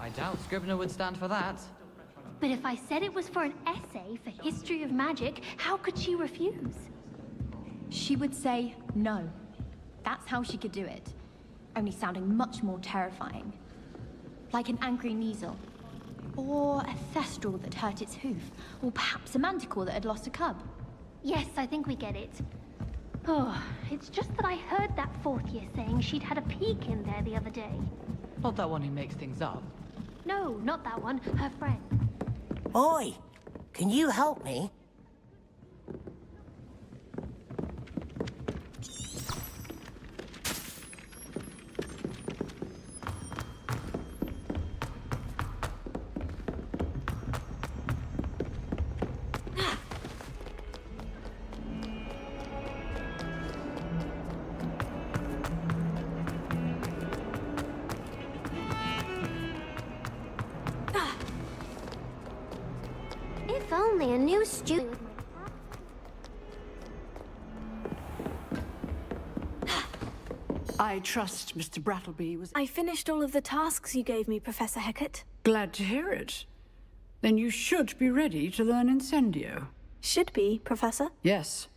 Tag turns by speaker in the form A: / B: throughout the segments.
A: I doubt Scribner would stand for that.
B: But if I said it was for an essay for history of magic, how could she refuse?
C: She would say no. That's how she could do it. Only sounding much more terrifying. Like an angry measle. Or a thestral that hurt its hoof. Or perhaps a manticore that had lost a cub.
B: Yes, I think we get it. Oh, it's just that I heard that fourth year saying she'd had a peek in there the other day.
A: Not that one who makes things up.
B: No, not that one. Her friend.
D: Oi! Can you help me?
B: If only a new student.
E: I trust Mr. Brattleby was...
F: I finished all of the tasks you gave me, Professor Hecat.
E: Glad to hear it. Then you should be ready to learn Incendio.
F: Should be, Professor.
E: Yes.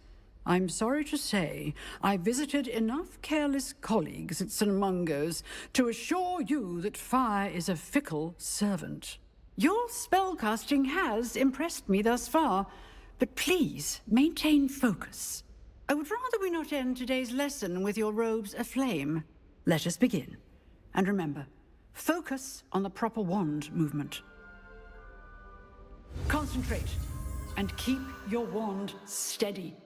E: I'm sorry to say, I visited enough careless colleagues at St. Mungo's to assure you that fire is a fickle servant. Your spellcasting has impressed me thus far, but please maintain focus. I would rather we not end today's lesson with your robes aflame. Let us begin. And remember, focus on the proper wand movement. Concentrate, and keep your wand steady.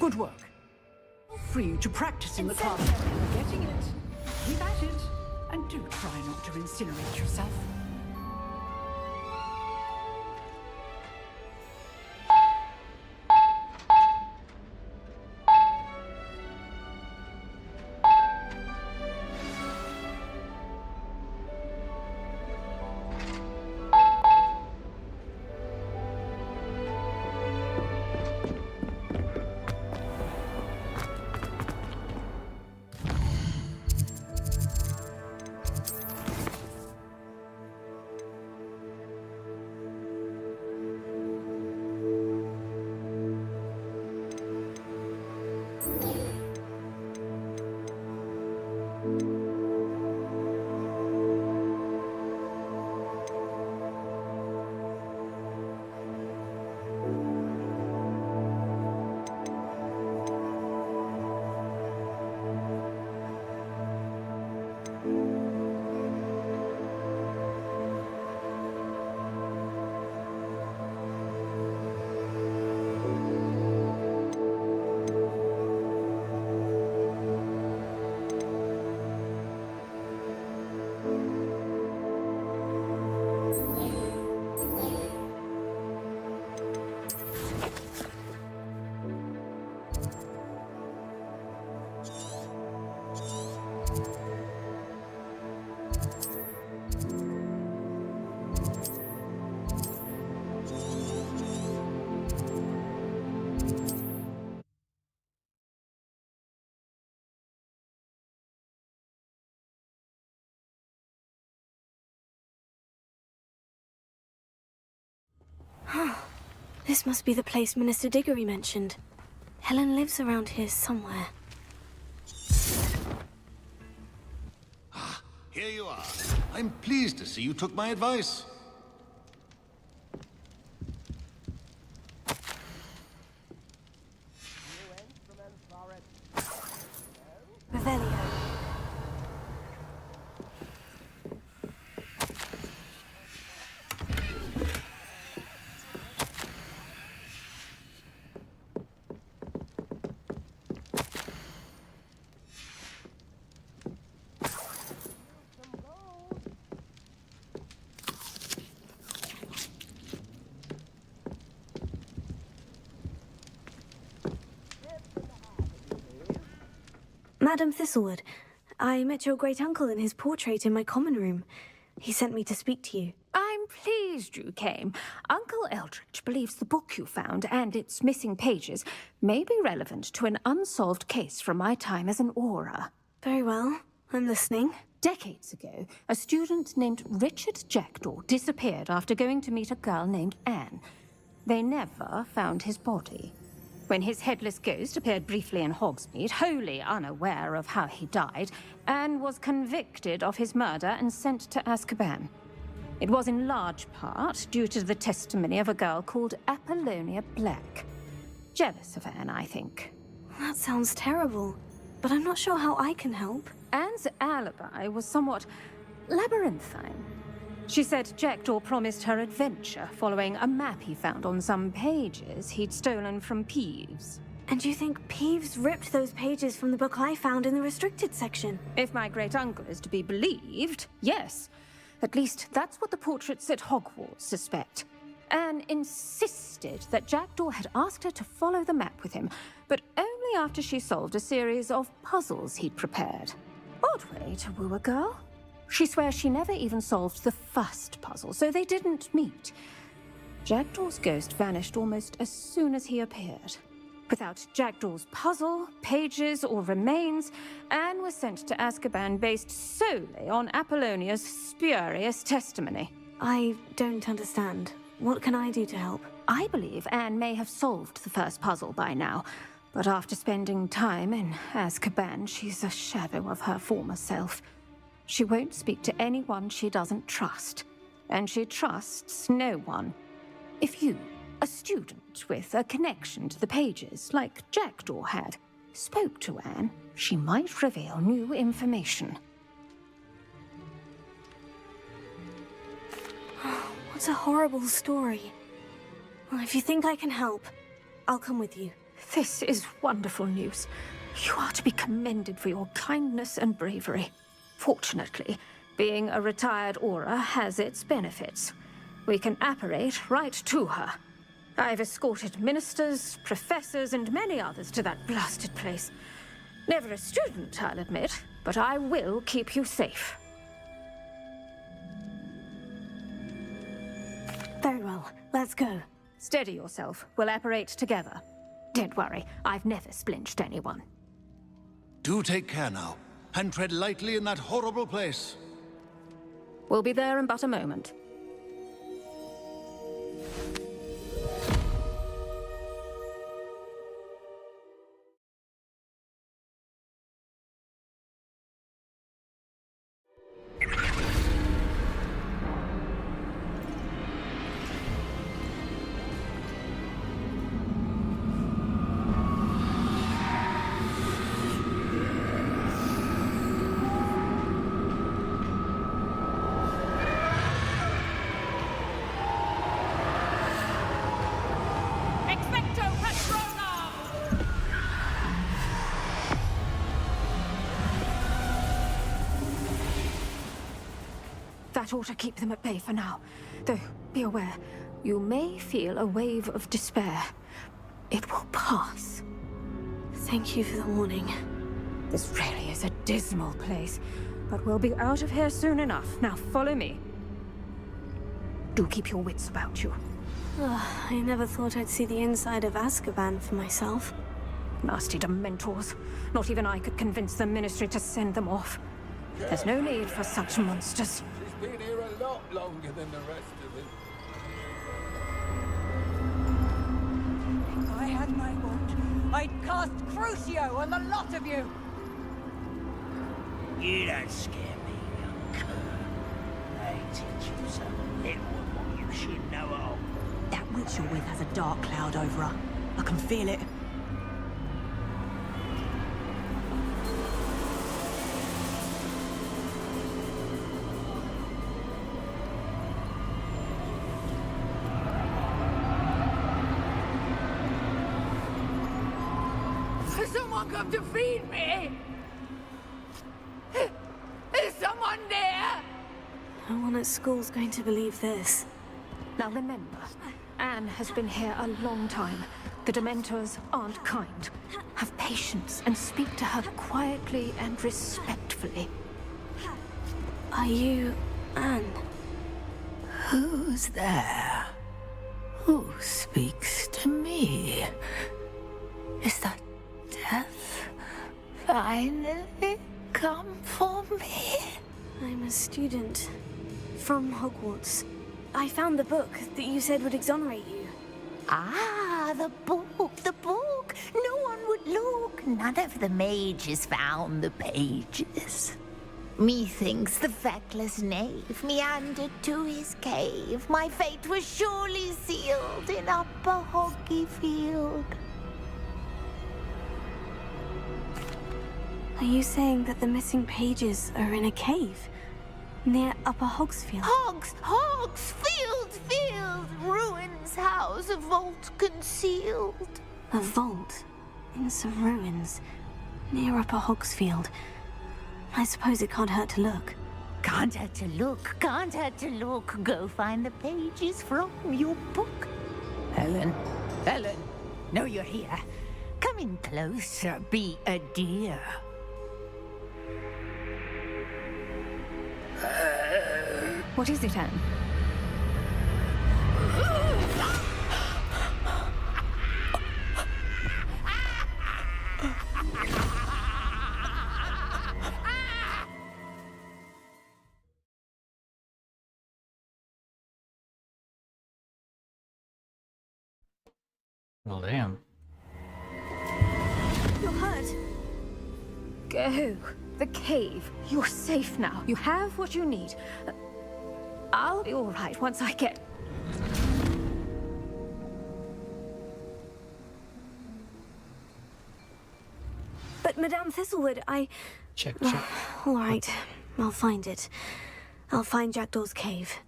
E: Good work. Free to practice in the classroom. You're getting it. Keep at it. And do try not to incinerate yourself.
F: This must be the place Minister Diggory mentioned. Helen lives around here somewhere.
G: Ah, here you are. I'm pleased to see you took my advice.
F: Revelio. Madam Thistlewood, I met your great-uncle in his portrait in my common room. He sent me to speak to you.
H: I'm pleased you came. Uncle Eldridge believes the book you found and its missing pages may be relevant to an unsolved case from my time as an Aura.
F: Very well. I'm listening.
H: Decades ago, a student named Richard Jackdaw disappeared after going to meet a girl named Anne. They never found his body. When his headless ghost appeared briefly in Hogsmeade, wholly unaware of how he died, Anne was convicted of his murder and sent to Azkaban. It was in large part due to the testimony of a girl called Apollonia Black. Jealous of Anne, I think.
F: That sounds terrible, but I'm not sure how I can help.
H: Anne's alibi was somewhat labyrinthine. She said Jackdaw promised her adventure following a map he found on some pages he'd stolen from Peeves.
F: And you think Peeves ripped those pages from the book I found in the restricted section?
H: If my great-uncle is to be believed, yes. At least that's what the portraits at Hogwarts suspect. Anne insisted that Jackdaw had asked her to follow the map with him, but only after she solved a series of puzzles he'd prepared. Odd way to woo a girl. She swears she never even solved the first puzzle, so they didn't meet. Jackdaw's ghost vanished almost as soon as he appeared. Without Jackdaw's puzzle, pages, or remains, Anne was sent to Azkaban based solely on Apollonia's spurious testimony.
F: I don't understand. What can I do to help?
H: I believe Anne may have solved the first puzzle by now, but after spending time in Azkaban, she's a shadow of her former self. She won't speak to anyone she doesn't trust, and she trusts no one. If you, a student with a connection to the pages, like Jackdaw had, spoke to Anne, she might reveal new information.
F: What a horrible story. Well, if you think I can help, I'll come with you.
H: This is wonderful news. You are to be commended for your kindness and bravery. Fortunately, being a retired Aura has its benefits. We can apparate right to her. I've escorted ministers, professors, and many others to that blasted place. Never a student, I'll admit, but I will keep you safe.
F: Very well, let's go.
H: Steady yourself. We'll apparate together. Don't worry, I've never splinched anyone.
G: Do take care now, and tread lightly in that horrible place.
H: We'll be there in but a moment. That ought to keep them at bay for now. Though, be aware, you may feel a wave of despair. It will pass.
F: Thank you for the warning.
H: This really is a dismal place, but we'll be out of here soon enough. Now follow me. Do keep your wits about you.
F: I never thought I'd see the inside of Azkaban for myself.
H: Nasty Dementors. Not even I could convince the Ministry to send them off. There's no need for such monsters.
I: She's been here a lot longer than the rest of it.
A: If I had my wand, I'd cast Crucio on the lot of you!
D: You don't scare me, young cur. I teach you some little of what you should know of.
J: That witch you're with has a dark cloud over her. I can feel it.
H: Someone come to feed me! Is someone there?
F: No one at school's going to believe this.
H: Now remember, Anne has been here a long time. The Dementors aren't kind. Have patience and speak to her quietly and respectfully.
F: Are you Anne?
D: Who's there? Who speaks to me? Is that death finally come for me?
F: I'm a student from Hogwarts. I found the book that you said would exonerate you.
D: Ah, the book, the book. No one would look. None of the mages found the pages. Methinks the feckless knave meandered to his cave. My fate was surely sealed in Upper Hoggyfield.
F: Are you saying that the missing pages are in a cave near Upper Hogsfield?
D: Field, ruins house, a vault concealed.
F: A vault in some ruins near Upper Hogsfield. I suppose it can't hurt to look.
D: Can't hurt to look, can't hurt to look. Go find the pages from your book. Helen, know you're here. Come in closer, be a dear.
H: What is it, Anne?
K: Well, damn.
F: You're hurt.
H: Go. The cave. You're safe now. You have what you need. I'll be all right once I get...
F: But Madame Thistlewood,
K: Check.
F: All right, I'll find it. I'll find Jackdaw's cave.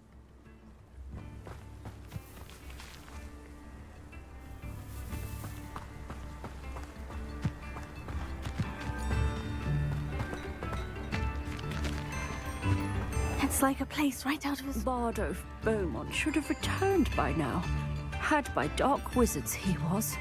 F: It's like a place right out of his...
L: Bardo Beaumont should have returned by now. Had by dark wizards he was.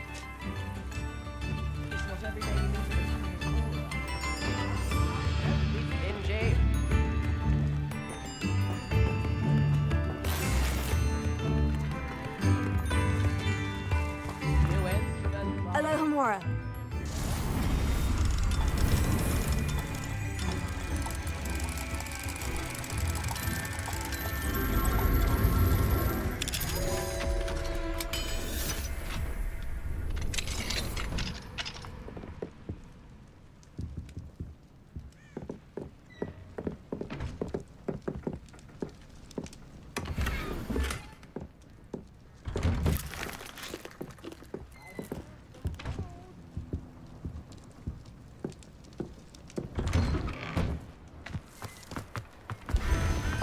F: Alohomora.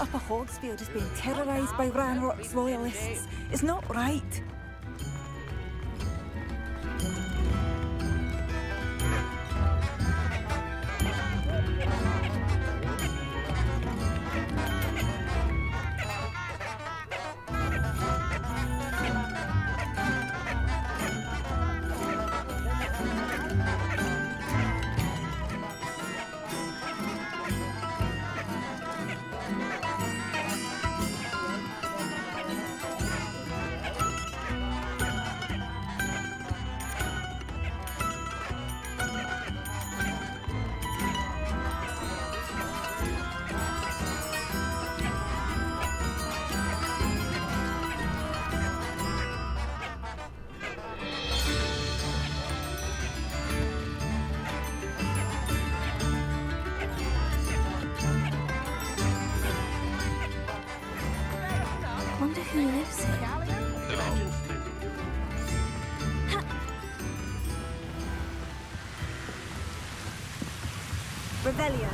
A: Upper Hogsfield is being terrorised by Ranrock's loyalists. It's not right. Wonder who lives here. Revelio.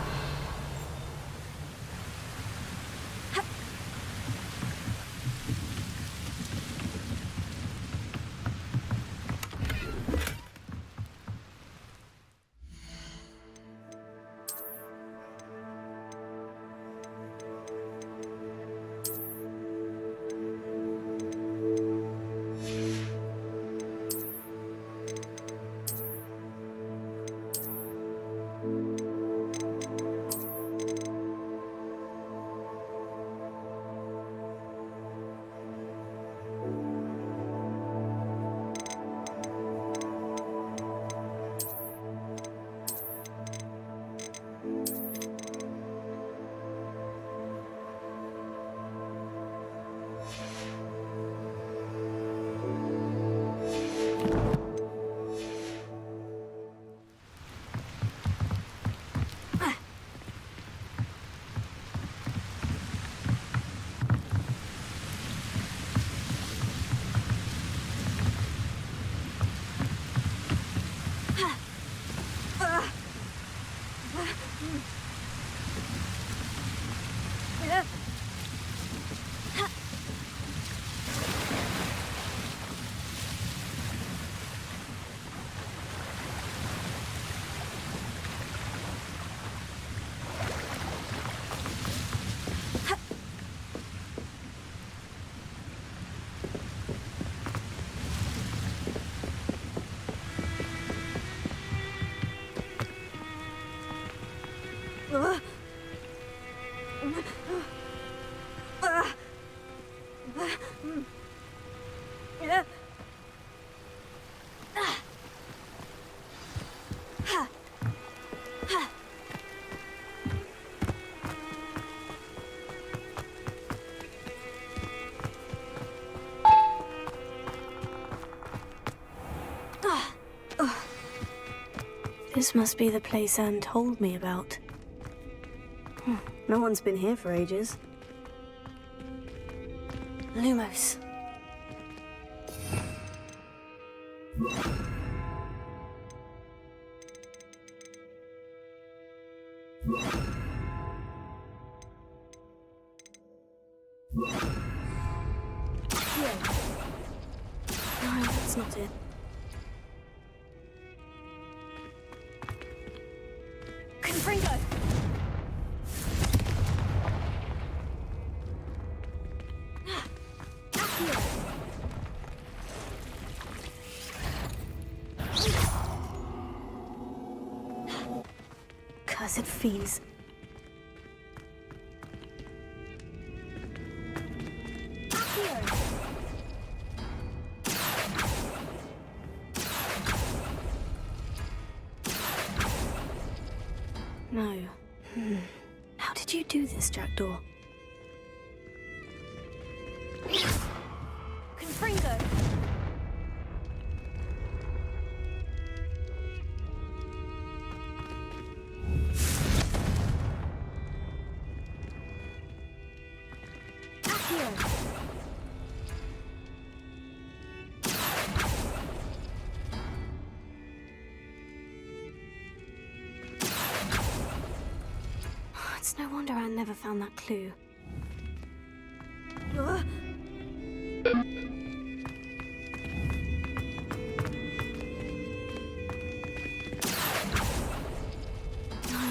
F: This must be the place Anne told me about. No one's been here for ages. Lumos. No, that's not it.
A: Confringo!
F: Cursed fiends. No. How did you do this, Jackdaw?
A: Confringo!
F: It's no wonder Anne never found that clue. No,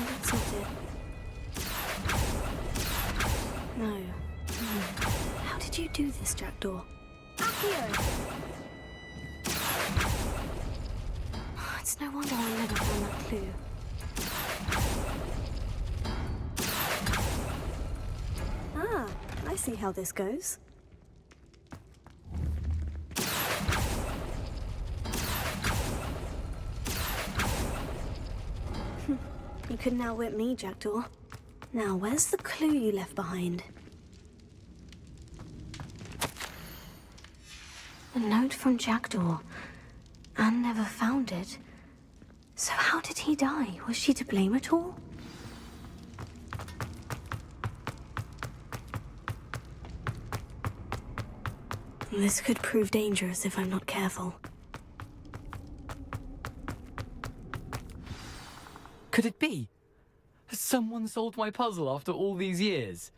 F: that's not it. No. How did you do this, Jackdaw? It's no wonder I never found that clue. Ah, I see how this goes. You can now whip me, Jackdaw. Now, where's the clue you left behind? A note from Jackdaw. Anne never found it. So how did he die? Was she to blame at all? This could prove dangerous if I'm not careful.
M: Could it be? Has someone solved my puzzle after all these years?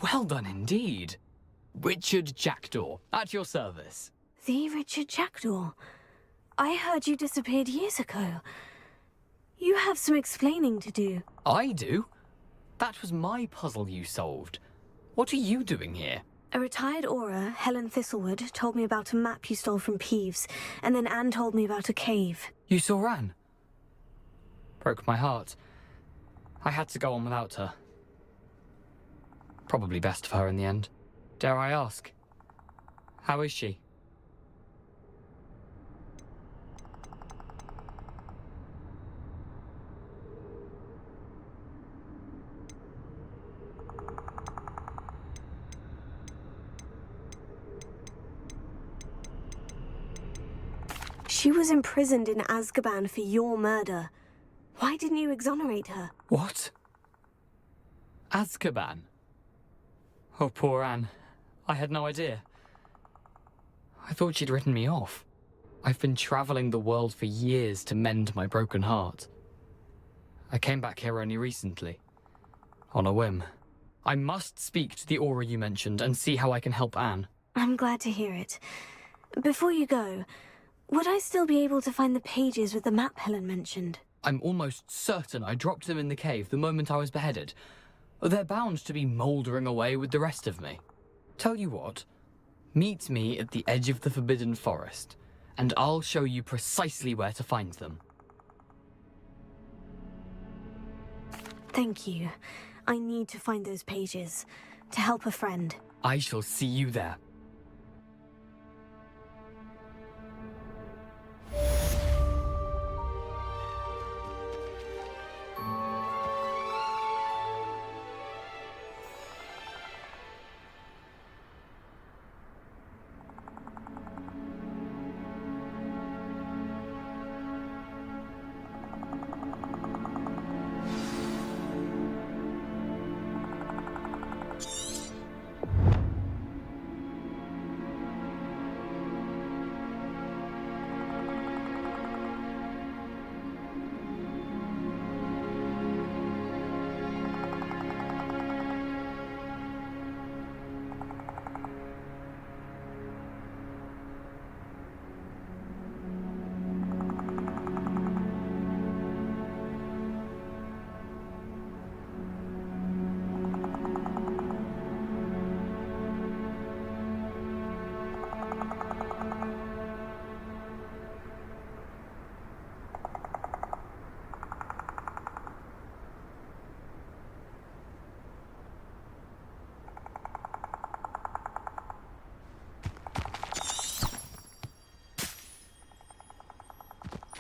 M: Well done indeed. Richard Jackdaw, at your service.
F: The Richard Jackdaw? I heard you disappeared years ago. You have some explaining to do.
M: I do? That was my puzzle you solved. What are you doing here?
F: A retired Aura, Helen Thistlewood, told me about a map you stole from Peeves, and then Anne told me about a cave.
M: You saw Anne? Broke my heart. I had to go on without her. Probably best for her in the end. Dare I ask? How is she?
F: She was imprisoned in Azkaban for your murder. Why didn't you exonerate her?
M: What? Azkaban? Oh, poor Anne. I had no idea. I thought she'd written me off. I've been traveling the world for years to mend my broken heart. I came back here only recently, on a whim. I must speak to the Aura you mentioned and see how I can help Anne.
F: I'm glad to hear it. Before you go, would I still be able to find the pages with the map Helen mentioned?
M: I'm almost certain I dropped them in the cave the moment I was beheaded. They're bound to be mouldering away with the rest of me. Tell you what, meet me at the edge of the Forbidden Forest, and I'll show you precisely where to find them.
F: Thank you. I need to find those pages, to help a friend.
M: I shall see you there.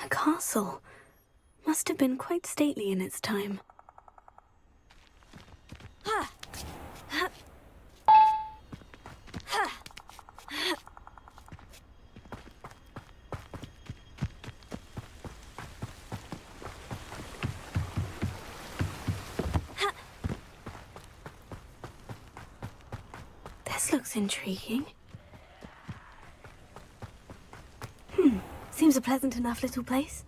F: The castle must have been quite stately in its time. This looks intriguing. Seems a pleasant enough little place.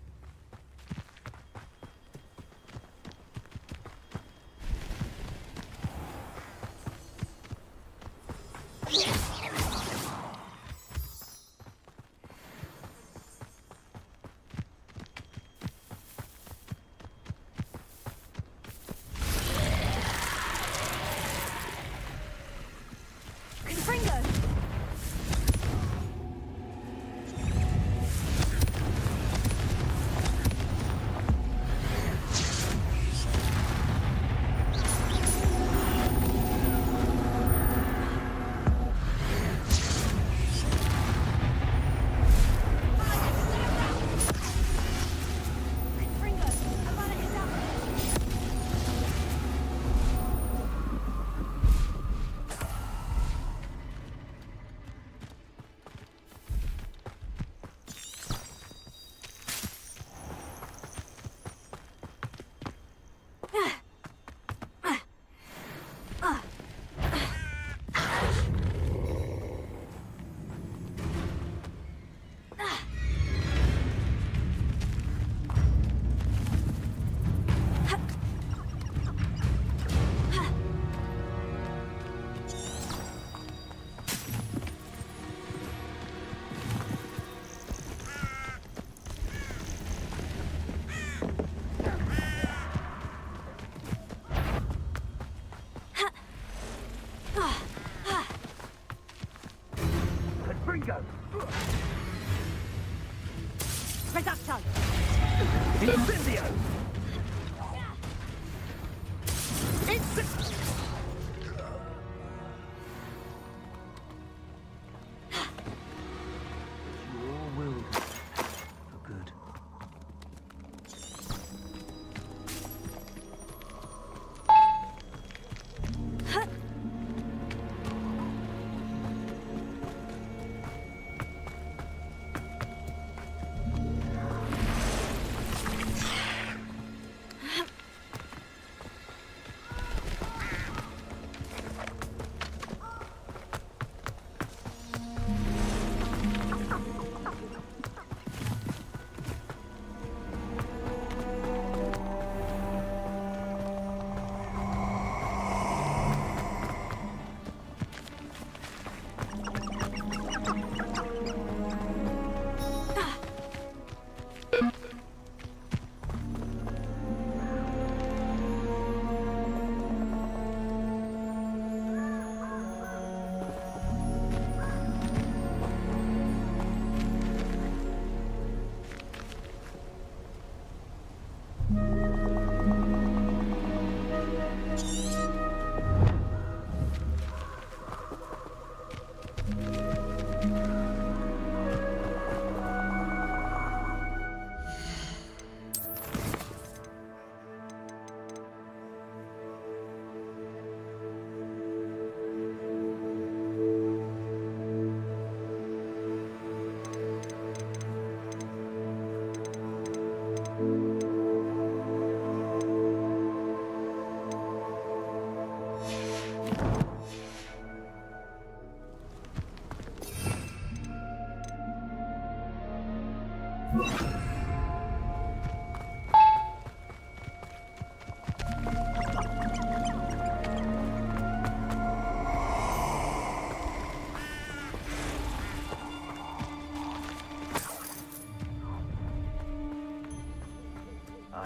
N: I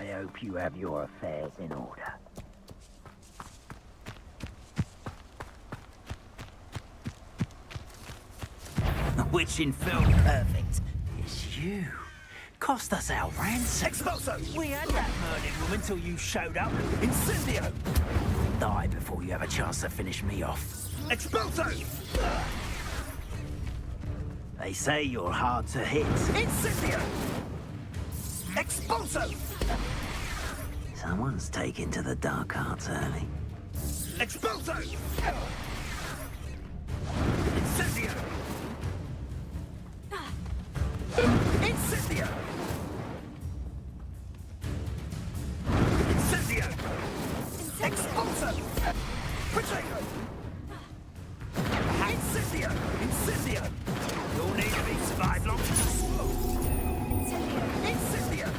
N: hope you have your affairs in order. Which in film perfect is you. Cost us our ransom.
O: Expulso!
N: We had that murdered woman till you showed up. Incendio! Die before you have a chance to finish me off.
O: Expulso!
N: They say you're hard to hit.
O: Incendio! Expulso!
N: Someone's taken to the dark arts early.
O: Expulso! Incendio! Incendio! Incendio! Expulso! Potato! Incendio! Incendio! You'll need to be survived long. Incendio! Incendio!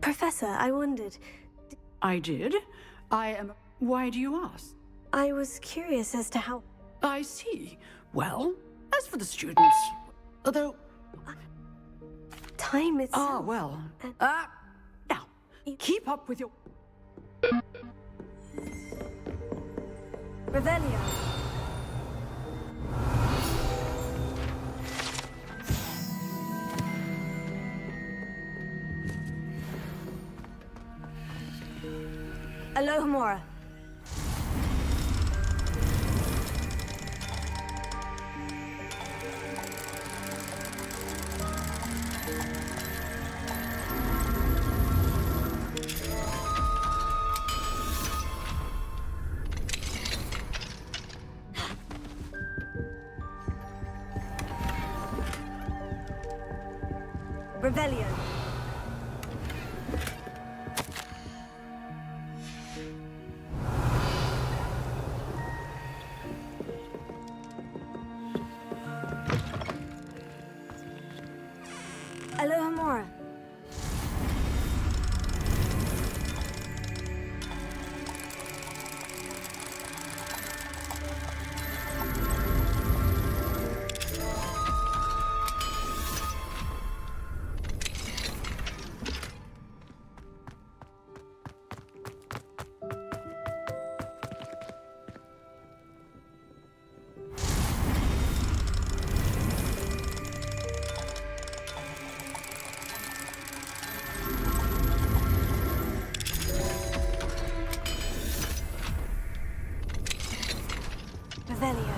F: Professor, I wondered...
E: I did? I am... Why do you ask?
F: I was curious as to how...
E: I see. Well, as for the students... Although...
F: Time is...
E: Ah, well... now, keep up with your...
F: Revelio. Alohomora. Revelio. Alohomora. Revelio.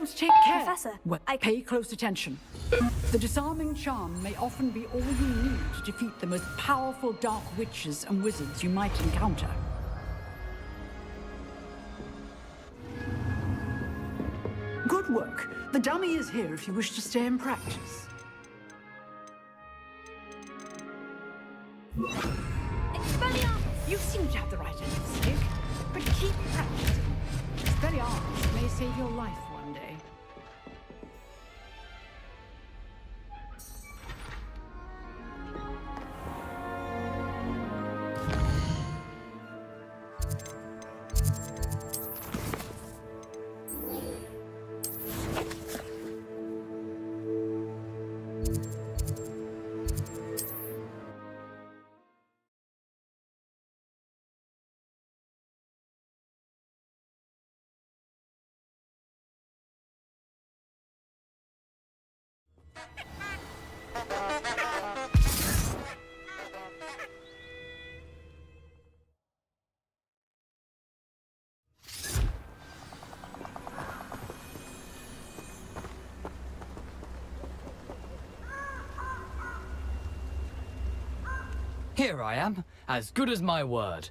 E: Don't take care.
F: Professor,
E: Well, pay close attention. The disarming charm may often be all you need to defeat the most powerful dark witches and wizards you might encounter. Good work. The dummy is here if you wish to stay in practice. Expelliarmus! You seem to have the right end of the stick, but keep practicing. Expelliarmus may save your life one day.
M: Here I am, as good as my word.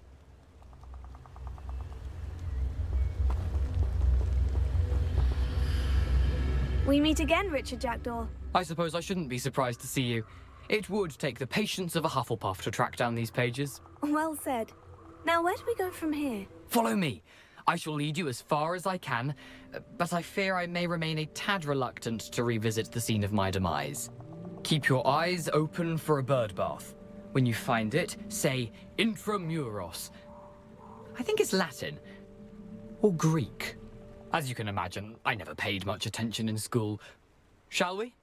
F: We meet again, Richard Jackdaw.
M: I suppose I shouldn't be surprised to see you. It would take the patience of a Hufflepuff to track down these pages.
F: Well said. Now, where do we go from here?
M: Follow me. I shall lead you as far as I can, but I fear I may remain a tad reluctant to revisit the scene of my demise. Keep your eyes open for a bird bath. When you find it, say intramuros. I think it's Latin. Or Greek. As you can imagine, I never paid much attention in school. Shall we?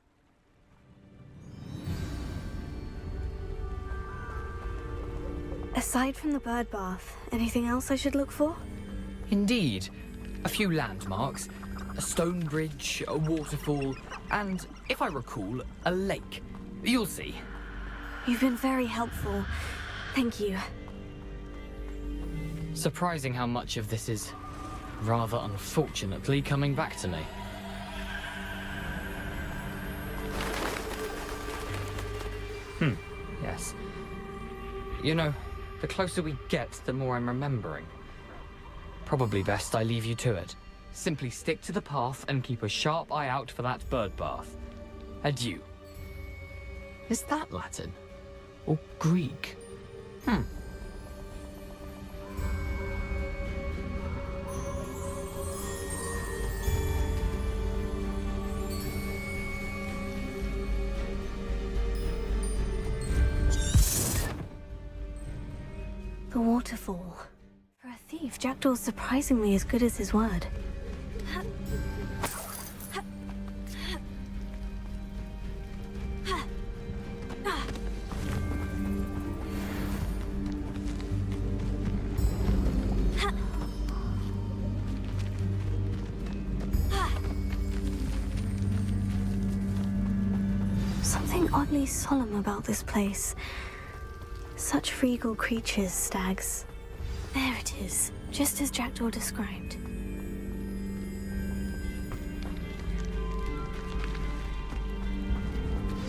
F: Aside from the bird bath, anything else I should look for?
M: Indeed. A few landmarks, a stone bridge, a waterfall, and, if I recall, a lake. You'll see.
F: You've been very helpful. Thank you.
M: Surprising how much of this is, rather unfortunately, coming back to me. Yes. You know, the closer we get, the more I'm remembering. Probably best I leave you to it. Simply stick to the path and keep a sharp eye out for that bird bath. Adieu. Is that Latin? Or Greek?
F: The waterfall. For a thief, Jackdaw's surprisingly as good as his word. Something oddly solemn about this place. Such regal creatures, stags. There it is, just as Jackdaw described.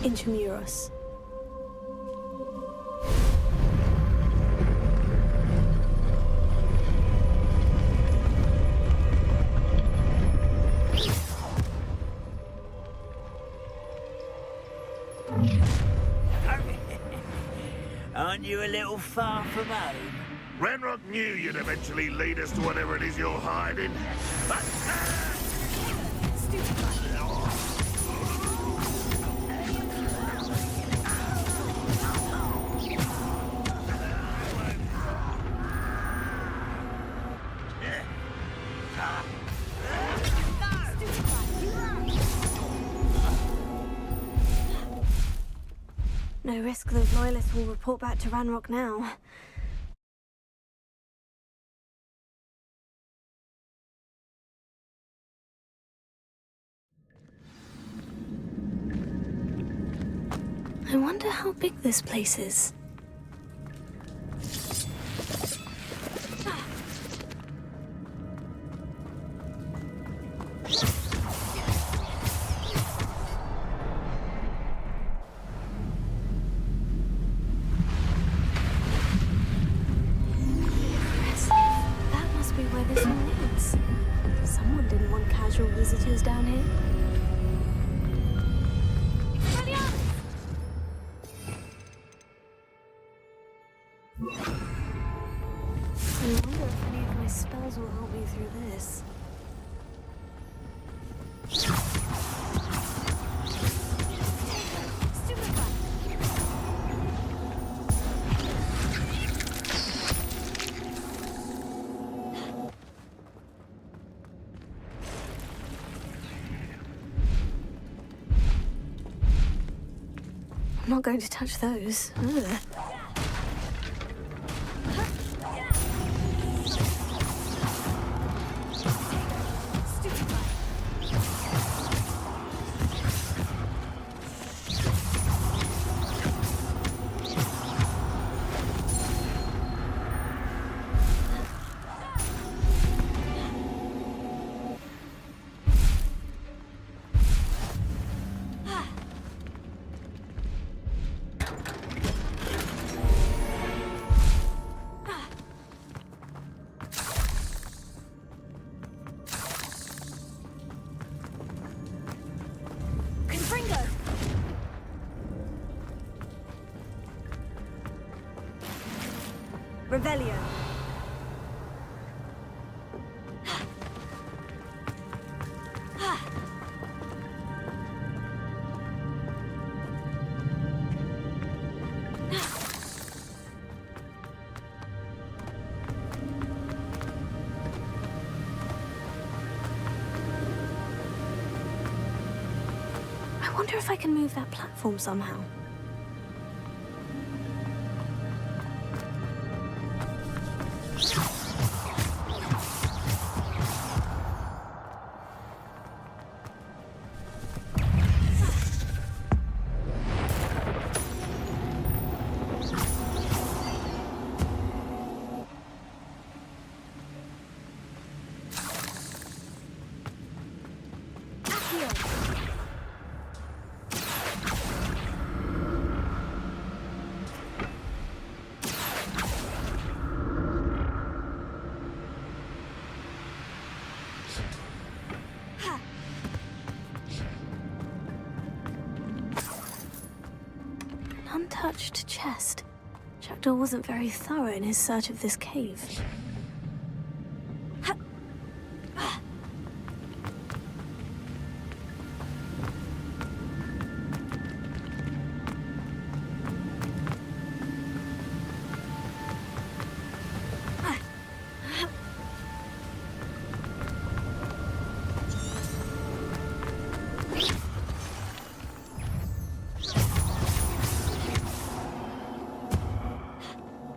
F: Intramuros.
N: Aren't you a little far from home?
O: Ranrock knew you'd eventually lead us to whatever it is you're hiding. But...
F: No risk those loyalists will report back to Ranrock now. I wonder how big this place is. those will help me through this. I'm not going to touch those. Ugh. Revelio. I wonder if I can move that platform somehow. Untouched chest. Jackdaw wasn't very thorough in his search of this cave.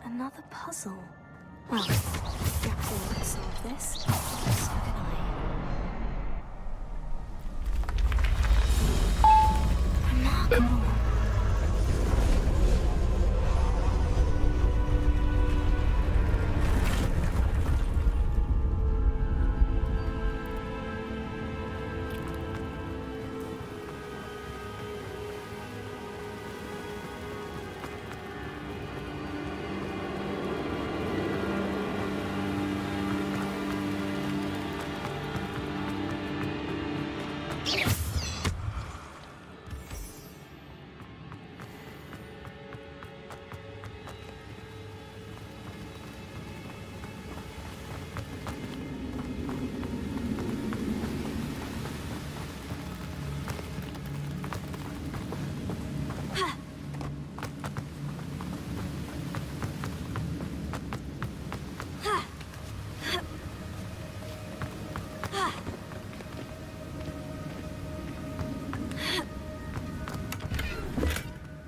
F: Another puzzle. Well, Jackdaw could solve this. So can I. Remarkable.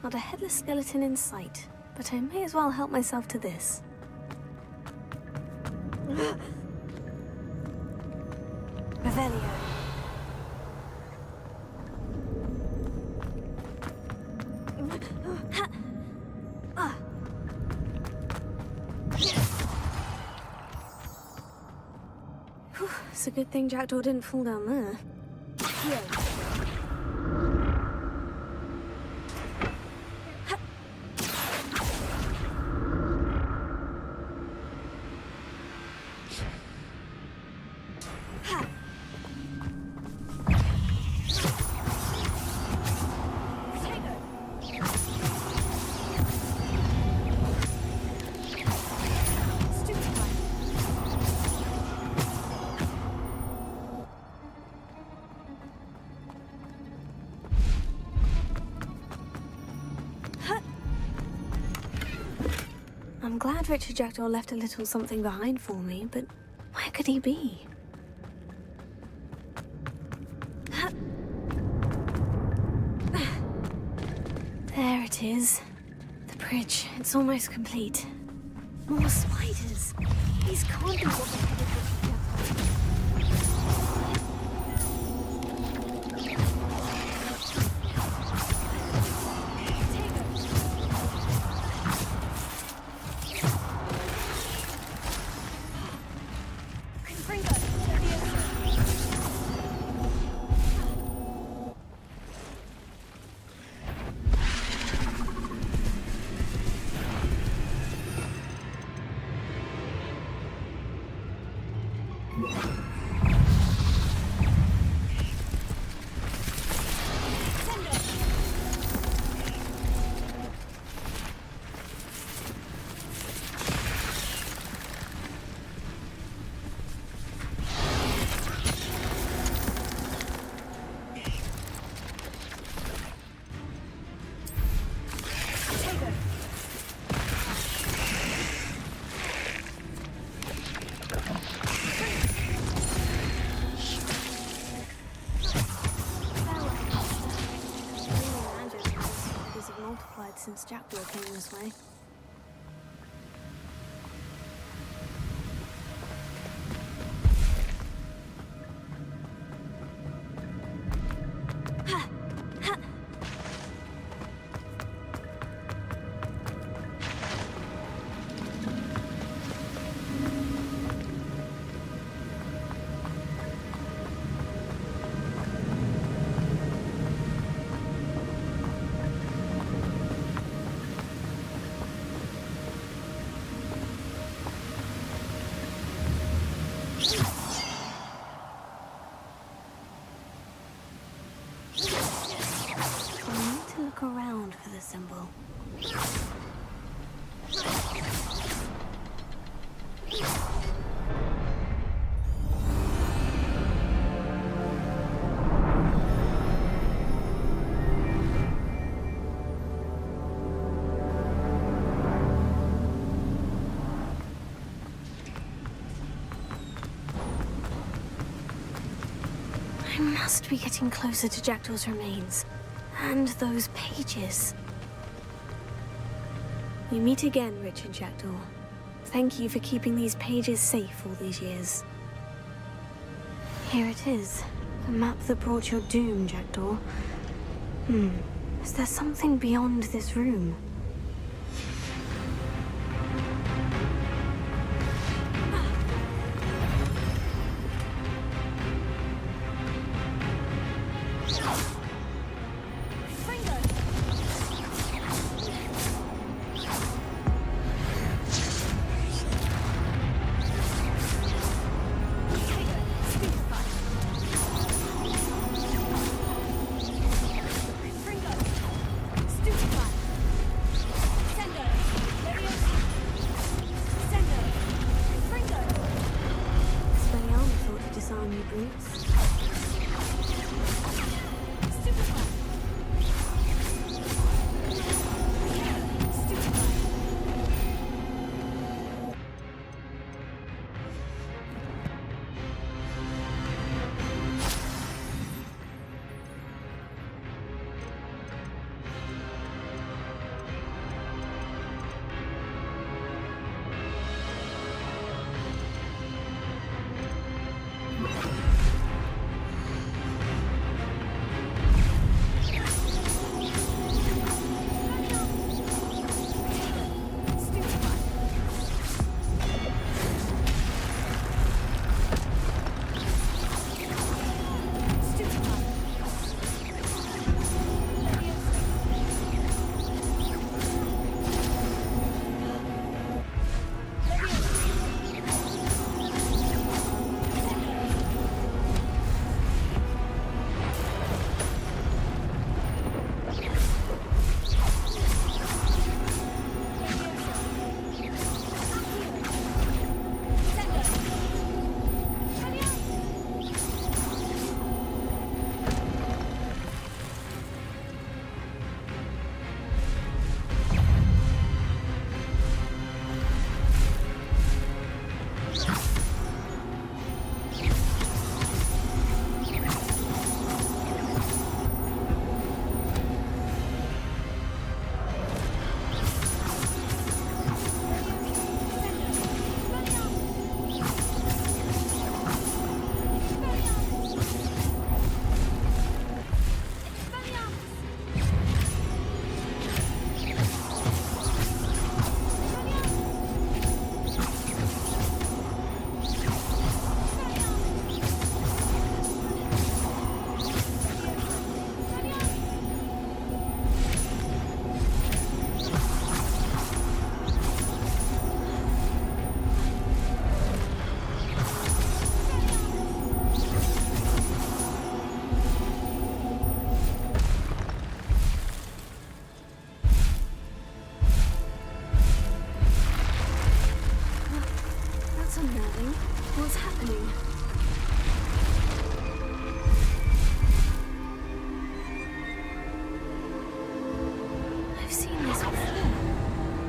F: Not a headless skeleton in sight, but I may as well help myself to this. Revelio. It's a good thing Jackdaw didn't fall down there. Here. I'm glad Richard Jackdaw left a little something behind for me, but where could he be? There it is. The bridge. It's almost complete. More spiders. These can't be what they headed since Jackdaw came this way. Around for the symbol. I must be getting closer to Jackdaw's remains. And those pages. We meet again, Richard Jackdaw. Thank you for keeping these pages safe all these years. Here it is. The map that brought your doom, Jackdaw. Is there something beyond this room?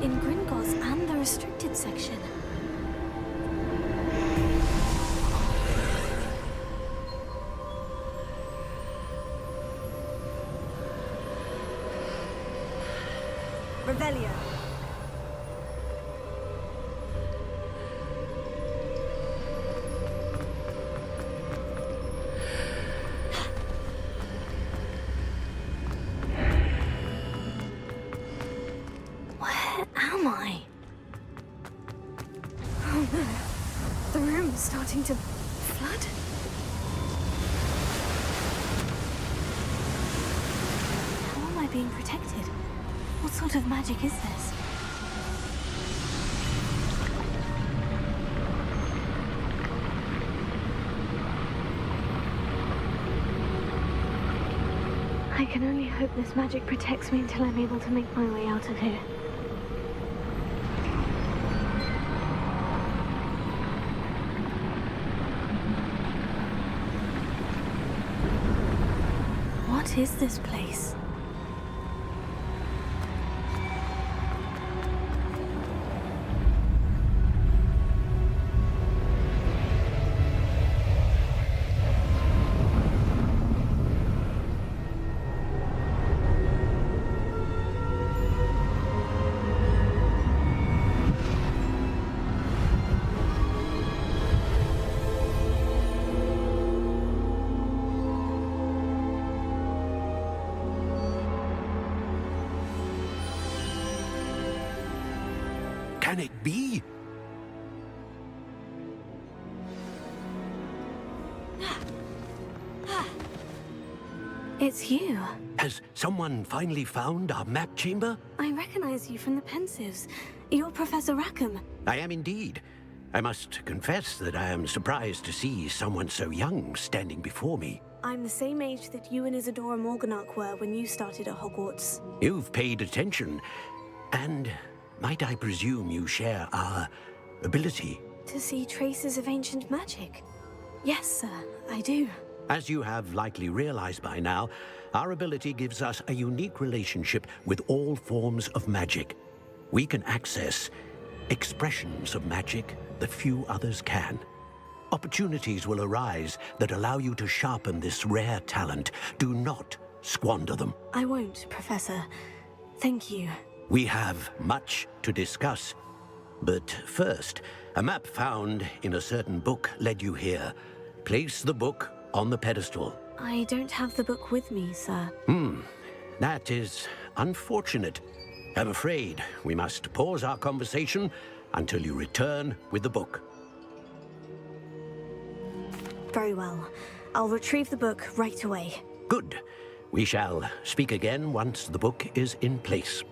F: in Gringotts and the restricted section.
J: Revelio.
F: Where am I? Oh no. The room's starting to flood. How am I being protected? What sort of magic is this? I can only hope this magic protects me until I'm able to make my way out of here. What is this place?
N: Can it be?
F: It's you.
N: Has someone finally found our map chamber?
F: I recognize you from the Pensives. You're Professor Rackham.
N: I am indeed. I must confess that I am surprised to see someone so young standing before me.
F: I'm the same age that you and Isadora Morganach were when you started at Hogwarts.
N: You've paid attention, and might I presume you share our ability?
F: To see traces of ancient magic? Yes, sir, I do.
N: As you have likely realized by now, our ability gives us a unique relationship with all forms of magic. We can access expressions of magic that few others can. Opportunities will arise that allow you to sharpen this rare talent. Do not squander them.
F: I won't, Professor. Thank you.
N: We have much to discuss. But first, a map found in a certain book led you here. Place the book on the pedestal.
F: I don't have the book with me, sir.
N: That is unfortunate. I'm afraid we must pause our conversation until you return with the book.
F: Very well. I'll retrieve the book right away.
N: Good. We shall speak again once the book is in place.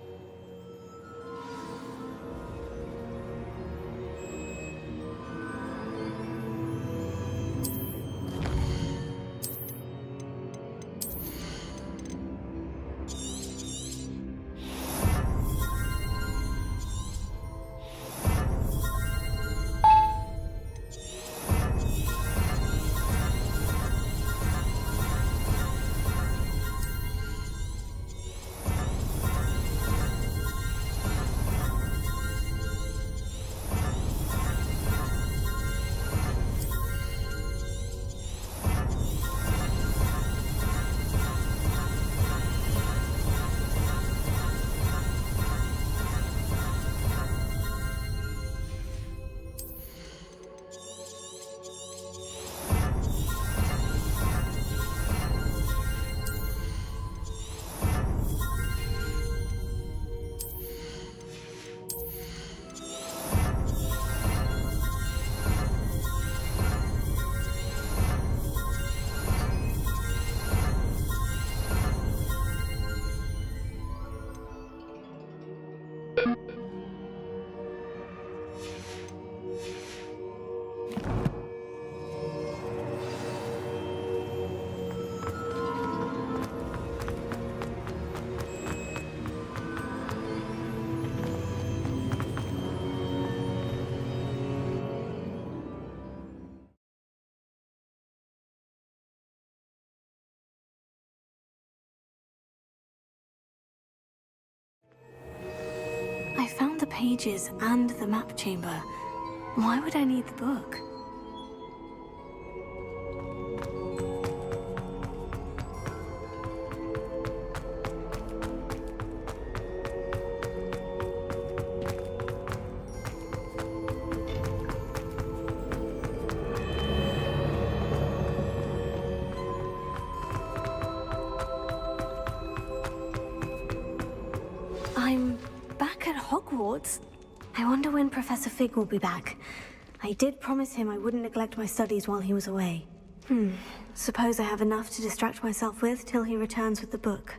F: pages and the map chamber. Why would I need the book? I'm back at Hogwarts. I wonder when Professor Fig will be back. I did promise him I wouldn't neglect my studies while he was away. Suppose I have enough to distract myself with till he returns with the book.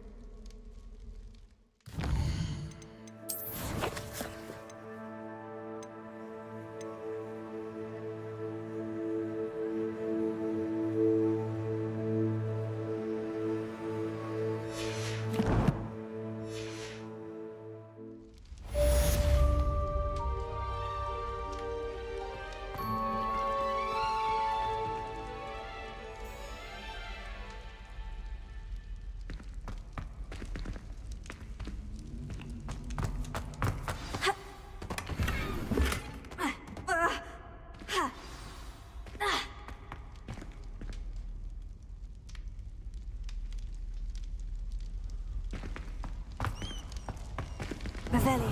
F: Revelio.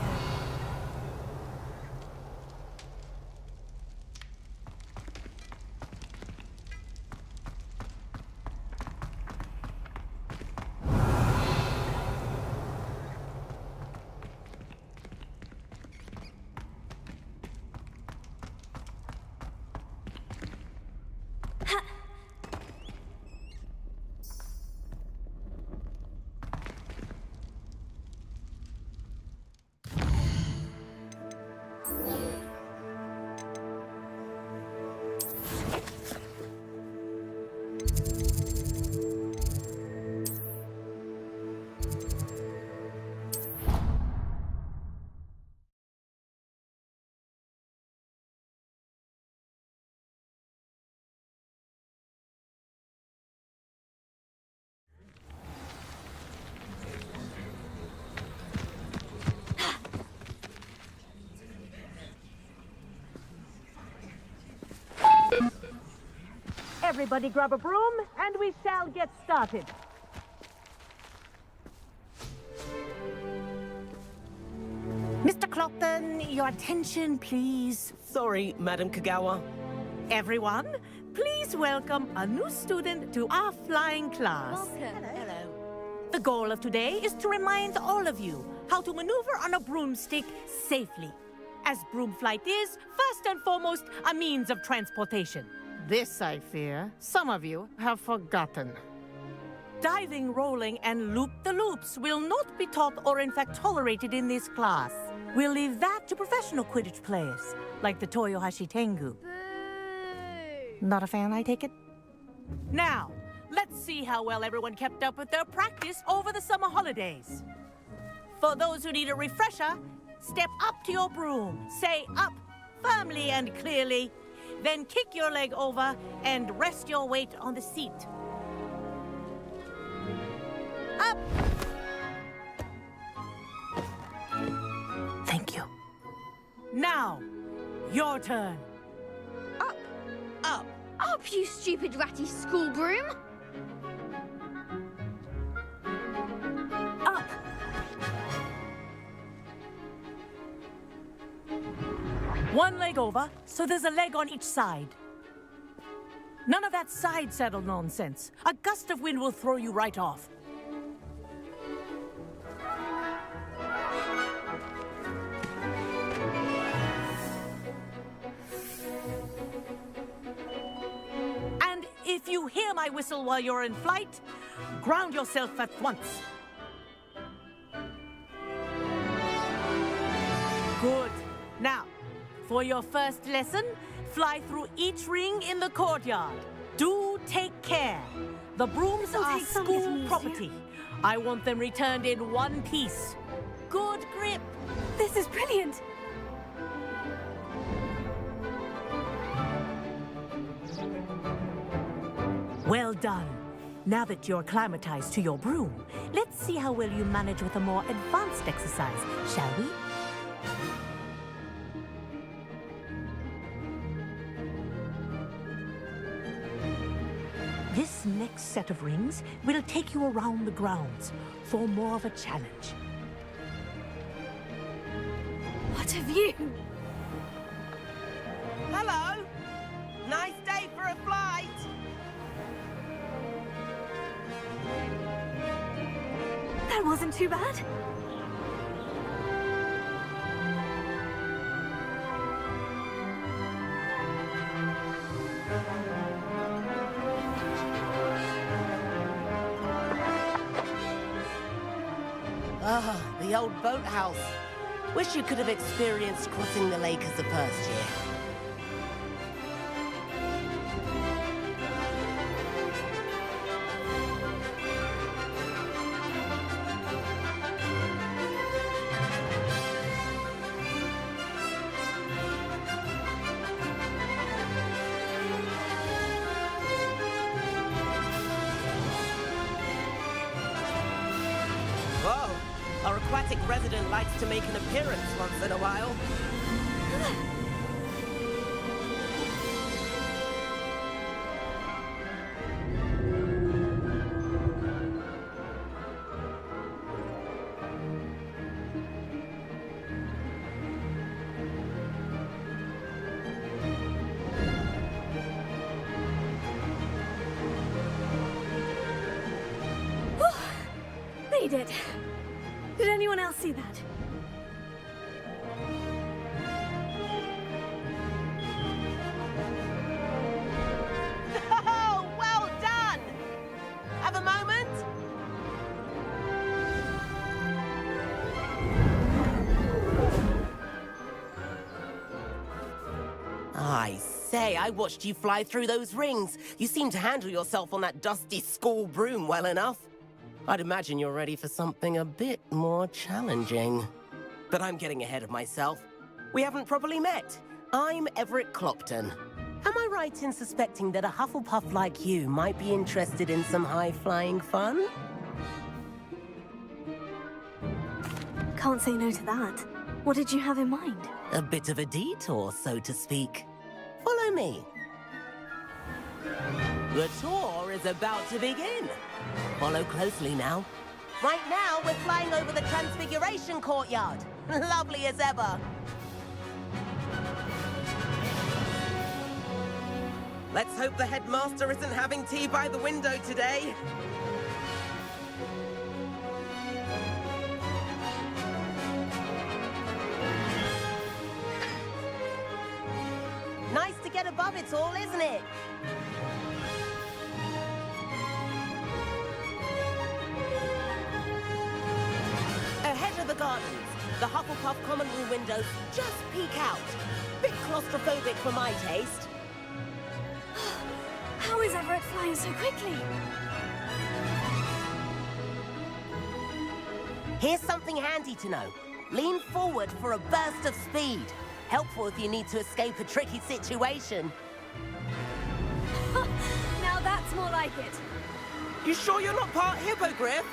J: Everybody grab a broom, and we shall get started.
D: Mr. Clockton, your attention, please.
J: Sorry, Madam Kagawa.
D: Everyone, please welcome a new student to our flying class.
J: Hello.
D: The goal of today is to remind all of you how to maneuver on a broomstick safely, as broom flight is, first and foremost, a means of transportation. This, I fear, some of you have forgotten. Diving, rolling, and loop-the-loops will not be taught or in fact tolerated in this class. We'll leave that to professional Quidditch players, like the Toyohashi Tengu. Not a fan, I take it? Now, let's see how well everyone kept up with their practice over the summer holidays. For those who need a refresher, step up to your broom, say up firmly and clearly, then kick your leg over and rest your weight on the seat. Up! Thank you. Now, your turn.
B: Up!
D: Up!
B: Up, you stupid ratty school broom!
D: Up! One leg over, so there's a leg on each side. None of that side saddle nonsense. A gust of wind will throw you right off. And if you hear my whistle while you're in flight, ground yourself at once. Good. Now, for your first lesson, fly through each ring in the courtyard. Do take care. The brooms are school property. I want them returned in one piece. Good grip.
F: This is brilliant.
D: Well done. Now that you're acclimatized to your broom, let's see how well you manage with a more advanced exercise, shall we?
J: next set of rings, we'll take you around the grounds for more of a challenge.
F: What have you?
P: Hello! Nice day for a flight!
F: That wasn't too bad.
P: Ah, the old boathouse. Wish you could have experienced crossing the lake as the first year. Whoa! Our aquatic resident likes to make an appearance once in a while.
F: Made it. Did anyone else see that?
P: Oh, well done! Have a moment? I say, I watched you fly through those rings. You seem to handle yourself on that dusty school broom well enough. I'd imagine you're ready for something a bit more challenging. But I'm getting ahead of myself. We haven't properly met. I'm Everett Clopton. Am I right in suspecting that a Hufflepuff like you might be interested in some high-flying fun?
F: Can't say no to that. What did you have in mind?
P: A bit of a detour, so to speak. Follow me. The tour is about to begin. Follow closely now. Right now, we're flying over the Transfiguration Courtyard. Lovely as ever. Let's hope the headmaster isn't having tea by the window today. Nice to get above it all, isn't it? Ahead of the gardens, the Hufflepuff common room windows just peek out. Bit claustrophobic for my taste.
F: How is Everett flying so quickly?
P: Here's something handy to know. Lean forward for a burst of speed. Helpful if you need to escape a tricky situation.
F: Now that's more like it.
P: You sure you're not part hippogriff?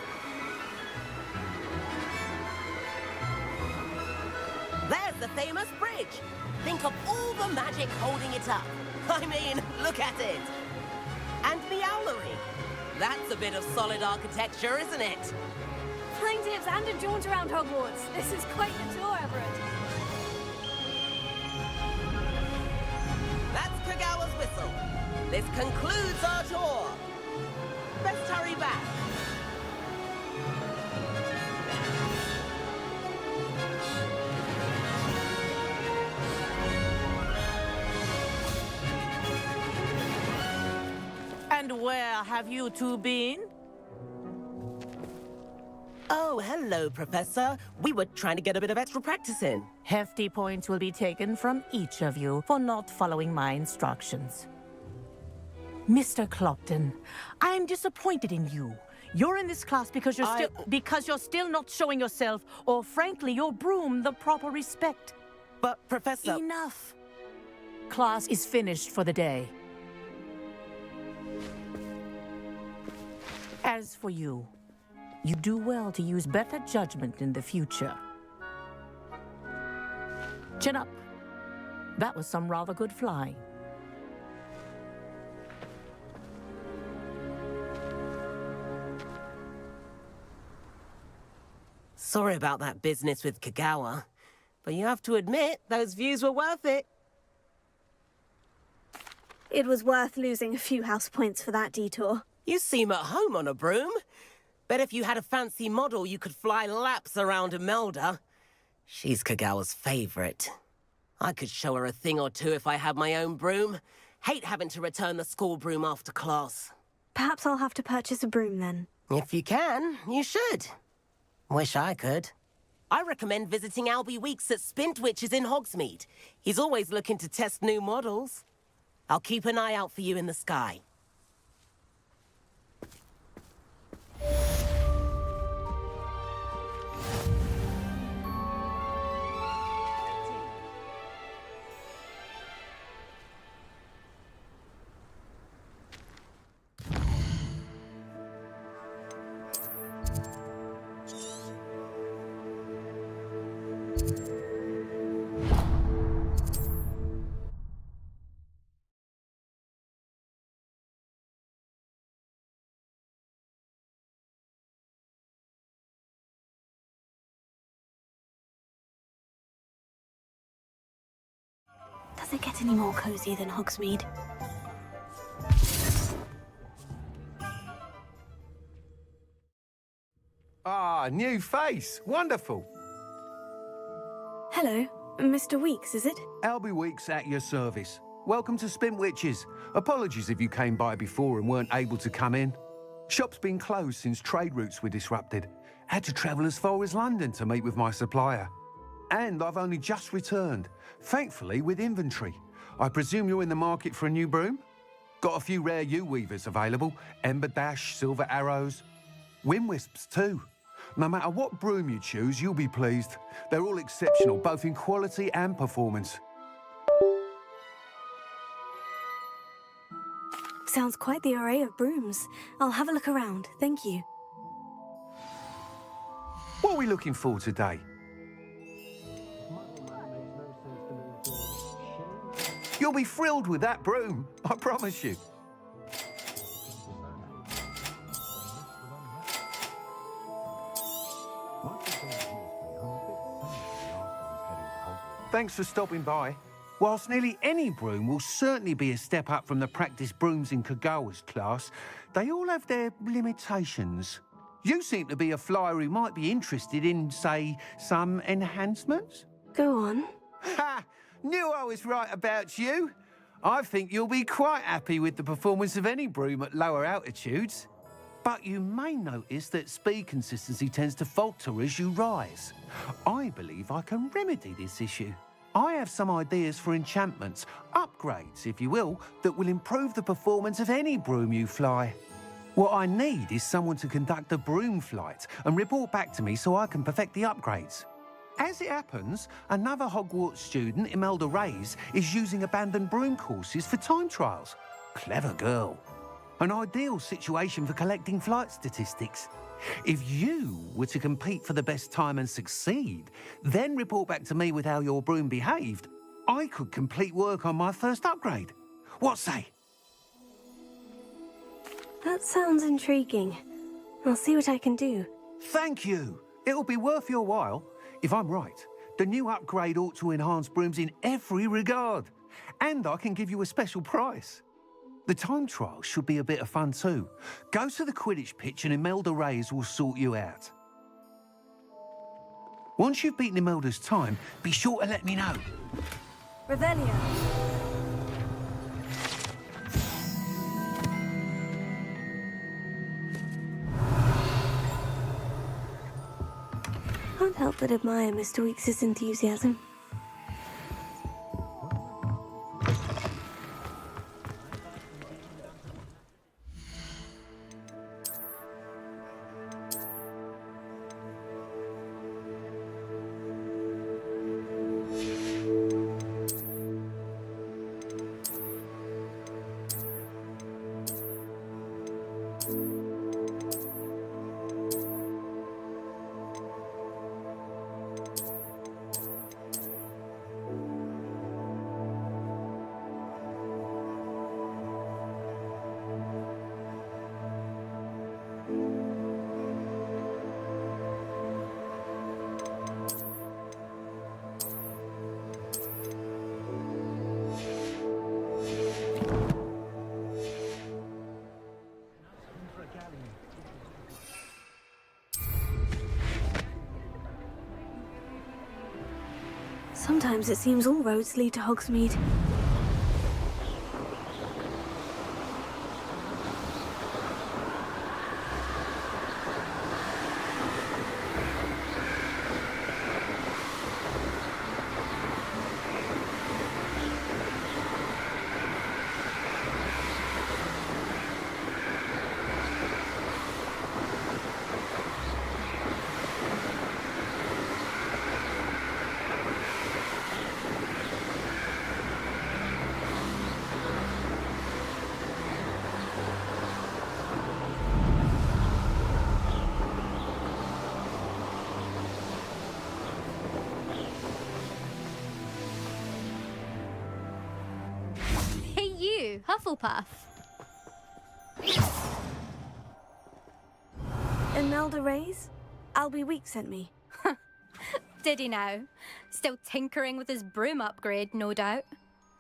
P: There's the famous bridge. Think of all the magic holding it up. I mean, look at it. And the owlery. That's a bit of solid architecture, isn't it?
F: Flying tips and a jaunt around Hogwarts. This is quite the tour, Everett.
P: That's Kagawa's whistle. This concludes our tour. Best hurry back. And where have you two been? Oh, hello, Professor. We were trying to get a bit of extra practice in.
J: Hefty points will be taken from each of you for not following my instructions. Mr. Clopton, I'm disappointed in you. You're in this class because you're still not showing yourself, or frankly, your broom the proper respect.
P: But, Professor...
J: Enough. Class is finished for the day. As for you, you do well to use better judgment in the future. Chin up. That was some rather good flying.
P: Sorry about that business with Kagawa, but you have to admit, those views were worth it.
F: It was worth losing a few house points for that detour.
P: You seem at home on a broom. Bet if you had a fancy model, you could fly laps around Imelda. She's Kagawa's favorite. I could show her a thing or two if I had my own broom. Hate having to return the school broom after class.
F: Perhaps I'll have to purchase a broom then.
P: If you can, you should. Wish I could. I recommend visiting Albie Weeks at Spintwitches in Hogsmeade. He's always looking to test new models. I'll keep an eye out for you in the sky.
F: Does it get any more cozy than Hogsmeade?
Q: Ah, new face. Wonderful.
F: Hello, Mr. Weeks, is it?
Q: Albie Weeks at your service. Welcome to Spintwitches. Apologies if you came by before and weren't able to come in. Shop's been closed since trade routes were disrupted. Had to travel as far as London to meet with my supplier. And I've only just returned, thankfully with inventory. I presume you're in the market for a new broom? Got a few rare U-weavers available. Ember Dash, Silver Arrows. Wind Wisps too. No matter what broom you choose, you'll be pleased. They're all exceptional, both in quality and performance.
F: Sounds quite the array of brooms. I'll have a look around, thank you.
Q: What are we looking for today? You'll be thrilled with that broom, I promise you. Thanks for stopping by. Whilst nearly any broom will certainly be a step up from the practice brooms in Kagawa's class, they all have their limitations. You seem to be a flyer who might be interested in, say, some enhancements?
F: Go on.
Q: Ha! Knew I was right about you. I think you'll be quite happy with the performance of any broom at lower altitudes. But you may notice that speed consistency tends to falter as you rise. I believe I can remedy this issue. I have some ideas for enchantments, upgrades, if you will, that will improve the performance of any broom you fly. What I need is someone to conduct a broom flight and report back to me so I can perfect the upgrades. As it happens, another Hogwarts student, Imelda Reyes, is using abandoned broom courses for time trials. Clever girl. An ideal situation for collecting flight statistics. If you were to compete for the best time and succeed, then report back to me with how your broom behaved, I could complete work on my first upgrade. What say?
F: That sounds intriguing. I'll see what I can do.
Q: Thank you. It'll be worth your while. If I'm right, the new upgrade ought to enhance brooms in every regard. And I can give you a special price. The time trial should be a bit of fun too. Go to the Quidditch pitch and Imelda Reyes will sort you out. Once you've beaten Imelda's time, be sure to let me know.
F: Revelio. Can't help but admire Mr. Weeks' enthusiasm. Sometimes it seems all roads lead to Hogsmeade.
C: Hufflepuff.
F: Imelda Reyes? Albie Week sent me.
C: Did he now? Still tinkering with his broom upgrade, no doubt.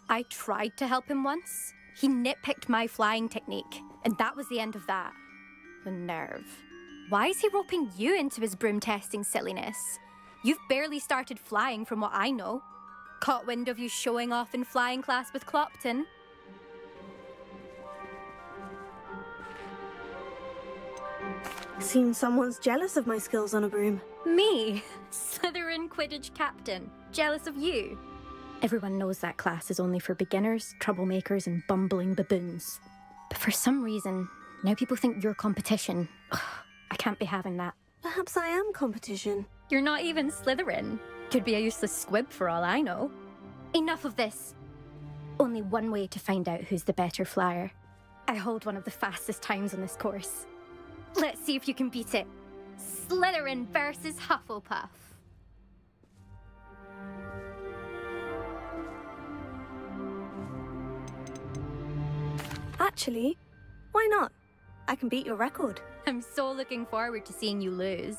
C: I tried to help him once. He nitpicked my flying technique, and that was the end of that. The nerve. Why is he roping you into his broom testing silliness? You've barely started flying from what I know. Caught wind of you showing off in flying class with Clopton.
F: Seems someone's jealous of my skills on a broom.
C: Me? Slytherin Quidditch captain. Jealous of you? Everyone knows that class is only for beginners, troublemakers, and bumbling baboons. But for some reason, now people think you're competition. Ugh, I can't be having that.
F: Perhaps I am competition.
C: You're not even Slytherin. Could be a useless squib for all I know. Enough of this. Only one way to find out who's the better flyer. I hold one of the fastest times on this course. Let's see if you can beat it. Slytherin versus Hufflepuff.
F: Actually, why not? I can beat your record.
C: I'm so looking forward to seeing you lose.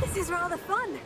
F: This is rather fun.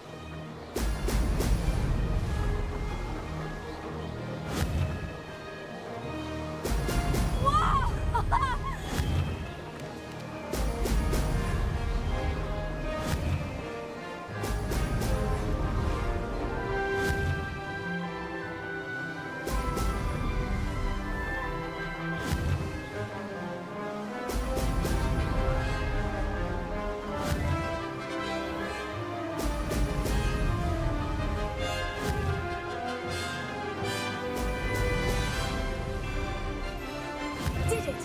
F: Did it!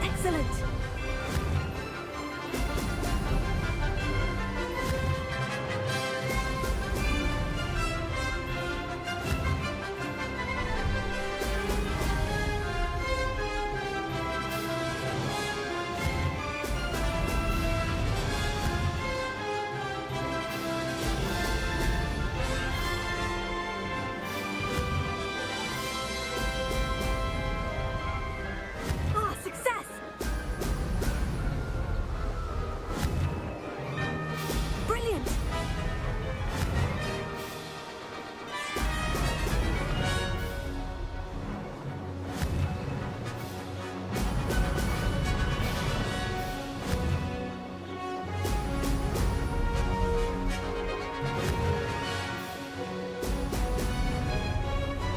F: Excellent! Ah, success! Brilliant!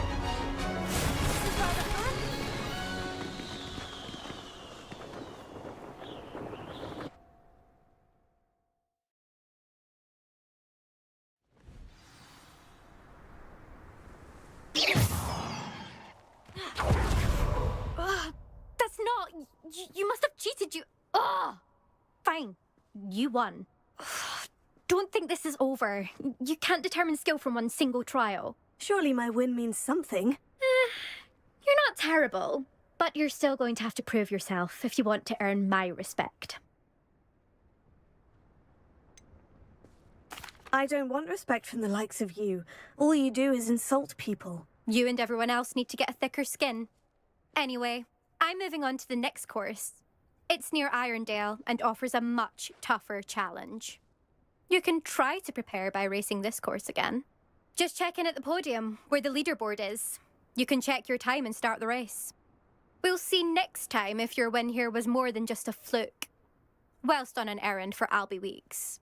F: This is rather fun.
C: That's not... You must have cheated, you... Ugh! Fine. You won. Don't think this is over. You can't determine skill from one single trial.
F: Surely my win means something.
C: You're not terrible, but you're still going to have to prove yourself if you want to earn my respect.
F: I don't want respect from the likes of you. All you do is insult people.
C: You and everyone else need to get a thicker skin. Anyway, I'm moving on to the next course. It's near Irondale and offers a much tougher challenge. You can try to prepare by racing this course again.
R: Just check in at the podium, where the leaderboard is. You can check your time and start the race. We'll see next time if your win here was more than just a fluke. Whilst on an errand for Albie Weeks.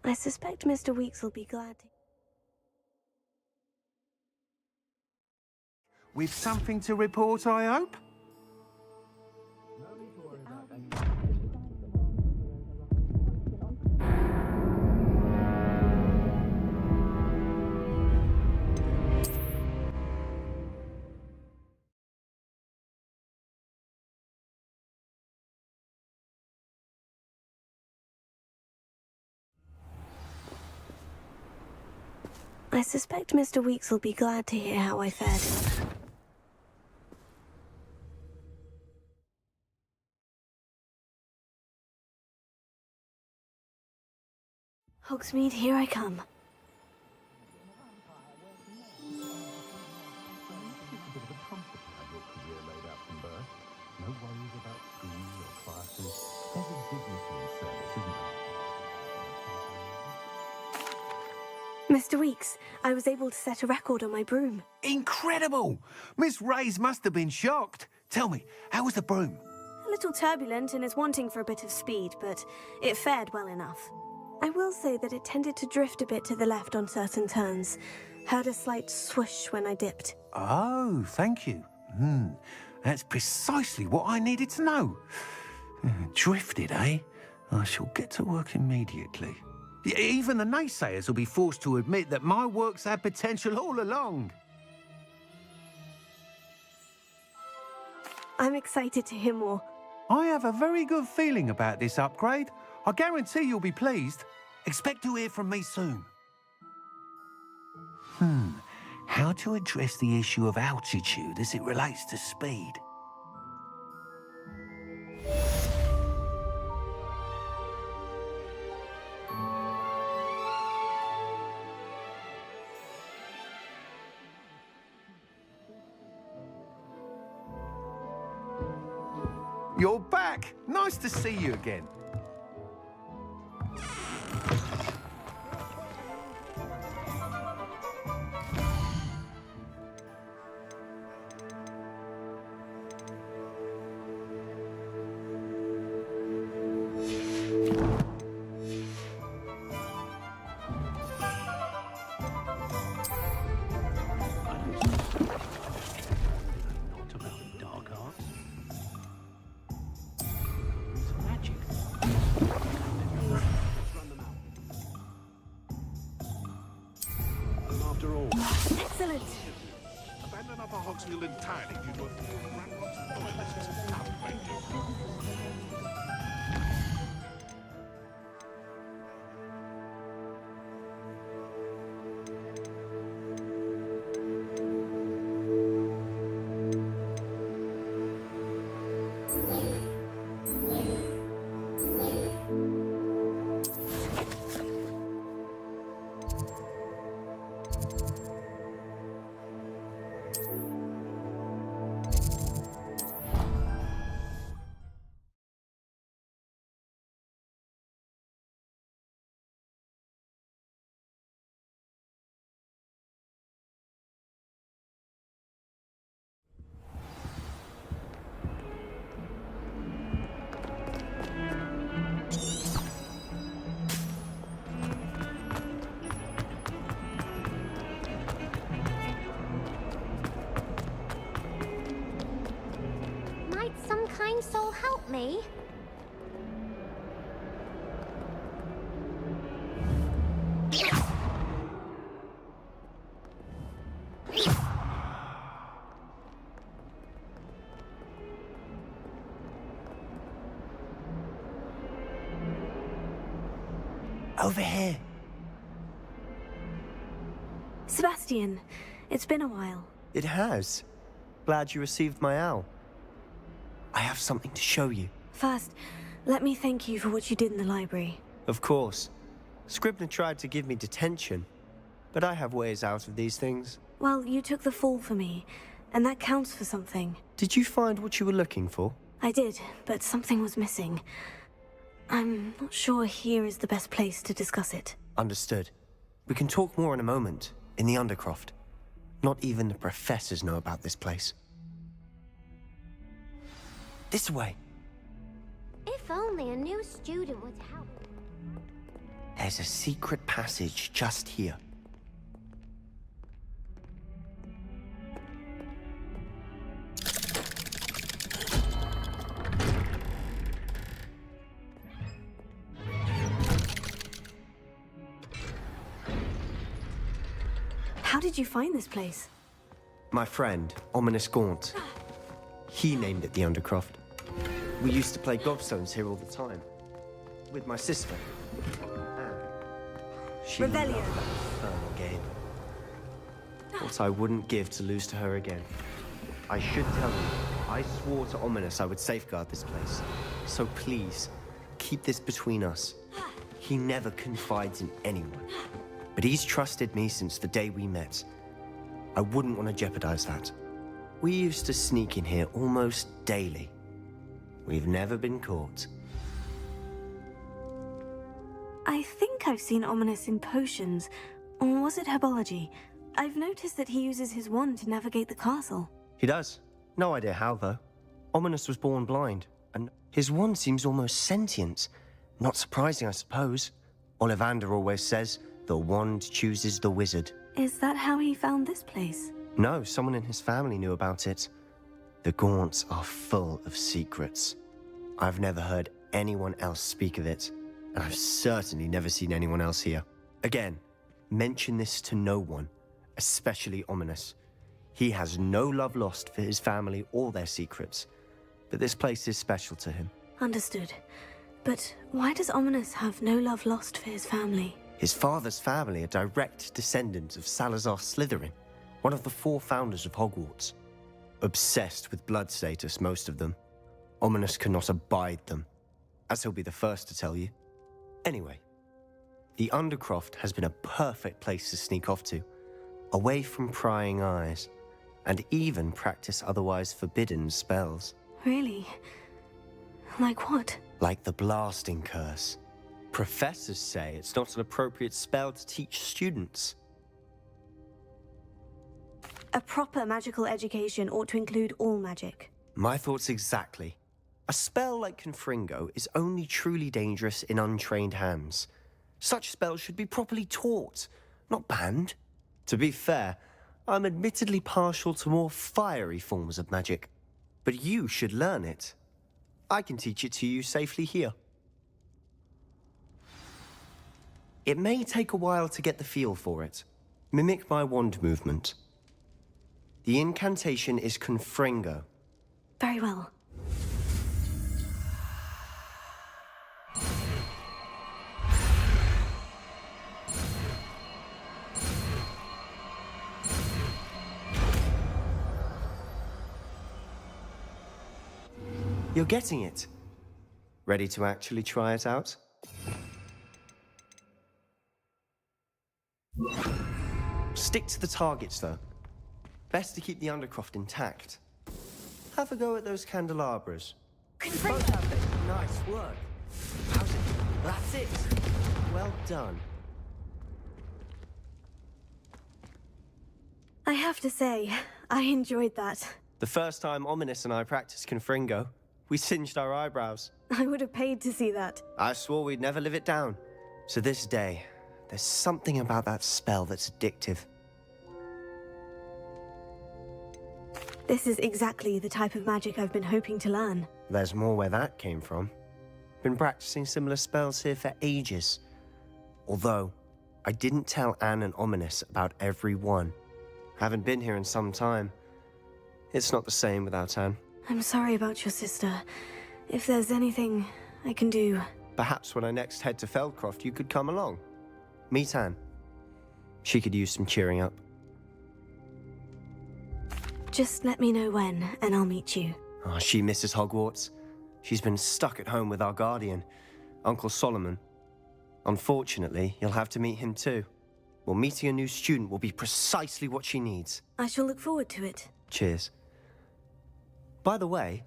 F: I suspect Mr. Weeks will be glad to...
Q: With something to report, I hope?
F: I suspect Mr. Weeks will be glad to hear how I fared. Hogsmeade, here I come. Mr. Weeks, I was able to set a record on my broom.
Q: Incredible! Miss Reyes must have been shocked. Tell me, how was the broom?
F: A little turbulent and is wanting for a bit of speed, but it fared well enough. I will say that it tended to drift a bit to the left on certain turns. Heard a slight swoosh when I dipped.
Q: Oh, thank you. That's precisely what I needed to know. Drifted, eh? I shall get to work immediately. Even the naysayers will be forced to admit that my work's had potential all along.
F: I'm excited to hear more.
Q: I have a very good feeling about this upgrade. I guarantee you'll be pleased. Expect to hear from me soon. How to address the issue of altitude as it relates to speed? You're back! Nice to see you again.
F: Excellent.
O: Abandon Upper Hogsmeade entirely due to a few Ranrock's loyalists. Now, thank you.
B: Might some kind soul help me?
S: Over here.
F: Sebastian, it's been a while.
S: It has. Glad you received my owl. I have something to show you.
F: First, let me thank you for what you did in the library.
S: Of course. Scribner tried to give me detention, but I have ways out of these things.
F: Well, you took the fall for me, and that counts for something.
S: Did you find what you were looking for?
F: I did, but something was missing. I'm not sure here is the best place to discuss it.
S: Understood. We can talk more in a moment, in the Undercroft. Not even the professors know about this place. This way.
B: If only a new student would help.
S: There's a secret passage just here.
F: How did you find this place?
S: My friend, Ominous Gaunt. He named it the Undercroft. We used to play gobstones here all the time. With my sister. Anne. She loved that infernal game. What I wouldn't give to lose to her again. I should tell you, I swore to Ominous I would safeguard this place. So please, keep this between us. He never confides in anyone. But he's trusted me since the day we met. I wouldn't want to jeopardize that. We used to sneak in here almost daily. We've never been caught.
F: I think I've seen Ominous in potions. Or was it herbology? I've noticed that he uses his wand to navigate the castle.
S: He does. No idea how, though. Ominous was born blind, and his wand seems almost sentient. Not surprising, I suppose. Ollivander always says, the wand chooses the wizard.
F: Is that how he found this place?
S: No, someone in his family knew about it. The Gaunts are full of secrets. I've never heard anyone else speak of it, and I've certainly never seen anyone else here. Again, mention this to no one, especially Ominous. He has no love lost for his family or their secrets, but this place is special to him.
F: Understood. But why does Ominous have no love lost for his family?
S: His father's family are direct descendants of Salazar Slytherin, one of the 4 founders of Hogwarts. Obsessed with blood status, most of them. Ominous cannot abide them, as he'll be the first to tell you. Anyway, the Undercroft has been a perfect place to sneak off to, away from prying eyes, and even practice otherwise forbidden spells.
F: Really? Like what?
S: Like the blasting curse. Professors say it's not an appropriate spell to teach students.
F: A proper magical education ought to include all magic.
S: My thoughts exactly. A spell like Confringo is only truly dangerous in untrained hands. Such spells should be properly taught, not banned. To be fair, I'm admittedly partial to more fiery forms of magic. But you should learn it. I can teach it to you safely here. It may take a while to get the feel for it. Mimic my wand movement. The incantation is Confringo.
F: Very well.
S: You're getting it. Ready to actually try it out? Stick to the targets, though. Best to keep the Undercroft intact. Have a go at those candelabras. Both have it. Nice work. How's it? That's it. Well done.
F: I have to say, I enjoyed that.
S: The first time Ominous and I practiced Confringo, we singed our eyebrows.
F: I would have paid to see that.
S: I swore we'd never live it down. To this day, there's something about that spell that's addictive.
F: This is exactly the type of magic I've been hoping to learn.
S: There's more where that came from. Been practicing similar spells here for ages. Although, I didn't tell Anne and Ominous about every one. Haven't been here in some time. It's not the same without Anne.
F: I'm sorry about your sister. If there's anything I can do...
S: Perhaps when I next head to Feldcroft, you could come along. Meet Anne. She could use some cheering up.
F: Just let me know when, and I'll meet you.
S: Oh, she misses Hogwarts. She's been stuck at home with our guardian, Uncle Solomon. Unfortunately, you'll have to meet him too. Well, meeting a new student will be precisely what she needs.
F: I shall look forward to it.
S: Cheers. By the way,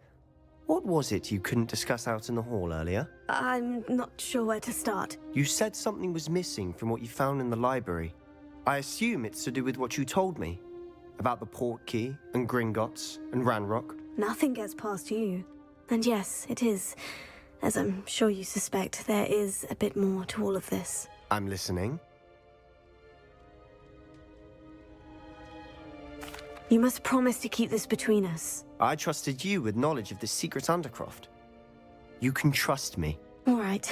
S: what was it you couldn't discuss out in the hall earlier?
F: I'm not sure where to start.
S: You said something was missing from what you found in the library. I assume it's to do with what you told me. About the port key, and Gringotts, and Ranrock.
F: Nothing gets past you. And yes, it is. As I'm sure you suspect, there is a bit more to all of this.
S: I'm listening.
F: You must promise to keep this between us.
S: I trusted you with knowledge of the secret Undercroft. You can trust me.
F: All right.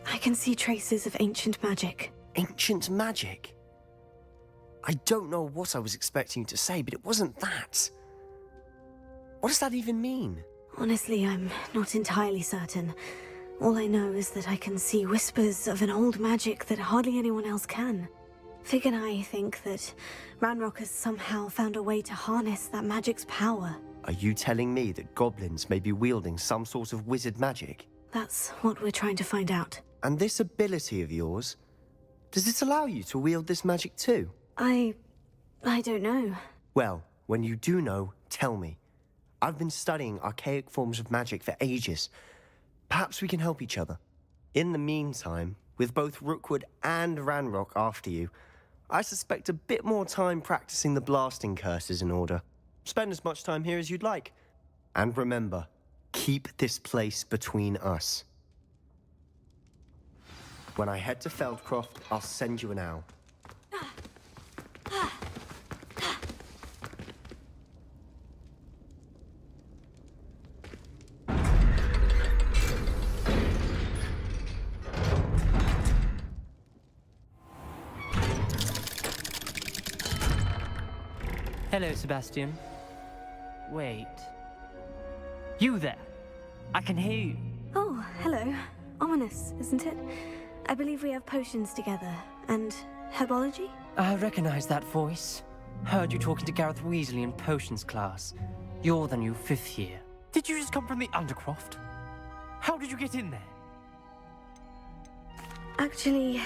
F: I can see traces of ancient magic.
S: Ancient magic? I don't know what I was expecting you to say, but it wasn't that. What does that even mean?
F: Honestly, I'm not entirely certain. All I know is that I can see whispers of an old magic that hardly anyone else can. Fig and I think that Ranrock has somehow found a way to harness that magic's power.
S: Are you telling me that goblins may be wielding some sort of wizard magic?
F: That's what we're trying to find out.
S: And this ability of yours, does it allow you to wield this magic too?
F: I don't know.
S: Well, when you do know, tell me. I've been studying archaic forms of magic for ages. Perhaps we can help each other. In the meantime, with both Rookwood and Ranrock after you, I suspect a bit more time practicing the blasting curse is in order. Spend as much time here as you'd like. And remember, keep this place between us. When I head to Feldcroft, I'll send you an owl.
T: Hello, Sebastian. Wait. You there? I can hear you.
F: Oh, hello. Ominous, isn't it? I believe we have potions together. And herbology?
T: I recognize that voice. Heard you talking to Gareth Weasley in potions class. You're the new 5th year. Did you just come from the Undercroft? How did you get in there?
F: Actually,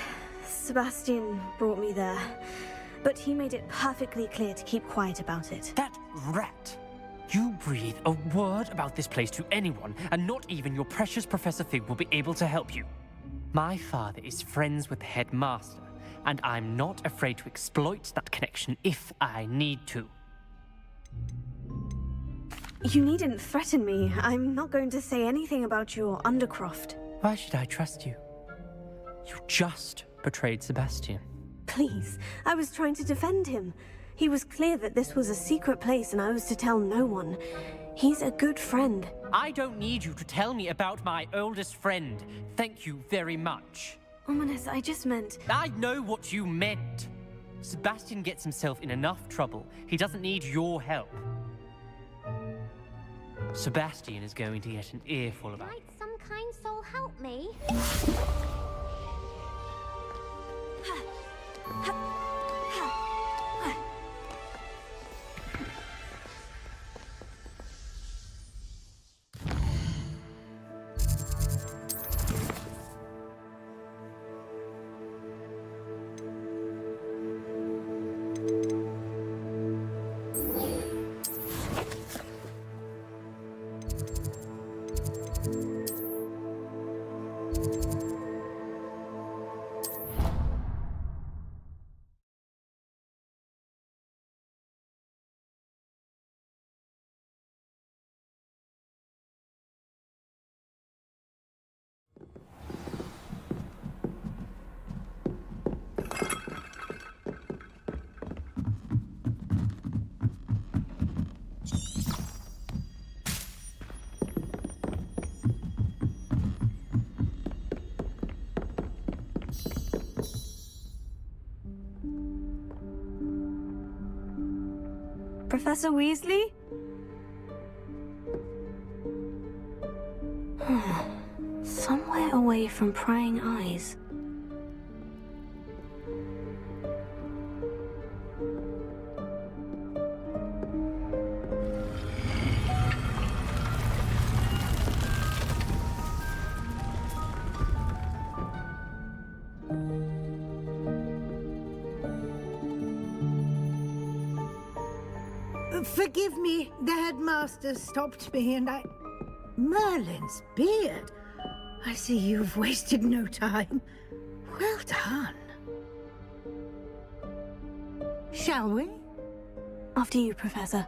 F: Sebastian brought me there. But he made it perfectly clear to keep quiet about it.
T: That rat! You breathe a word about this place to anyone, and not even your precious Professor Fig will be able to help you. My father is friends with the headmaster, and I'm not afraid to exploit that connection if I need to.
F: You needn't threaten me. I'm not going to say anything about your Undercroft.
T: Why should I trust you? You just betrayed Sebastian.
F: Please, I was trying to defend him. He was clear that this was a secret place and I was to tell no one. He's a good friend.
T: I don't need you to tell me about my oldest friend. Thank you very much.
F: Ominous, I just meant...
T: I know what you meant. Sebastian gets himself in enough trouble. He doesn't need your help. Sebastian is going to get an earful about it.
B: Might some kind soul help me?
F: Professor Weasley? Somewhere away from prying eyes.
U: Forgive me, the headmaster stopped me and I... Merlin's beard. I see you've wasted no time. Well done. Shall we?
F: After you, Professor.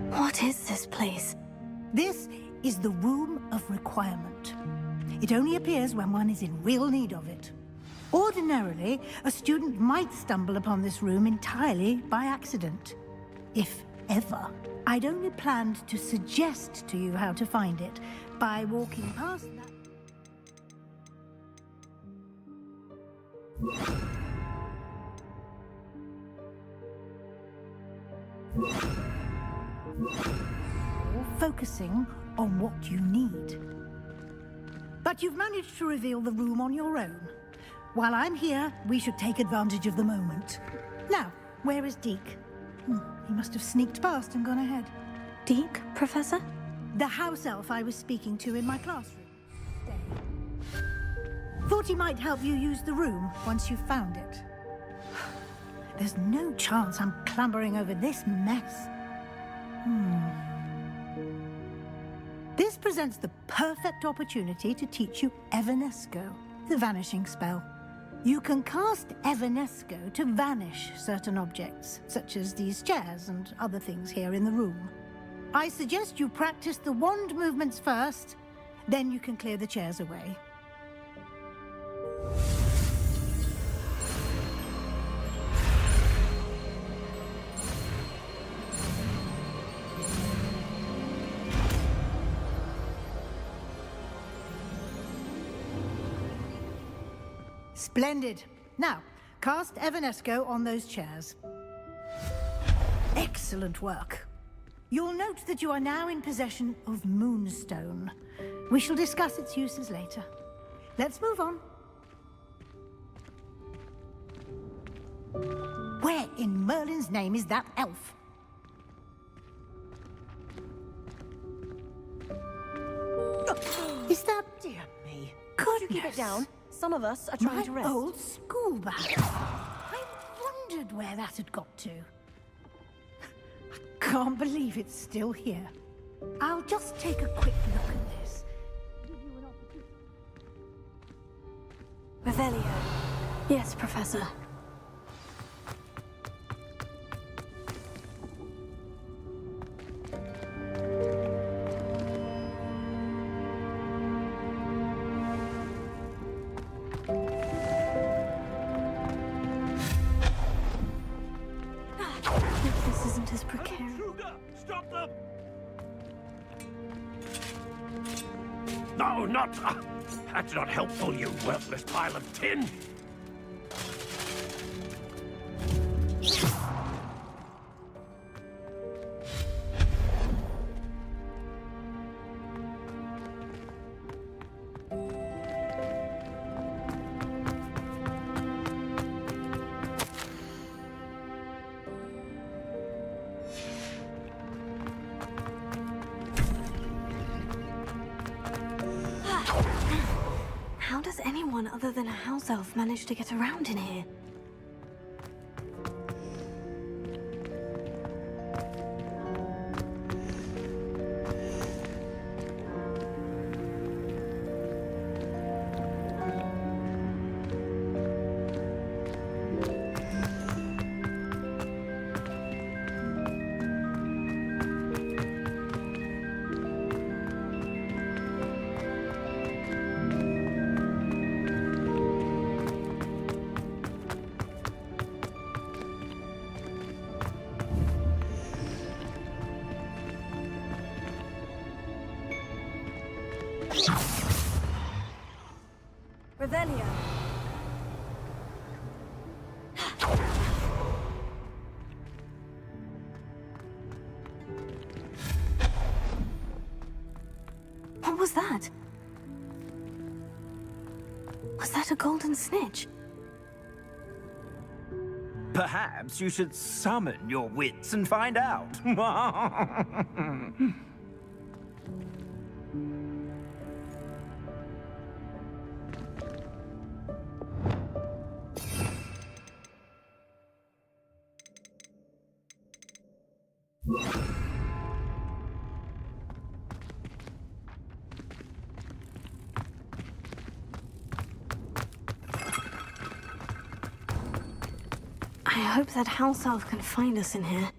F: What is this place?
U: This is the Room of Requirement. It only appears when one is in real need of it. Ordinarily, a student might stumble upon this room entirely by accident. If ever. I'd only planned to suggest to you how to find it by walking past focusing on what you need. But you've managed to reveal the room on your own. While I'm here, we should take advantage of the moment. Now, where is Deke? He must have sneaked past and gone ahead.
F: Deke, Professor?
U: The house elf I was speaking to in my classroom. Stay. Thought he might help you use the room once you've found it. There's no chance I'm clambering over this mess. This presents the perfect opportunity to teach you Evanesco, the vanishing spell. You can cast Evanesco to vanish certain objects, such as these chairs and other things here in the room. I suggest you practice the wand movements first, then you can clear the chairs away. Splendid. Now, cast Evanesco on those chairs. Excellent work. You'll note that you are now in possession of Moonstone. We shall discuss its uses later. Let's move on. Where in Merlin's name is that elf? Is that... Dear me.
V: Could you keep it down? Some of us are trying to rest.
U: My old school bag. I wondered where that had got to. I can't believe it's still here. I'll just take a quick look at this.
F: Revelio. Yes, Professor. This isn't as precarious.
O: Stop them! No, not... that's not helpful, you worthless pile of tin!
F: How does anyone other than a house elf manage to get around in here?
V: Revelio.
F: What was that? Was that a golden snitch?
G: Perhaps you should summon your wits and find out.
F: I hope that house elf can find us in here.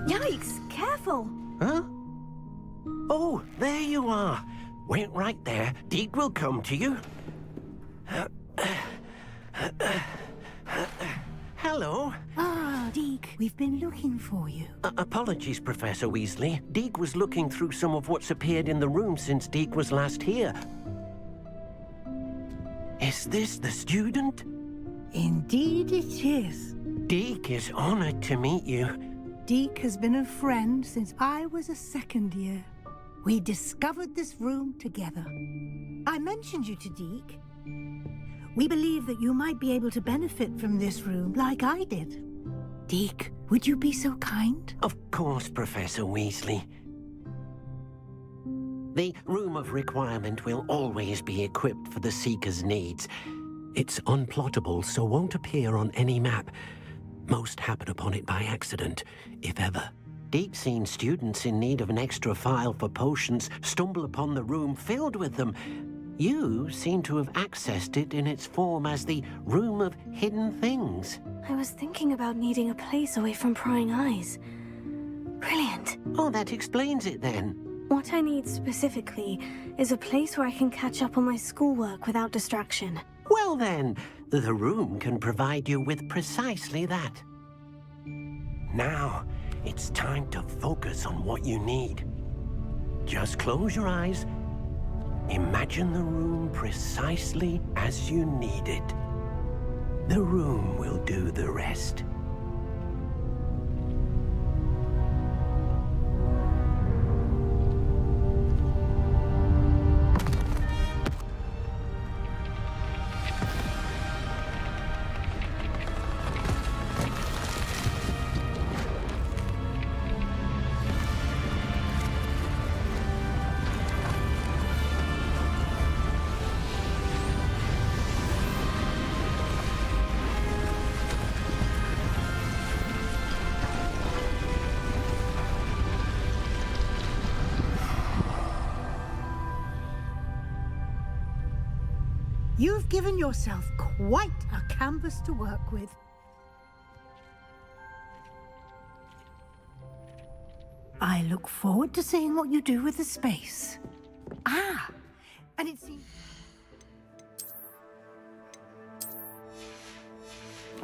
F: Yikes! Careful!
N: Huh? Oh, there you are. Wait right there. Deke will come to you. Hello.
U: Ah, Deke, we've been looking for you.
N: Apologies, Professor Weasley. Deke was looking through some of what's appeared in the room since Deke was last here. Is this the student?
U: Indeed it is.
N: Deke is honored to meet you.
U: Deke has been a friend since I was a second year. We discovered this room together. I mentioned you to Deke. We believe that you might be able to benefit from this room like I did. Deke, would you be so kind?
N: Of course, Professor Weasley. The Room of Requirement will always be equipped for the Seeker's needs. It's unplottable, so won't appear on any map. Most happen upon it by accident, if ever. Deke's seen students in need of an extra file for potions stumble upon the room filled with them. You seem to have accessed it in its form as the Room of Hidden Things.
F: I was thinking about needing a place away from prying eyes. Brilliant.
N: Oh, that explains it then.
F: What I need specifically is a place where I can catch up on my schoolwork without distraction.
N: Well then, the room can provide you with precisely that. Now, it's time to focus on what you need. Just close your eyes. Imagine the room precisely as you need it. The room will do the rest.
U: You've given yourself quite a canvas to work with. I look forward to seeing what you do with the space. Ah, and it seems...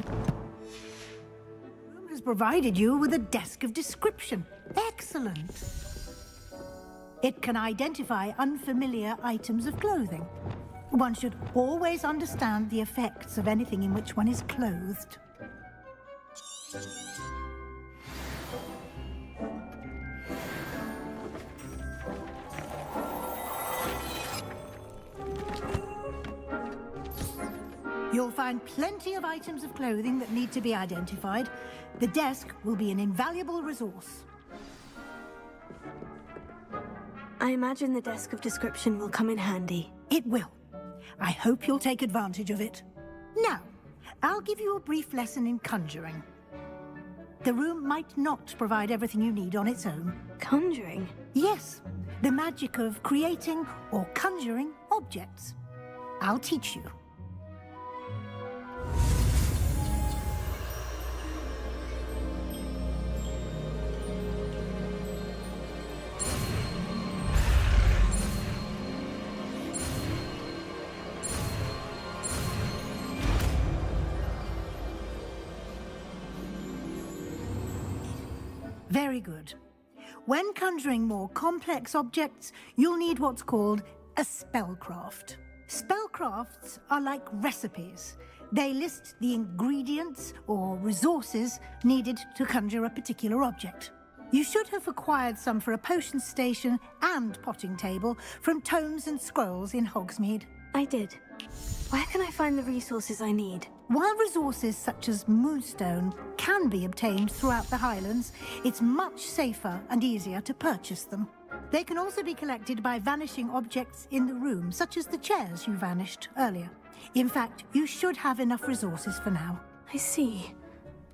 U: The room has provided you with a desk of description. Excellent. It can identify unfamiliar items of clothing. One should always understand the effects of anything in which one is clothed. You'll find plenty of items of clothing that need to be identified. The desk will be an invaluable resource.
F: I imagine the desk of description will come in handy.
U: It will. I hope you'll take advantage of it. Now, I'll give you a brief lesson in conjuring. The room might not provide everything you need on its own.
F: Conjuring?
U: Yes, the magic of creating or conjuring objects. I'll teach you. Very good. When conjuring more complex objects, you'll need what's called A spellcraft. Spellcrafts are like recipes. They list the ingredients or resources needed to conjure a particular object. You should have acquired some for a potion station and potting table from tomes and scrolls in Hogsmeade.
F: I did. Where can I find the resources I need?
U: While resources such as Moonstone can be obtained throughout the Highlands, it's much safer and easier to purchase them. They can also be collected by vanishing objects in the room, such as the chairs you vanished earlier. In fact, you should have enough resources for now.
F: I see.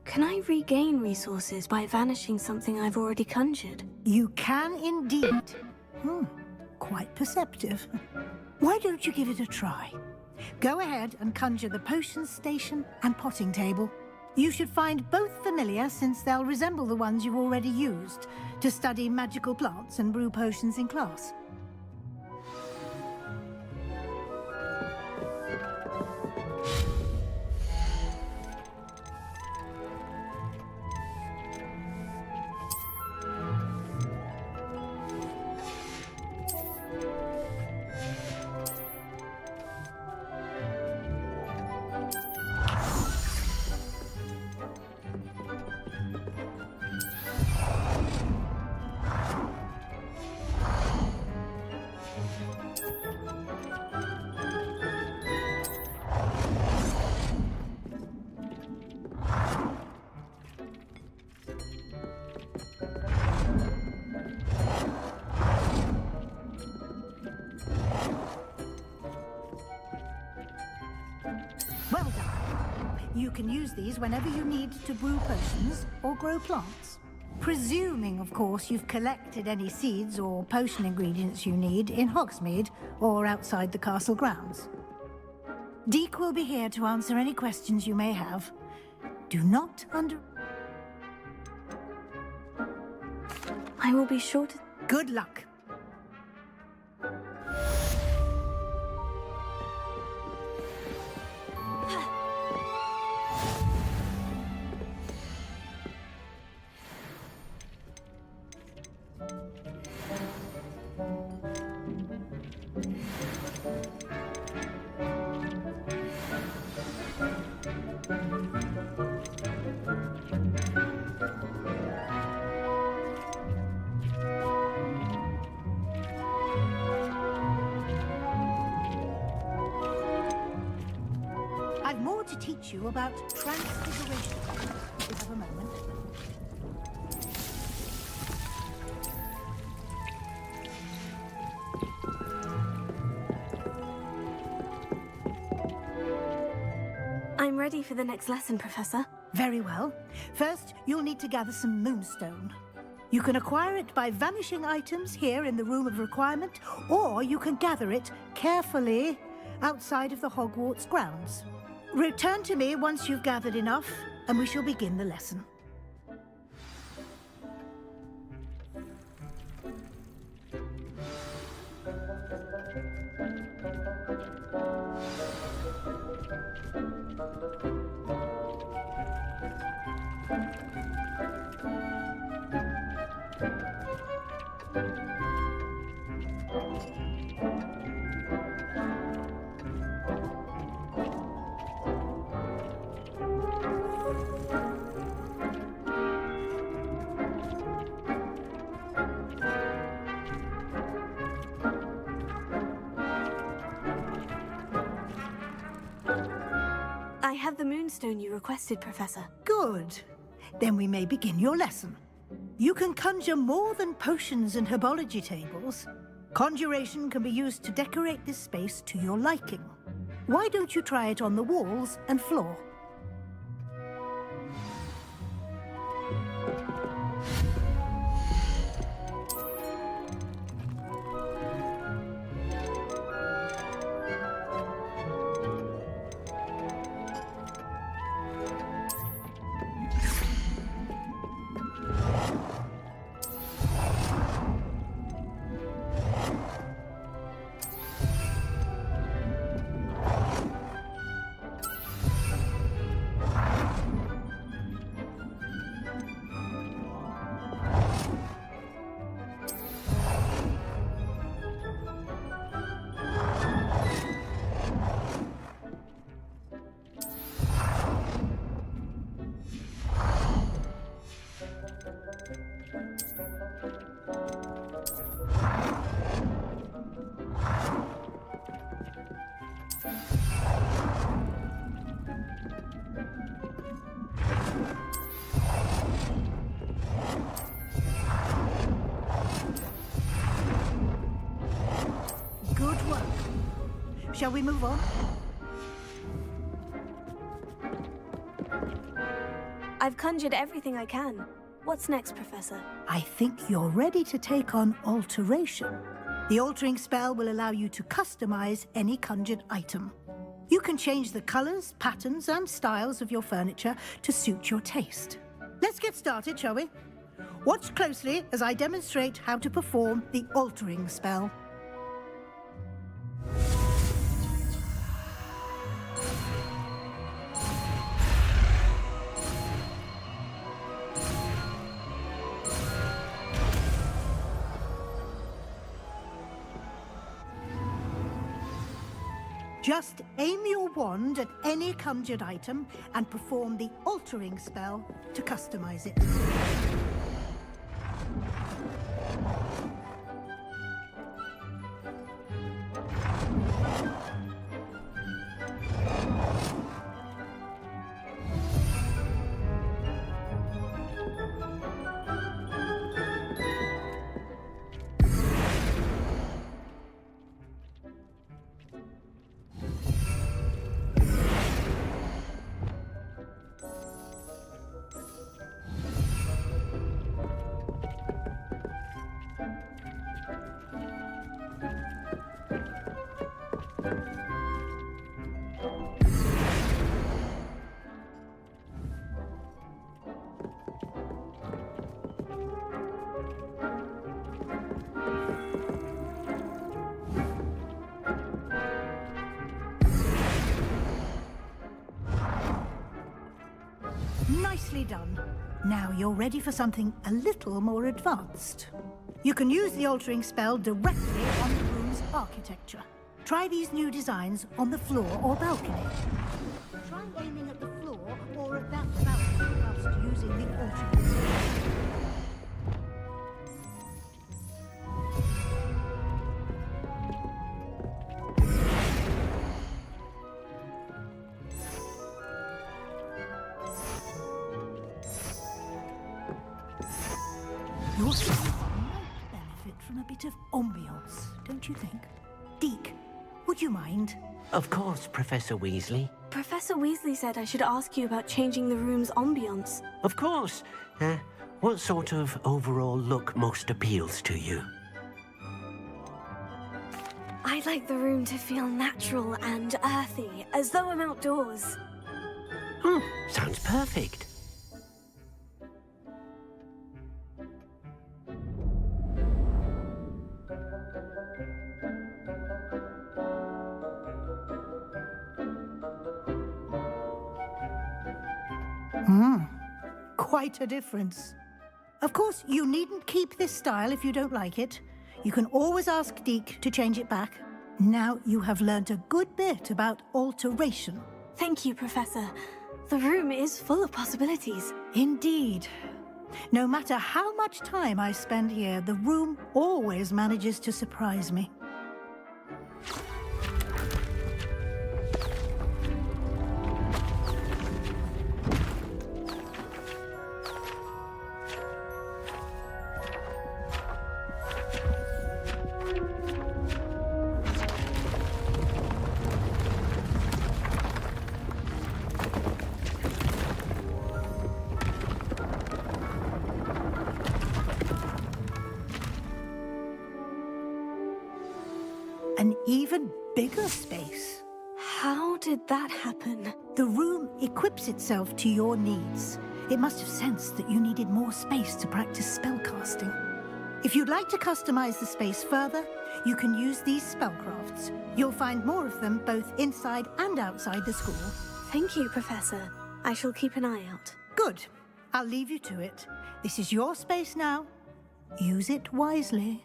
F: Can I regain resources by vanishing something I've already conjured?
U: You can indeed. Quite perceptive. Why don't you give it a try? Go ahead and conjure the potion station and potting table. You should find both familiar, since they'll resemble the ones you've already used to study magical plants and brew potions in class. Well done. You can use these whenever you need to brew potions or grow plants. Presuming, of course, you've collected any seeds or potion ingredients you need in Hogsmeade or outside the castle grounds. Deek will be here to answer any questions you may have. Do not
F: I will be sure to...
U: Good luck. I've more to teach you about transfiguration. If you have a moment.
F: I'm ready for the next lesson, Professor.
U: Very well. First, you'll need to gather some Moonstone. You can acquire it by vanishing items here in the Room of Requirement, or you can gather it carefully outside of the Hogwarts grounds. Return to me once you've gathered enough, and we shall begin the lesson.
F: I have the Moonstone you requested, Professor.
U: Good. Then we may begin your lesson. You can conjure more than potions and herbology tables. Conjuration can be used to decorate this space to your liking. Why don't you try it on the walls and floor? Shall we move on?
F: I've conjured everything I can. What's next, Professor?
U: I think you're ready to take on alteration. The altering spell will allow you to customize any conjured item. You can change the colors, patterns, and styles of your furniture to suit your taste. Let's get started, shall we? Watch closely as I demonstrate how to perform the altering spell. Just aim your wand at any conjured item and perform the altering spell to customize it. Nicely done. Now you're ready for something a little more advanced. You can use the altering spell directly on the room's architecture. Try these new designs on the floor or balcony. Try aiming at the floor or at that balcony whilst using the altering spell. Your space might benefit from a bit of ambiance, don't you think? Deke, would you mind?
N: Of course, Professor Weasley.
F: Professor Weasley said I should ask you about changing the room's ambience.
N: Of course. What sort of overall look most appeals to you?
F: I'd like the room to feel natural and earthy, as though I'm outdoors.
N: Sounds perfect.
U: Quite a difference. Of course, you needn't keep this style if you don't like it. You can always ask Deke to change it back. Now you have learnt a good bit about alteration.
F: Thank you, Professor. The room is full of possibilities.
U: Indeed. No matter how much time I spend here, the room always manages to surprise me. An even bigger space.
F: How did that happen?
U: The room equips itself to your needs. It must have sensed that you needed more space to practice spellcasting. If you'd like to customize the space further, you can use these spellcrafts. You'll find more of them both inside and outside the school.
F: Thank you, Professor. I shall keep an eye out.
U: Good. I'll leave you to it. This is your space now. Use it wisely.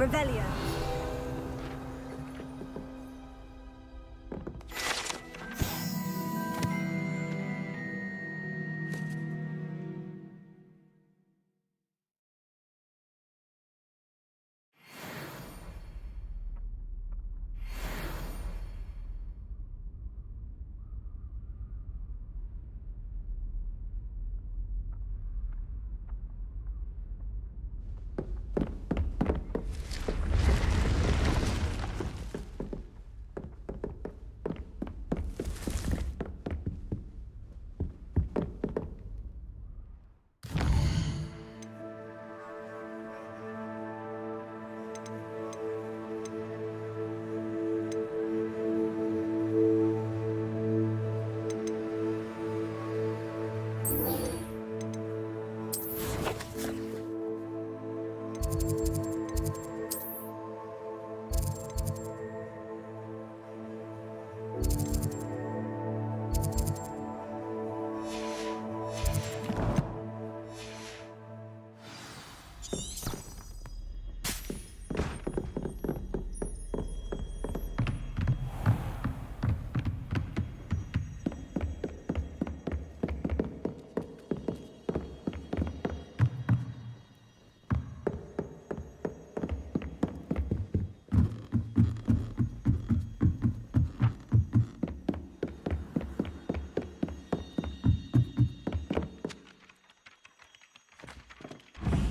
F: Revelio.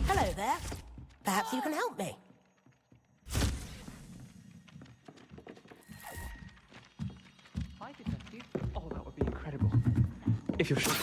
P: Hello there. Perhaps you can help me.
H: Hi, Detective. Oh, that would be incredible. If you're sure.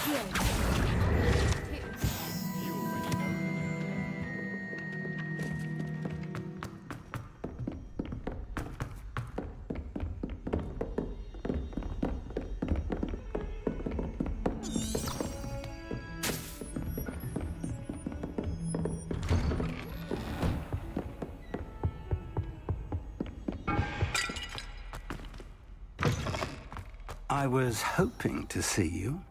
I: I was hoping to see you.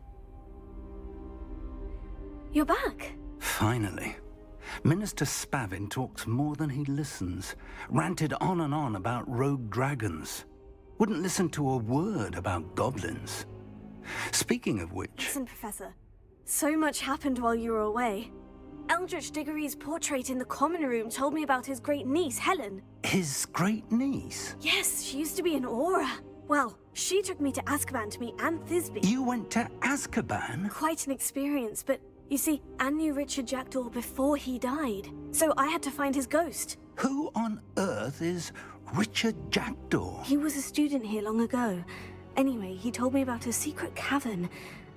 F: You're back.
I: Finally. Minister Spavin talks more than he listens. Ranted on and on about rogue dragons. Wouldn't listen to a word about goblins. Speaking of which...
F: Listen, Professor. So much happened while you were away. Eldritch Diggory's portrait in the common room told me about his great niece, Helen.
I: His great niece?
F: Yes, she used to be an Aura. Well, she took me to Azkaban to meet Anne Thisbe.
I: You went to Azkaban?
F: Quite an experience, but you see, Anne knew Richard Jackdaw before he died. So I had to find his ghost.
I: Who on earth is Richard Jackdaw?
F: He was a student here long ago. Anyway, he told me about a secret cavern.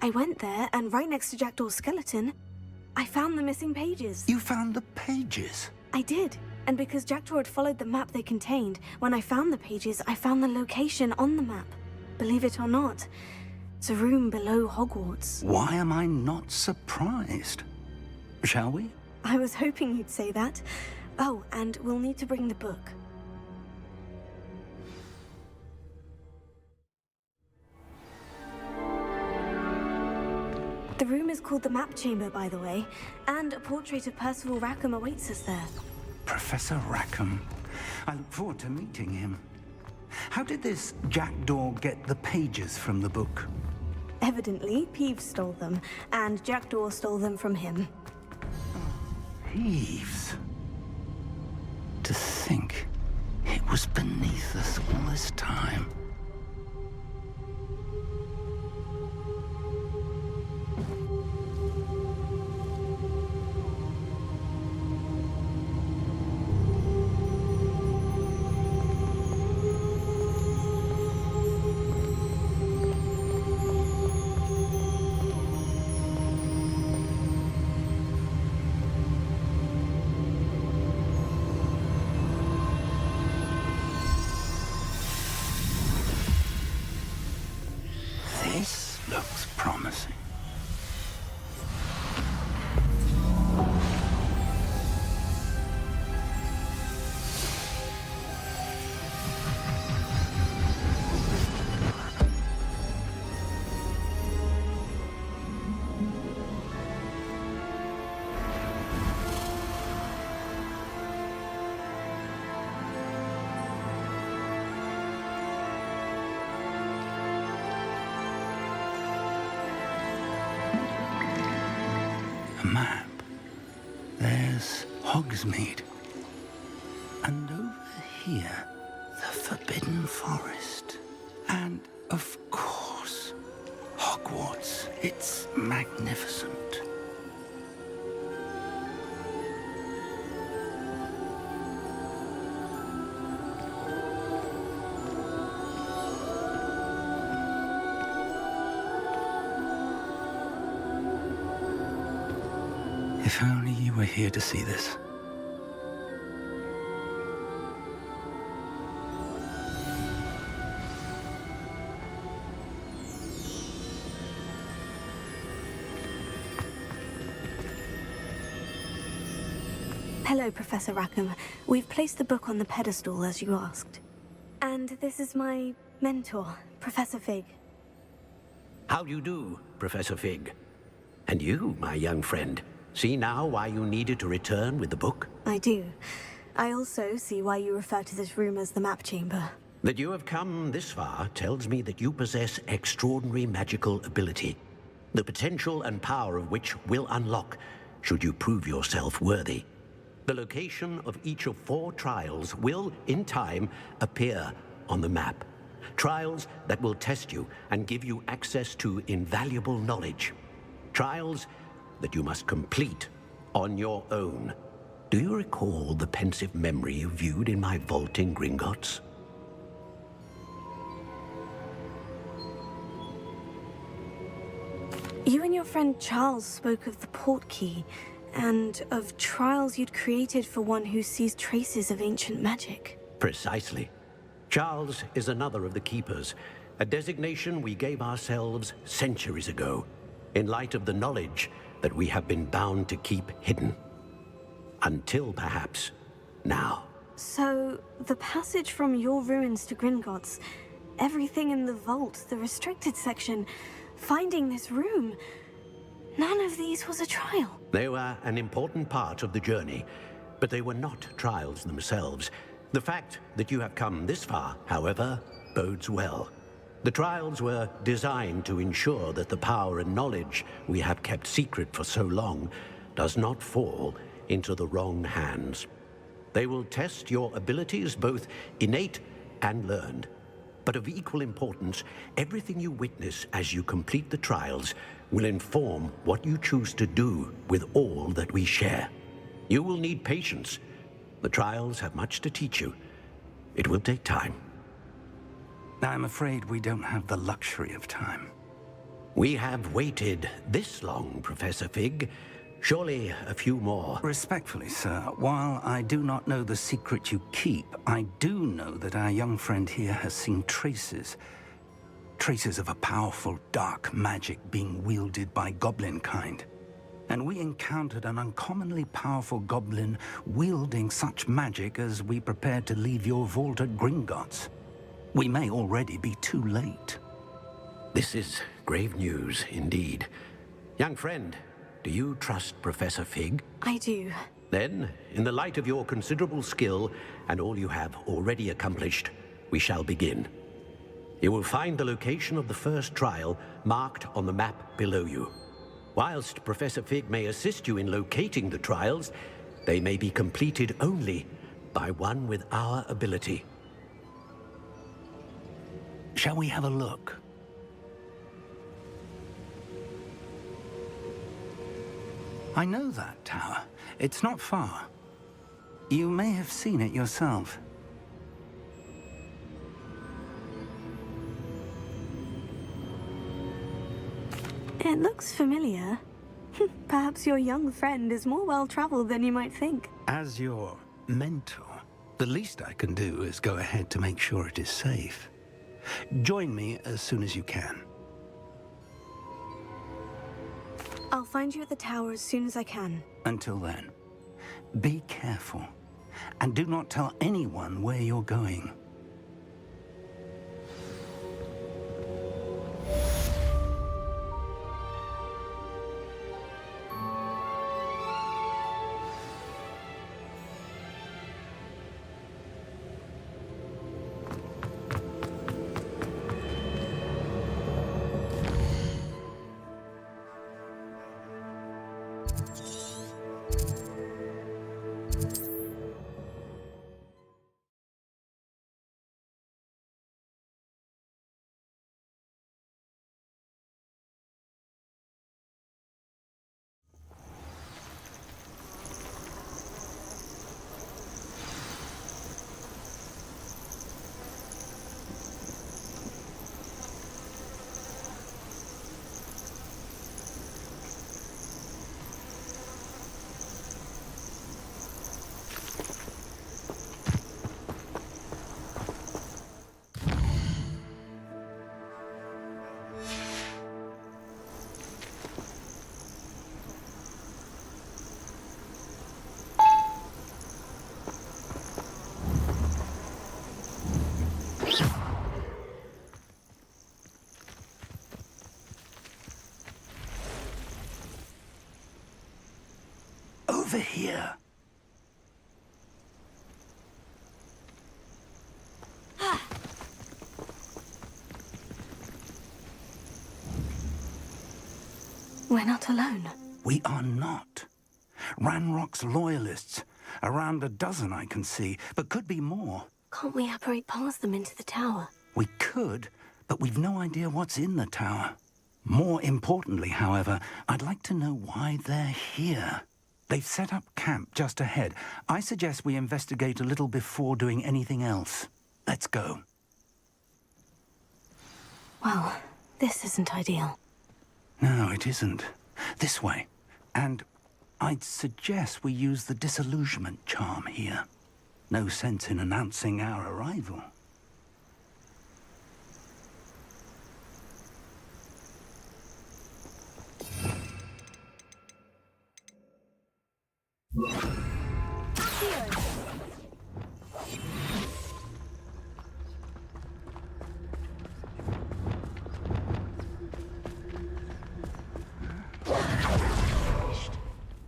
F: I went there, and right next to Jackdaw's skeleton, I found the missing pages.
I: You found the pages?
F: I did. And because Jackdaw had followed the map they contained, when I found the pages, I found the location on the map. Believe it or not, it's a room below Hogwarts.
I: Why am I not surprised? Shall we?
F: I was hoping you'd say that. Oh, and we'll need to bring the book. The room is called the Map Chamber, by the way, and a portrait of Percival Rackham awaits us there.
I: Professor Rackham. I look forward to meeting him. How did this Jackdaw get the pages from the book?
F: Evidently, Peeves stole them, and Jackdaw stole them from him.
I: Peeves? To think it was beneath us all this time. This looks promising. map, there's Hogsmeade. And over here, the Forbidden Forest. And, of course, Hogwarts. It's magnificent. If only you were here to see this.
F: Hello, Professor Rackham. We've placed the book on the pedestal as you asked. And this is my mentor, Professor Fig.
N: How do you do, Professor Fig? And you, my young friend, see now why you needed to return with the book?
F: I do. I also see why you refer to this room as the map chamber.
N: That you have come this far tells me that you possess extraordinary magical ability, the potential and power of which will unlock should you prove yourself worthy. The location of each of 4 trials will, in time, appear on the map. Trials that will test you and give you access to invaluable knowledge. Trials that you must complete on your own. Do you recall the pensive memory you viewed in my vault in Gringotts?
F: You and your friend Charles spoke of the portkey, and of trials you'd created for one who sees traces of ancient magic.
N: Precisely. Charles is another of the Keepers, a designation we gave ourselves centuries ago, in light of the knowledge that we have been bound to keep hidden. Until, perhaps, now.
F: So, the passage from your ruins to Gringotts, everything in the vault, the restricted section, finding this room, none of these was a trial.
N: They were an important part of the journey, but they were not trials themselves. The fact that you have come this far, however, bodes well. The trials were designed to ensure that the power and knowledge we have kept secret for so long does not fall into the wrong hands. They will test your abilities, both innate and learned. But of equal importance, everything you witness as you complete the trials will inform what you choose to do with all that we share. You will need patience. The trials have much to teach you. It will take time.
I: I'm afraid we don't have the luxury of time.
N: We have waited this long, Professor Fig. Surely a few more.
I: Respectfully, sir, while I do not know the secret you keep, I do know that our young friend here has seen traces. Traces of a powerful dark magic being wielded by goblin kind. And we encountered an uncommonly powerful goblin wielding such magic as we prepared to leave your vault at Gringotts. We may already be too late.
N: This is grave news indeed. Young friend, do you trust Professor Fig?
F: I do.
N: Then, in the light of your considerable skill and all you have already accomplished, we shall begin. You will find the location of the first trial marked on the map below you. Whilst Professor Fig may assist you in locating the trials, they may be completed only by one with our ability.
I: Shall we have a look? I know that tower. It's not far. You may have seen it yourself.
F: It looks familiar. Perhaps your young friend is more well-traveled than you might think.
I: As your mentor, the least I can do is go ahead to make sure it is safe. Join me as soon as you can.
F: I'll find you at the tower as soon as I can.
I: Until then, be careful, and do not tell anyone where you're going. over here.
F: We're not alone.
I: We are not. Ranrock's loyalists. Around a dozen I can see, but could be more.
F: Can't we apparate past them into the tower?
I: We could, but we've no idea what's in the tower. More importantly, however, I'd like to know why they're here. They've set up camp just ahead. I suggest we investigate a little before doing anything else. Let's go.
F: Well, this isn't ideal.
I: No, it isn't. This way. And I'd suggest we use the disillusionment charm here. No sense in announcing our arrival.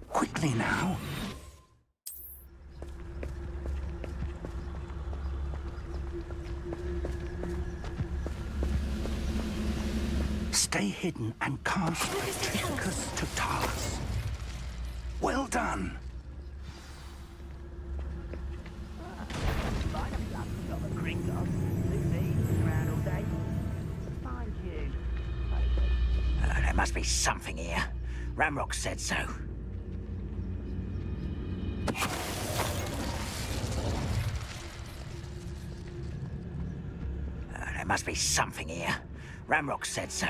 I: Quickly now. Stay hidden and cast Focus Totalis. Well done.
K: There must be something here. Ramrock said so. There must be something here. Ramrock said so.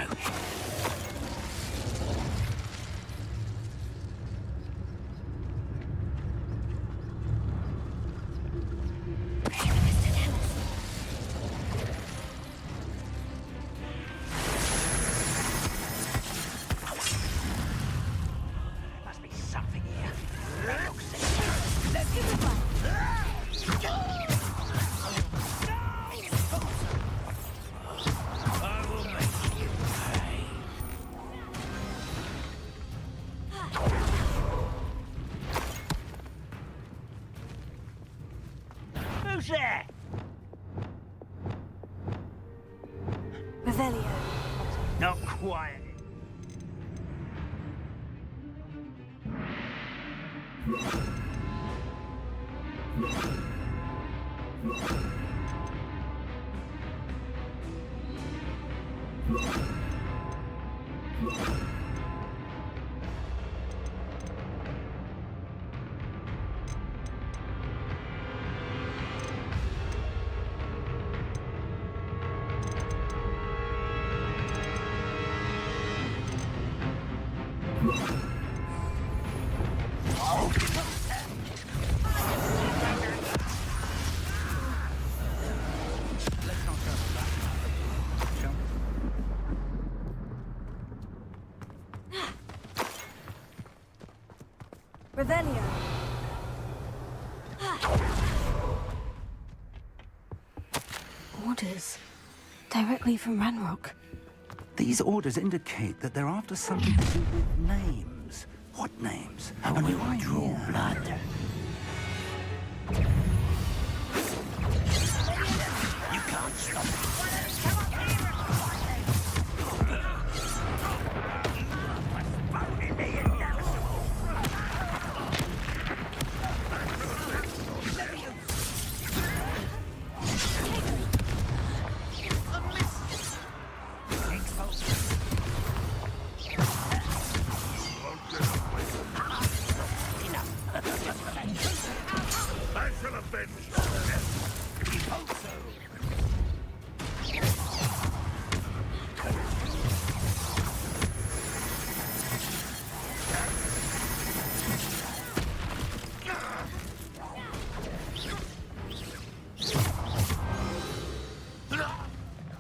K: Who's there?
F: Revelio.
K: Not quiet.
F: Revelio. Orders. Directly from Ranrock.
I: These orders indicate that they're after something to do with names. What names? And we want your blood.
K: You can't stop it.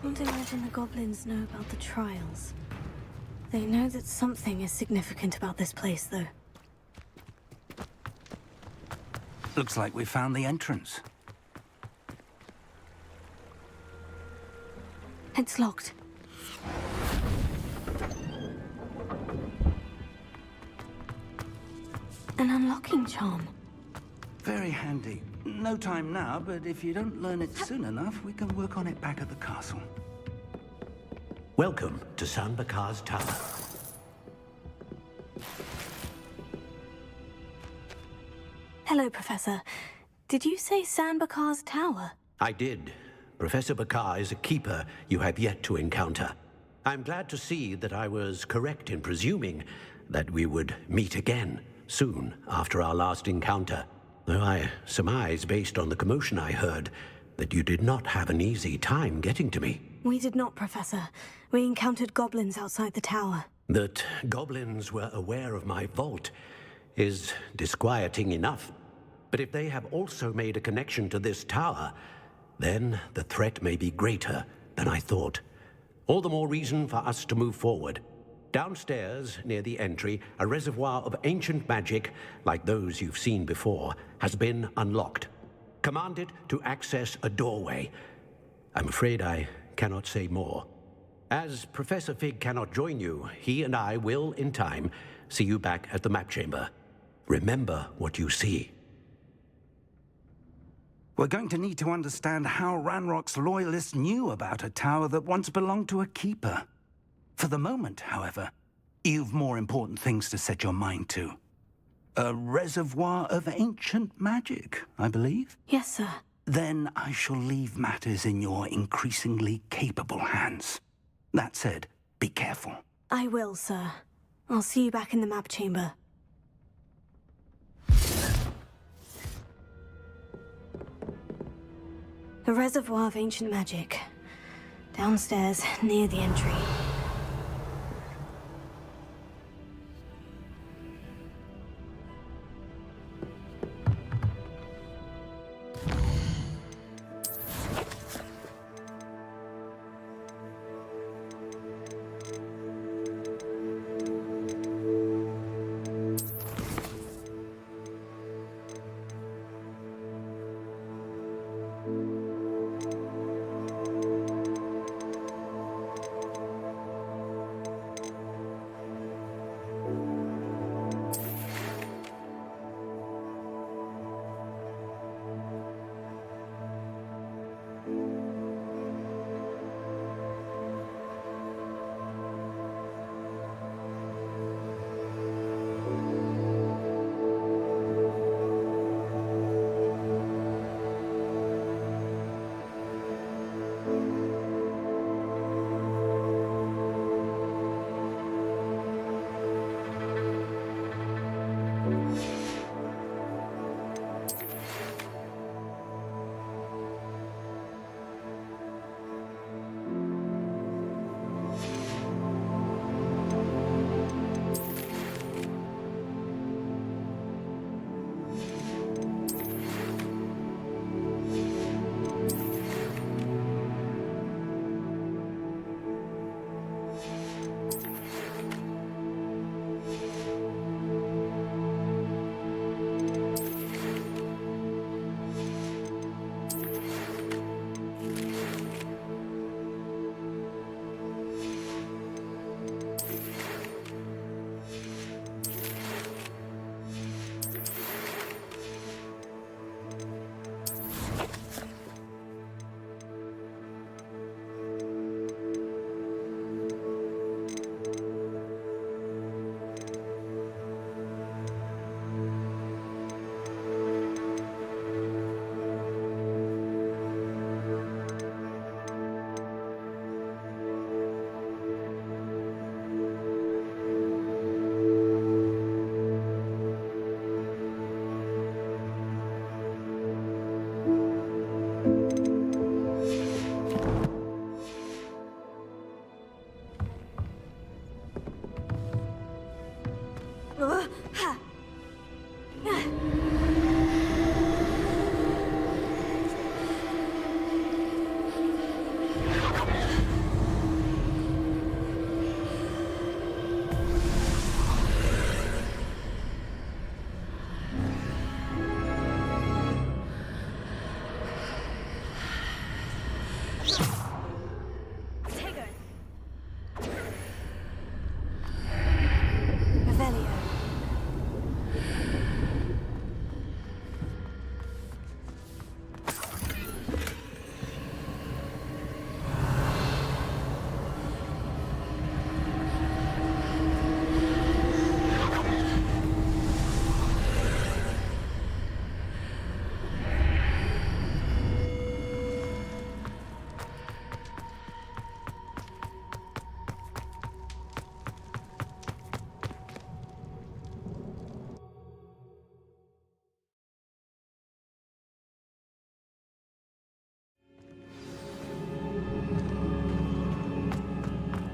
F: Can't imagine the goblins know about the trials. They know that something is significant about this place, though.
I: Looks like we found the entrance.
F: It's locked. An unlocking charm.
I: Very handy. No time now, but if you don't learn it soon enough, we can work on it back at the castle.
N: Welcome to San Bakar's Tower.
F: Hello, Professor. Did you say San Bakar's Tower?
N: I did. Professor Bakar is a keeper you have yet to encounter. I'm glad to see that I was correct in presuming that we would meet again soon after our last encounter, though I surmise, based on the commotion I heard, that you did not have an easy time getting to me.
F: We did not, Professor. We encountered goblins outside the tower.
N: That goblins were aware of my vault is disquieting enough. But if they have also made a connection to this tower, then the threat may be greater than I thought. All the more reason for us to move forward. Downstairs, near the entry, a reservoir of ancient magic, like those you've seen before, has been unlocked. Command it to access a doorway. I'm afraid I cannot say more. As Professor Fig cannot join you, he and I will, in time, see you back at the map chamber. Remember what you see.
I: We're going to need to understand how Ranrock's loyalists knew about a tower that once belonged to a keeper. For the moment, however, you've more important things to set your mind to. A reservoir of ancient magic, I believe?
F: Yes, sir.
I: Then I shall leave matters in your increasingly capable hands. That said, be careful.
F: I will, sir. I'll see you back in the map chamber. A reservoir of ancient magic. Downstairs, near the entry.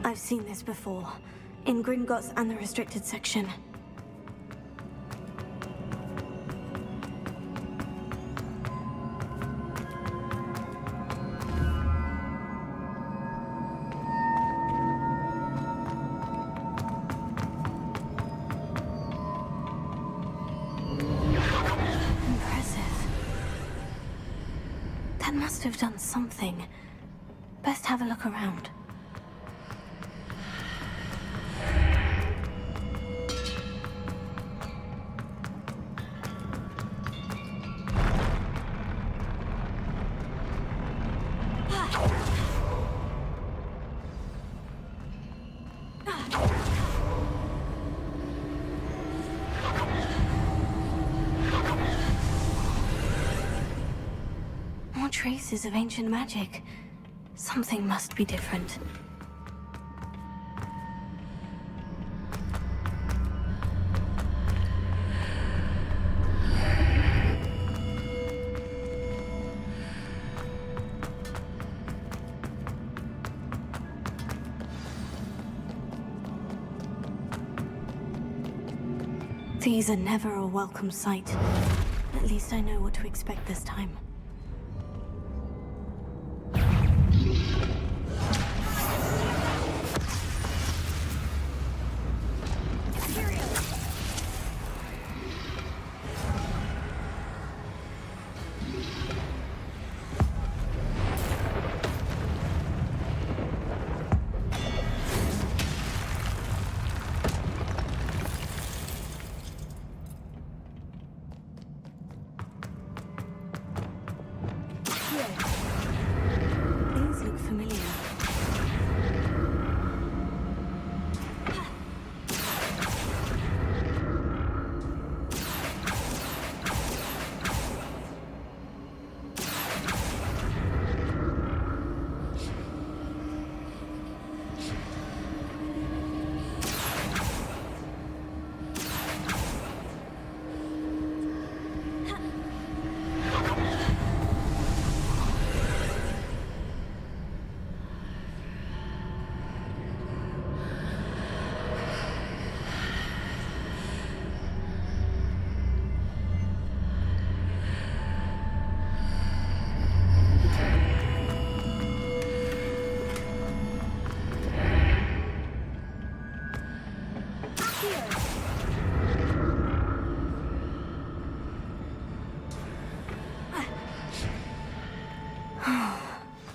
F: I've seen this before. In Gringotts and the restricted section. That must have done something. Best have a look around. More traces of ancient magic. Something must be different. These are never a welcome sight. At least I know what to expect this time. These look familiar.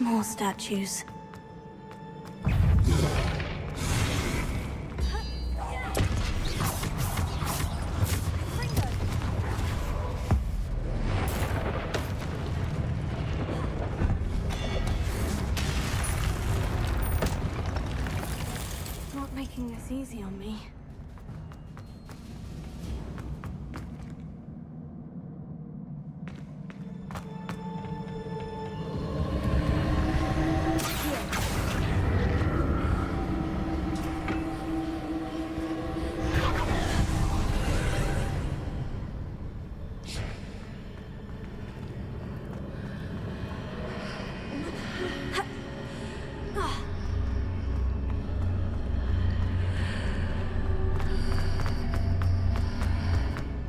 F: More statues. Not making this easy on me.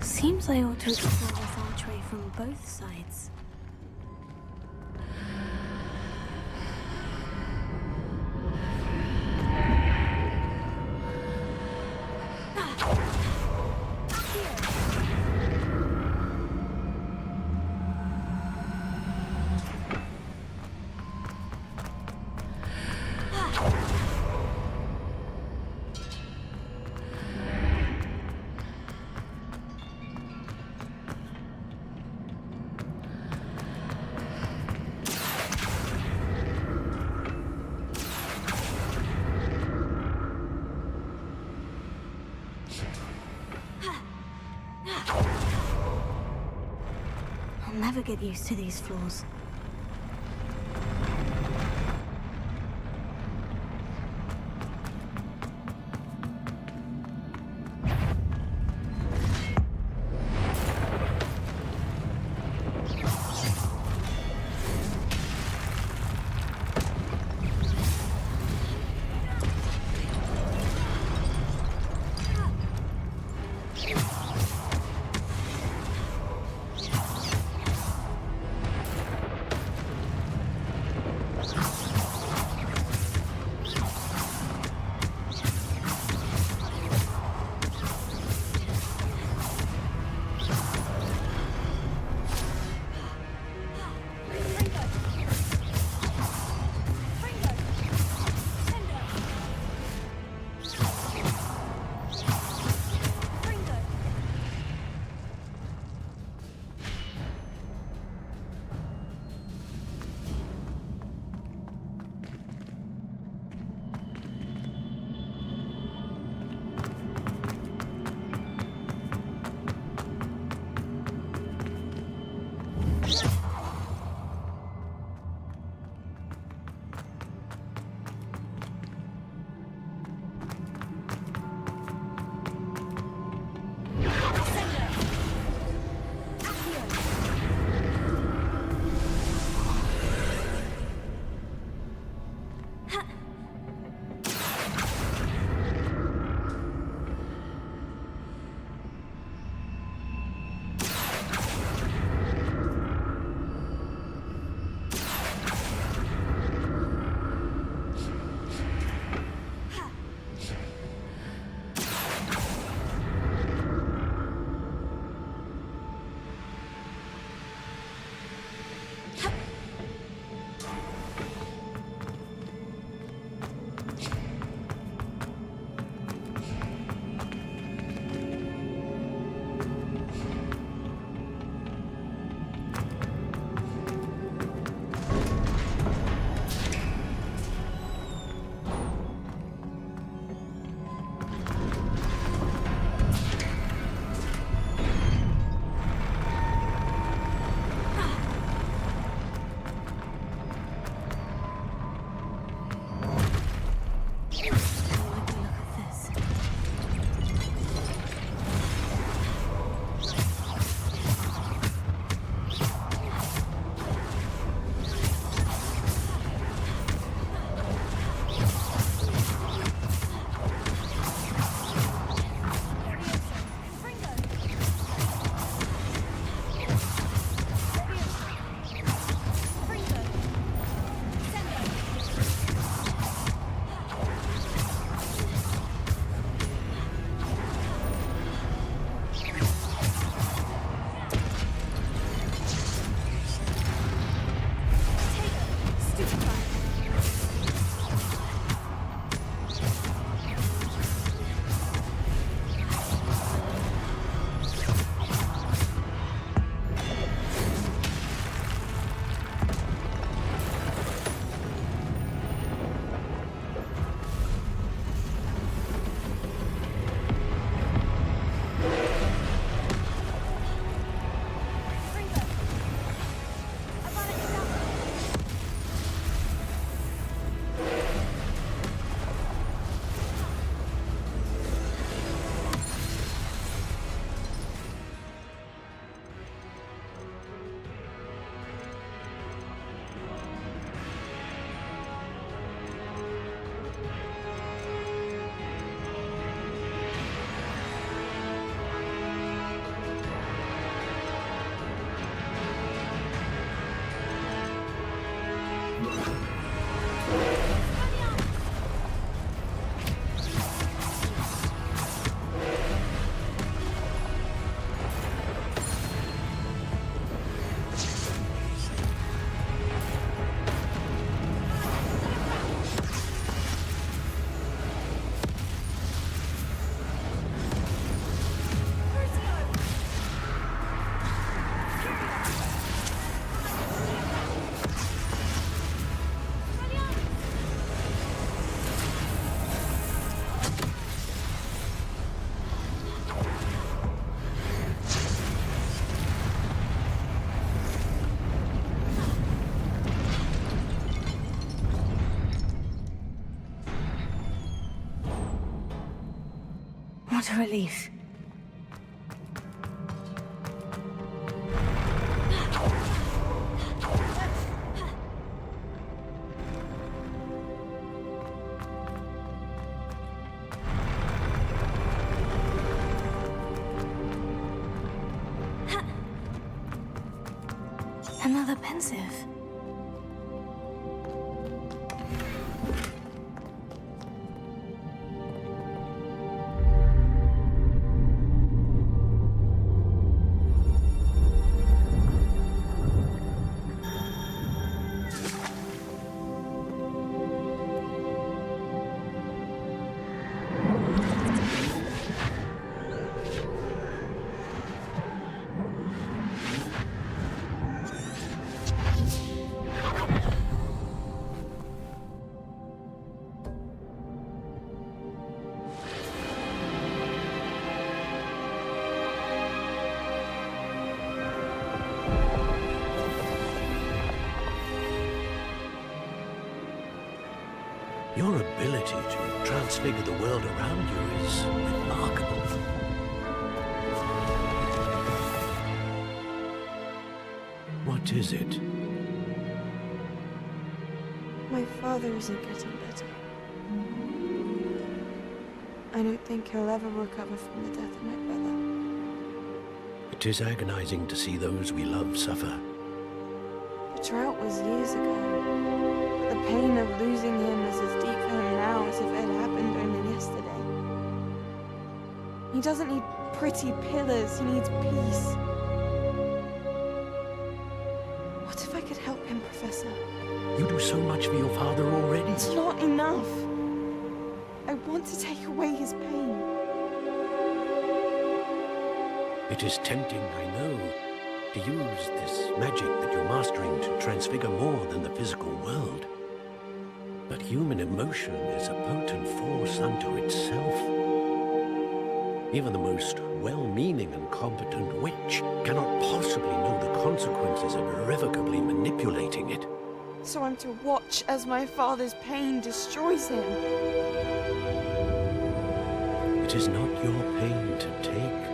F: Seems I ought to explore this archway from both sides. I'll never get used to these floors. What a relief. Another pensive.
N: Your ability to transfigure the world around you is remarkable. What is it?
A: My father isn't getting better. I don't think he'll ever recover from the death of my brother.
N: It is agonizing to see those we love suffer.
A: The drought was years ago. But the pain of losing him is as deep for him now as if it had happened only yesterday. He doesn't need pretty pillars, he needs peace. What if I could help him, Professor?
N: You do so much for your father already.
A: It's not enough. I want to take away his pain.
N: It is tempting, I know, to use this magic that you're mastering to transfigure more than the physical world. But human emotion is a potent force unto itself. Even the most well-meaning and competent witch cannot possibly know the consequences of irrevocably manipulating it.
A: So I'm to watch as my father's pain destroys him.
N: It is not your pain to take.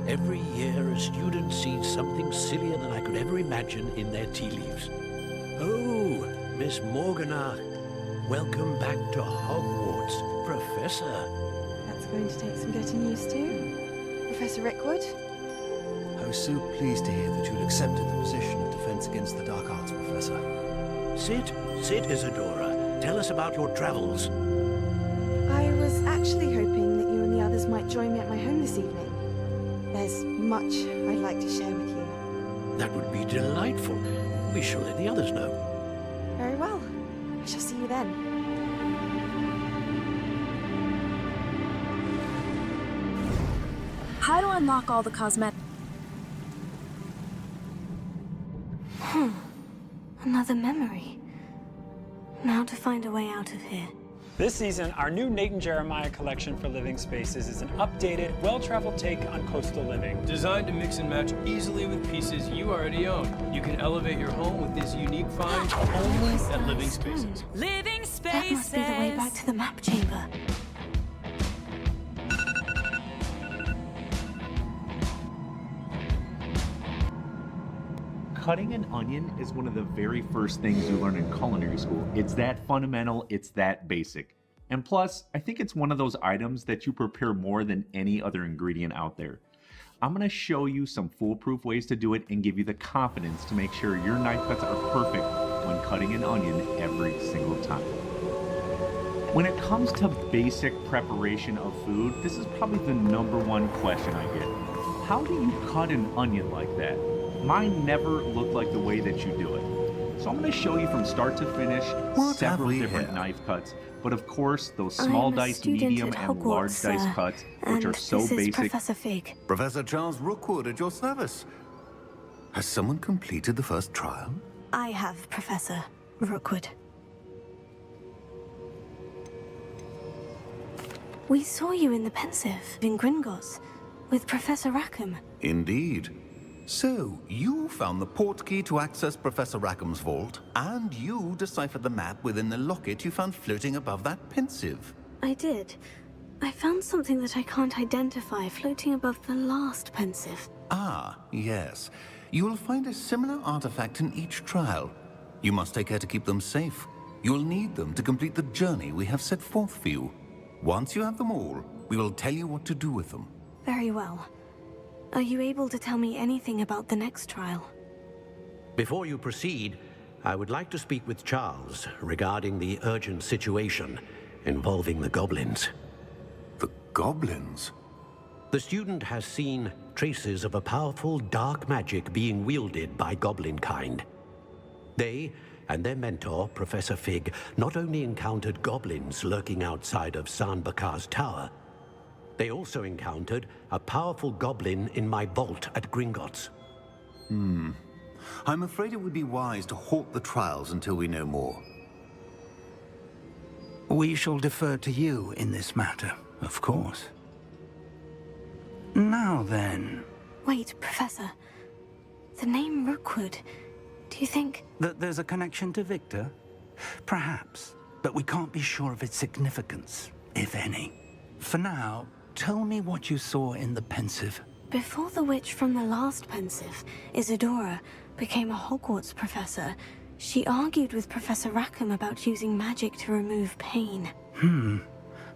N: Every year, a student sees something sillier than I could ever imagine in their tea leaves. Oh, Miss Morganach, welcome back to Hogwarts, Professor.
A: That's going to take some getting used to. Professor Rickwood?
L: I was so pleased to hear that you'd accepted the position of Defense Against the Dark Arts, Professor.
N: Sit, Isadora. Tell us about your travels.
A: I was actually hoping that you and the others might join me at my home this evening. There's much I'd like to share with you.
N: That would be delightful. We shall let the others know.
A: Very well. I shall see you then.
F: How to unlock all the cosmetics? Another memory. Now to find a way out of here.
W: This season, our new Nate and Jeremiah collection for living spaces is an updated, well-traveled take on coastal living.
X: Designed to mix and match easily with pieces you already own. You can elevate your home with these unique finds only at Living Spaces.
F: Living Spaces! That must be the way back to the map chamber.
Y: Cutting an onion is one of the very first things you learn in culinary school. It's that fundamental, it's that basic. And plus, I think it's one of those items that you prepare more than any other ingredient out there. I'm gonna show you some foolproof ways to do it and give you the confidence to make sure your knife cuts are perfect when cutting an onion every single time. When it comes to basic preparation of food, this is probably the #1 question I get. How do you cut an onion like that? Mine never looked like the way that you do it. So I'm going to show you from start to finish several different knife cuts. But of course, those small dice, medium, and large dice cuts, which are so basic.
F: Professor Fig.
Z: Professor Charles Rookwood at your service. Has someone completed the first trial?
F: I have, Professor Rookwood. We saw you in the Pensive, in Gringotts, with Professor Rackham.
Z: Indeed. So, you found the portkey to access Professor Rackham's vault, and you deciphered the map within the locket you found floating above that Pensive.
F: I did. I found something that I can't identify floating above the last Pensive.
Z: Ah, yes. You will find a similar artifact in each trial. You must take care to keep them safe. You will need them to complete the journey we have set forth for you. Once you have them all, we will tell you what to do with them.
F: Very well. Are you able to tell me anything about the next trial?
N: Before you proceed, I would like to speak with Charles regarding the urgent situation involving the goblins.
Z: The goblins?
N: The student has seen traces of a powerful dark magic being wielded by goblin kind. They and their mentor, Professor Fig, not only encountered goblins lurking outside of San Bakar's tower, they also encountered a powerful goblin in my vault at Gringotts.
Z: I'm afraid it would be wise to halt the trials until we know more.
I: We shall defer to you in this matter, of course. Now then...
F: Wait, Professor. The name Rookwood. Do you think...
I: that there's a connection to Victor? Perhaps, but we can't be sure of its significance, if any. For now, tell me what you saw in the Pensive.
F: Before the witch from the last Pensive, Isadora, became a Hogwarts professor, she argued with Professor Rackham about using magic to remove pain.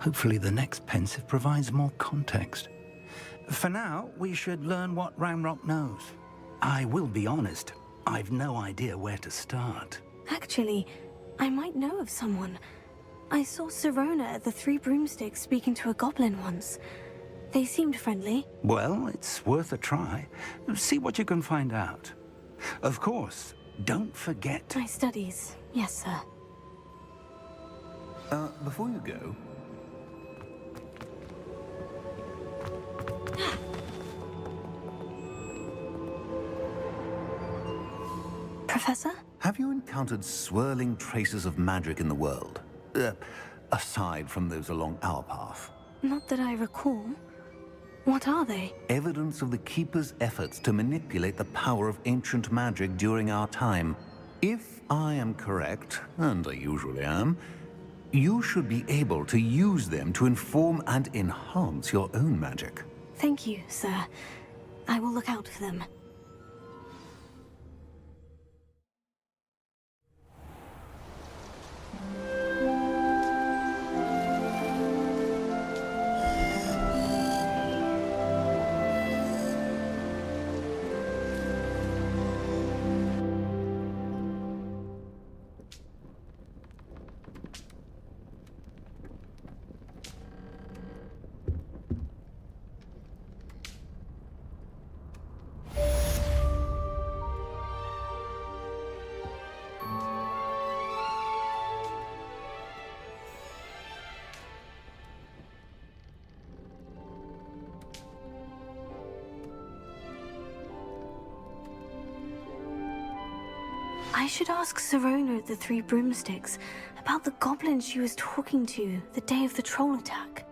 I: Hopefully the next Pensive provides more context. For now, we should learn what Ranrock knows. I will be honest, I've no idea where to start.
F: Actually, I might know of someone. I saw Sirona at the Three Broomsticks speaking to a goblin once. They seemed friendly.
I: Well, it's worth a try. See what you can find out. Of course, don't forget...
F: My studies, yes, sir.
Z: Before you go...
F: Professor?
Z: Have you encountered swirling traces of magic in the world? Aside from those along our path?
F: Not that I recall. What are they?
Z: Evidence of the Keeper's efforts to manipulate the power of ancient magic during our time. If I am correct, and I usually am, you should be able to use them to inform and enhance your own magic.
F: Thank you, sir. I will look out for them. I should ask Sirona at the Three Broomsticks about the goblin she was talking to the day of the troll attack.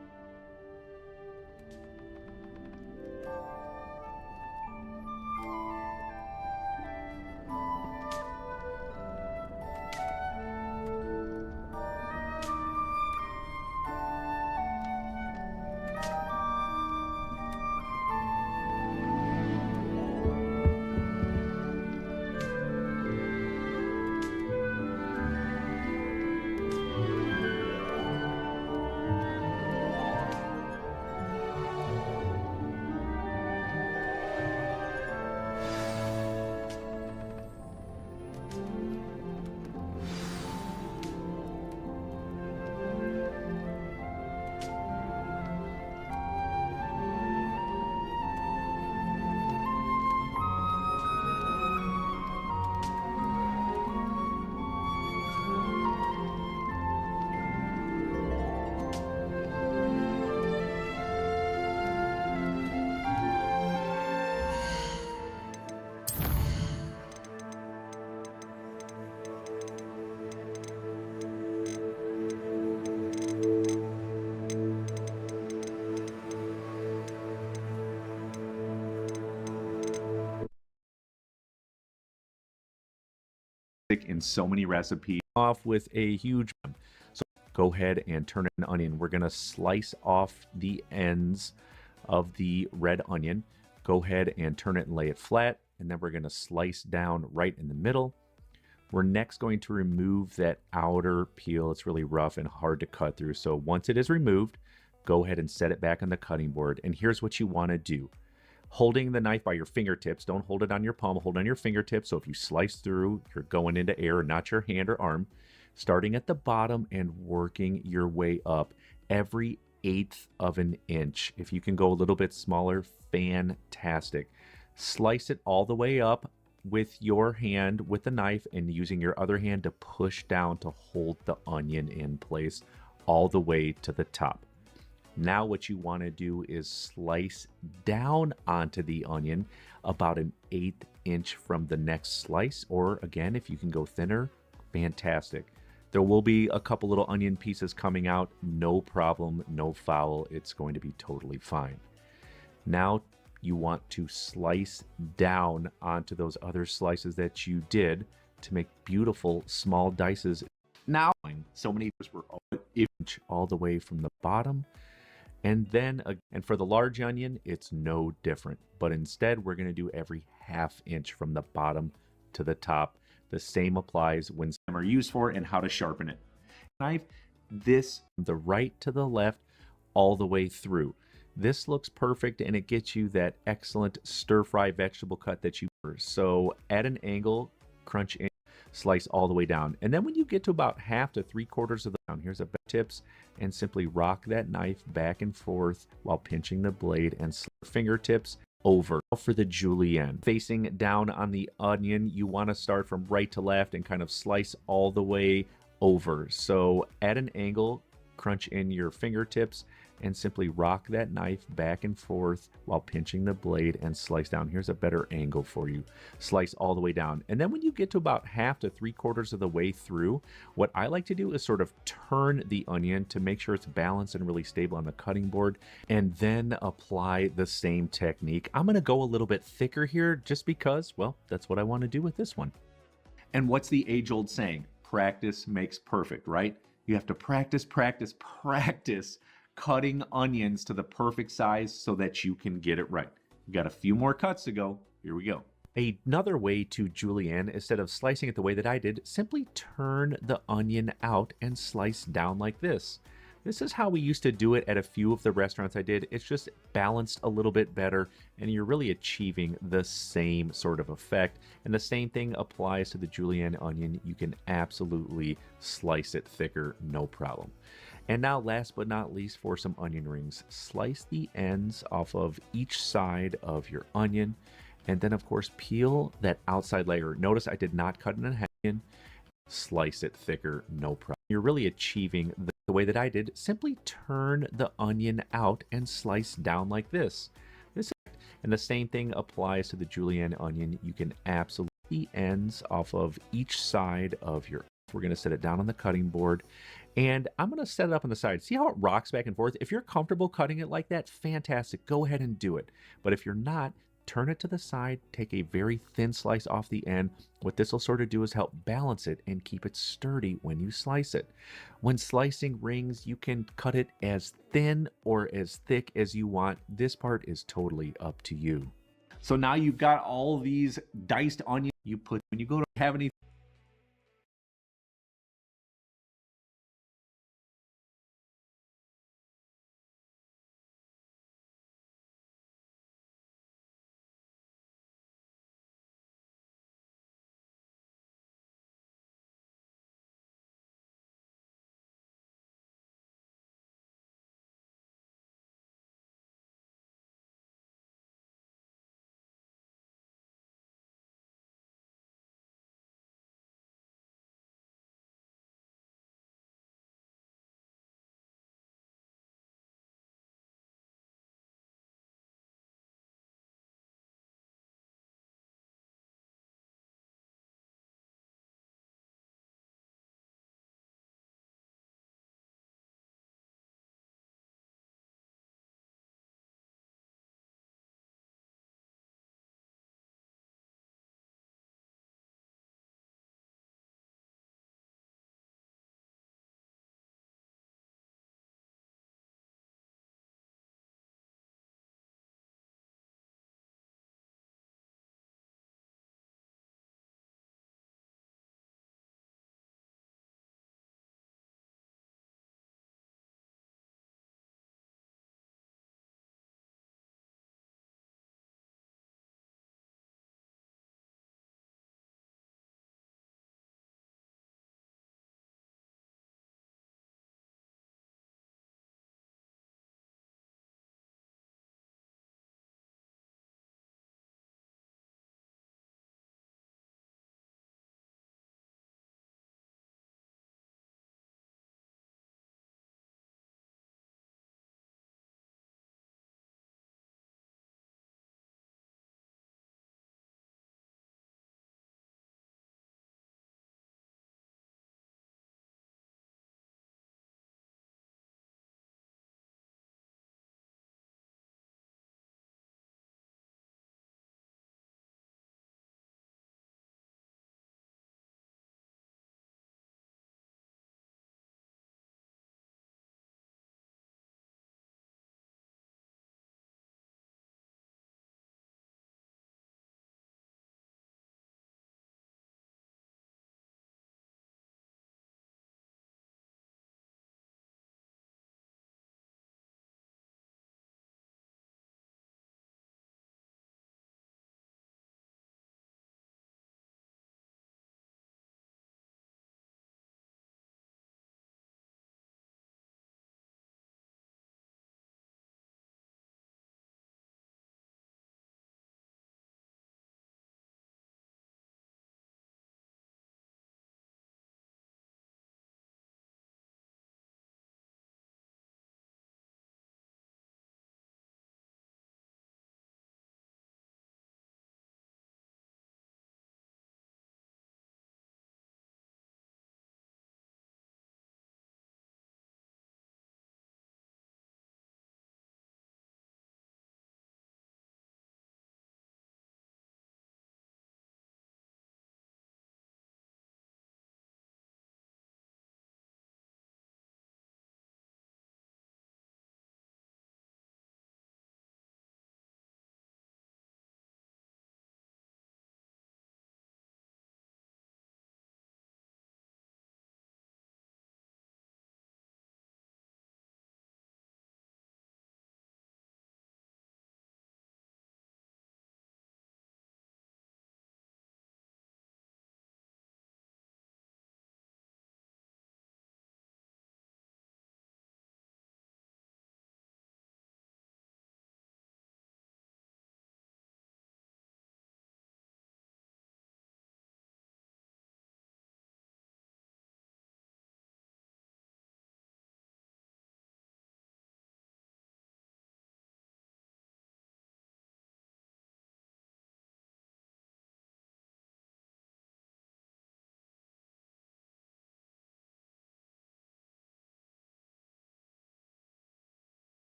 Y: in so many recipes. Off with a huge one. So go ahead and turn an onion. We're going to slice off the ends of the red onion. Go ahead and turn it and lay it flat. And then we're going to slice down right in the middle. We're next going to remove that outer peel. It's really rough and hard to cut through. So once it is removed, go ahead and set it back on the cutting board. And here's what you want to do. Holding the knife by your fingertips, don't hold it on your palm, hold it on your fingertips. So if you slice through, you're going into air, not your hand or arm. Starting at the bottom and working your way up every 1/8 of an inch. If you can go a little bit smaller, fantastic. Slice it all the way up with your hand with the knife and using your other hand to push down to hold the onion in place all the way to the top. Now what you want to do is slice down onto the onion about an 1/8 inch from the next slice, or again, if you can go thinner, fantastic. There will be a couple little onion pieces coming out, no problem, no foul, it's going to be totally fine. Now you want to slice down onto those other slices that you did to make beautiful small dices. Now, so many were inch all the way from the bottom. And then, and for the large onion, it's no different. But instead, we're going to do every 1/2 inch from the bottom to the top. The same applies when some are used for and how to sharpen it. Knife, this from the right to the left, all the way through. This looks perfect and it gets you that excellent stir-fry vegetable cut that you prefer. So at an angle, crunch in, slice all the way down. And then when you get to about 1/2 to 3/4 of the down, here's a tips, and simply rock that knife back and forth while pinching the blade and fingertips over. For the julienne, facing down on the onion, you want to start from right to left and kind of slice all the way over. So at an angle, crunch in your fingertips and simply rock that knife back and forth while pinching the blade and slice down. Here's a better angle for you. Slice all the way down. And then when you get to about 1/2 to 3/4 of the way through, what I like to do is sort of turn the onion to make sure it's balanced and really stable on the cutting board, and then apply the same technique. I'm going to go a little bit thicker here just because, well, that's what I want to do with this one. And what's the age-old saying? Practice makes perfect, right? You have to practice, practice, practice cutting onions to the perfect size so that you can get it right. You got a few more cuts to go. Here we go. Another way to julienne, instead of slicing it the way that I did, simply turn the onion out and slice down like this. This is how we used to do it at a few of the restaurants I did. It's just balanced a little bit better, and you're really achieving the same sort of effect. And the same thing applies to the julienne onion. You can absolutely slice it thicker, no problem. And now, last but not least, for some onion rings, slice the ends off of each side of your onion, and then, of course, peel that outside layer. Notice I did not cut it in half. Slice it thicker, no problem. You're really achieving the way that I did. Simply turn the onion out and slice down like this. And the same thing applies to the julienne onion. You can absolutely ends off of each side of your. We're going to set it down on the cutting board, and I'm going to set it up on the side. See how it rocks back and forth? If you're comfortable cutting it like that, fantastic. Go ahead and do it. But if you're not, turn it to the side, take a very thin slice off the end. What this will sort of do is help balance it and keep it sturdy when you slice it. When slicing rings, you can cut it as thin or as thick as you want. This part is totally up to you. So now you've got all these diced onions you put when you go to have any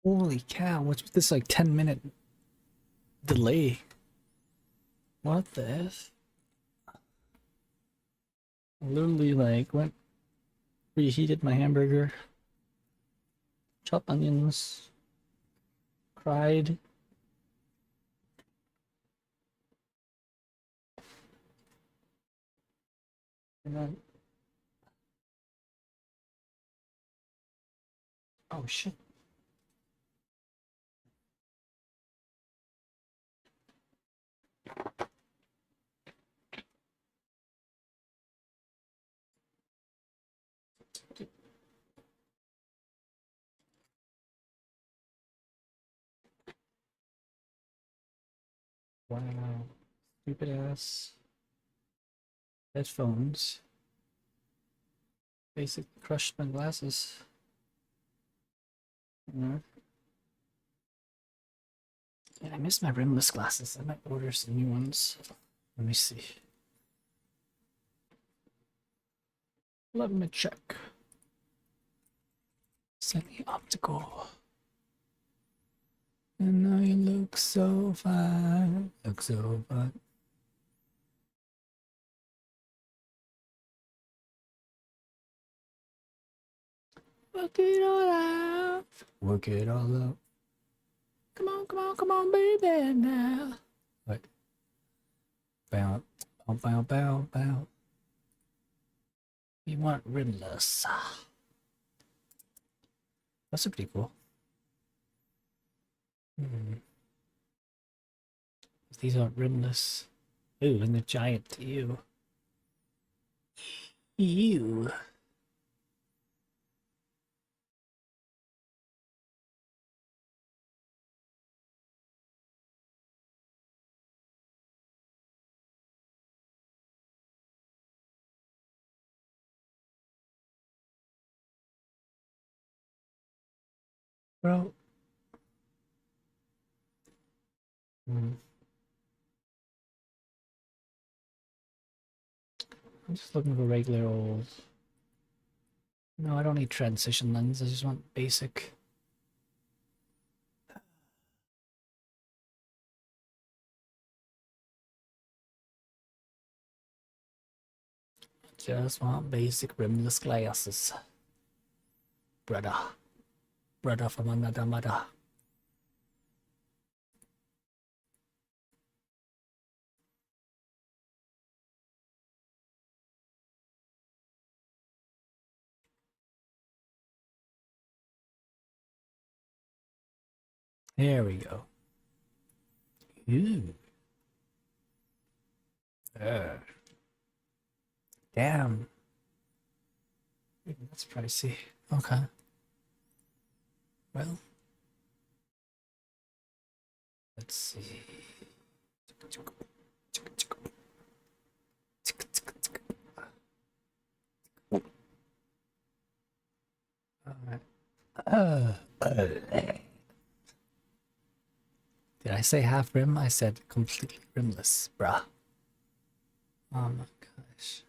C: Holy cow, what's with this like 10-minute delay? What the F? Literally like went reheated my hamburger, chopped onions, cried. And then oh shit. Wow. Stupid ass headphones. Basically crushed my glasses. Yeah. And I miss my rimless glasses. I might order some new ones. Let me see. Let me check. Semi-optical. And now you look so fine. Look so fine. Work it all out. Work it all out. Come on, come on, come on, baby, now. What? Bow, bow, bow, bow, bow. You want rimless. That's pretty cool. These aren't rimless. Ooh, and the giant. Ew. Ew. Bro. I'm just looking for regular old. No, I don't need transition lens. I just want basic. Just want basic rimless glasses. Brother. Brother from another mother. There we go. Ooh. Damn. That's pricey. Okay. Well. Let's see. Did I say half rim? I said completely rimless, bruh. Oh my gosh.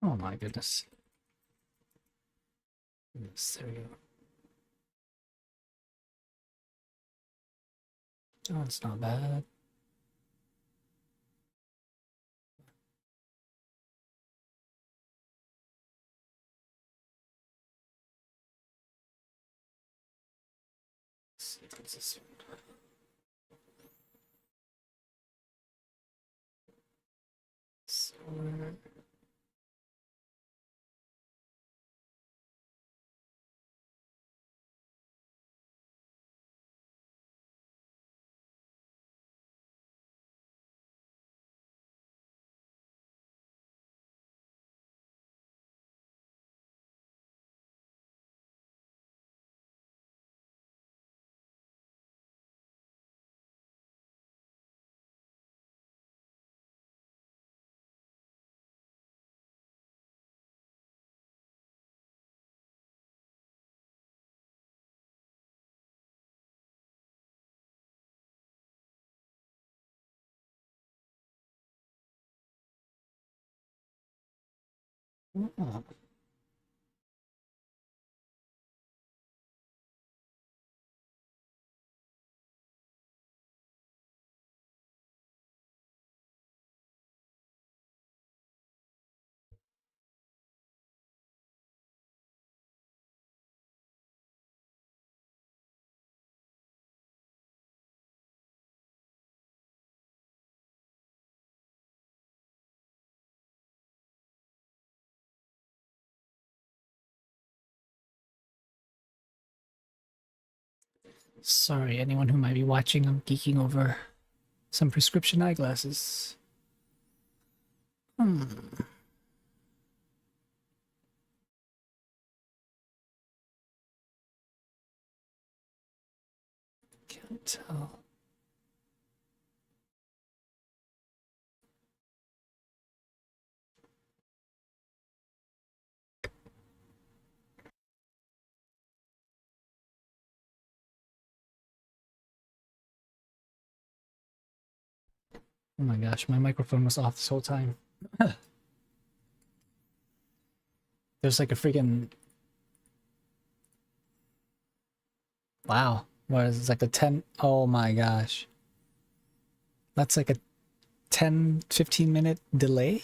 C: Oh my goodness. Yes, there we go. Oh, it's not bad. Let's see what's this one. Solar. Mm. Sorry, anyone who might be watching, I'm geeking over some prescription eyeglasses. Can't tell. Oh my gosh, my microphone was off this whole time. There's like a freaking... Wow. What is this, like a 10... Oh my gosh. That's like a 10-15 minute delay?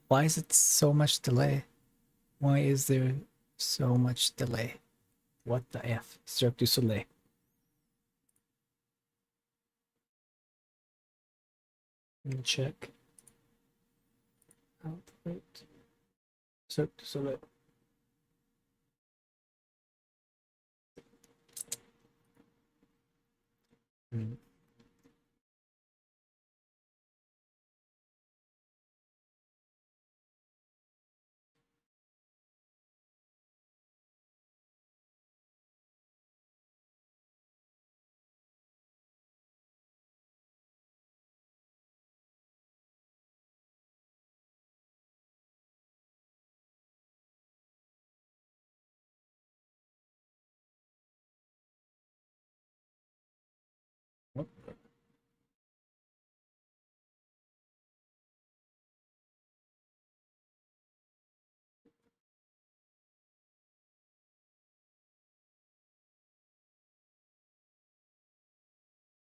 C: Why is it so much delay? Why is there so much delay? What the F? Cirque du Soleil. Let me check. Output. Cirque du Soleil.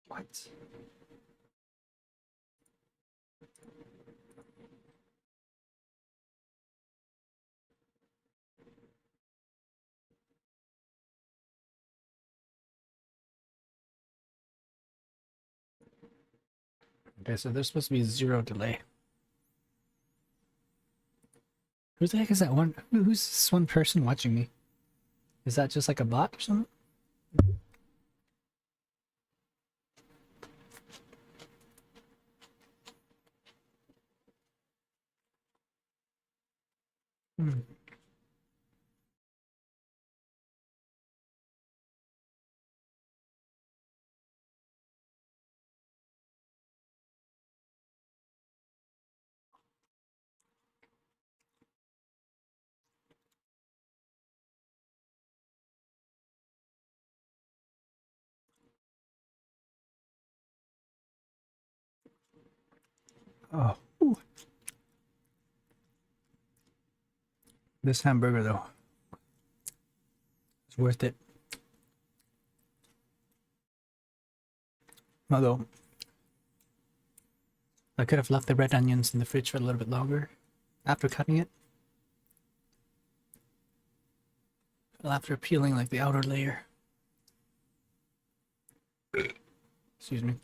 C: What? Okay, so there's supposed to be 0 delay. Who the heck is that one? Who's this one person watching me? Is that just like a bot or something? Hmm. Oh. Ooh. This hamburger though. It's worth it. Although I could have left the red onions in the fridge for a little bit longer after cutting it. Well, after peeling like the outer layer. Excuse me.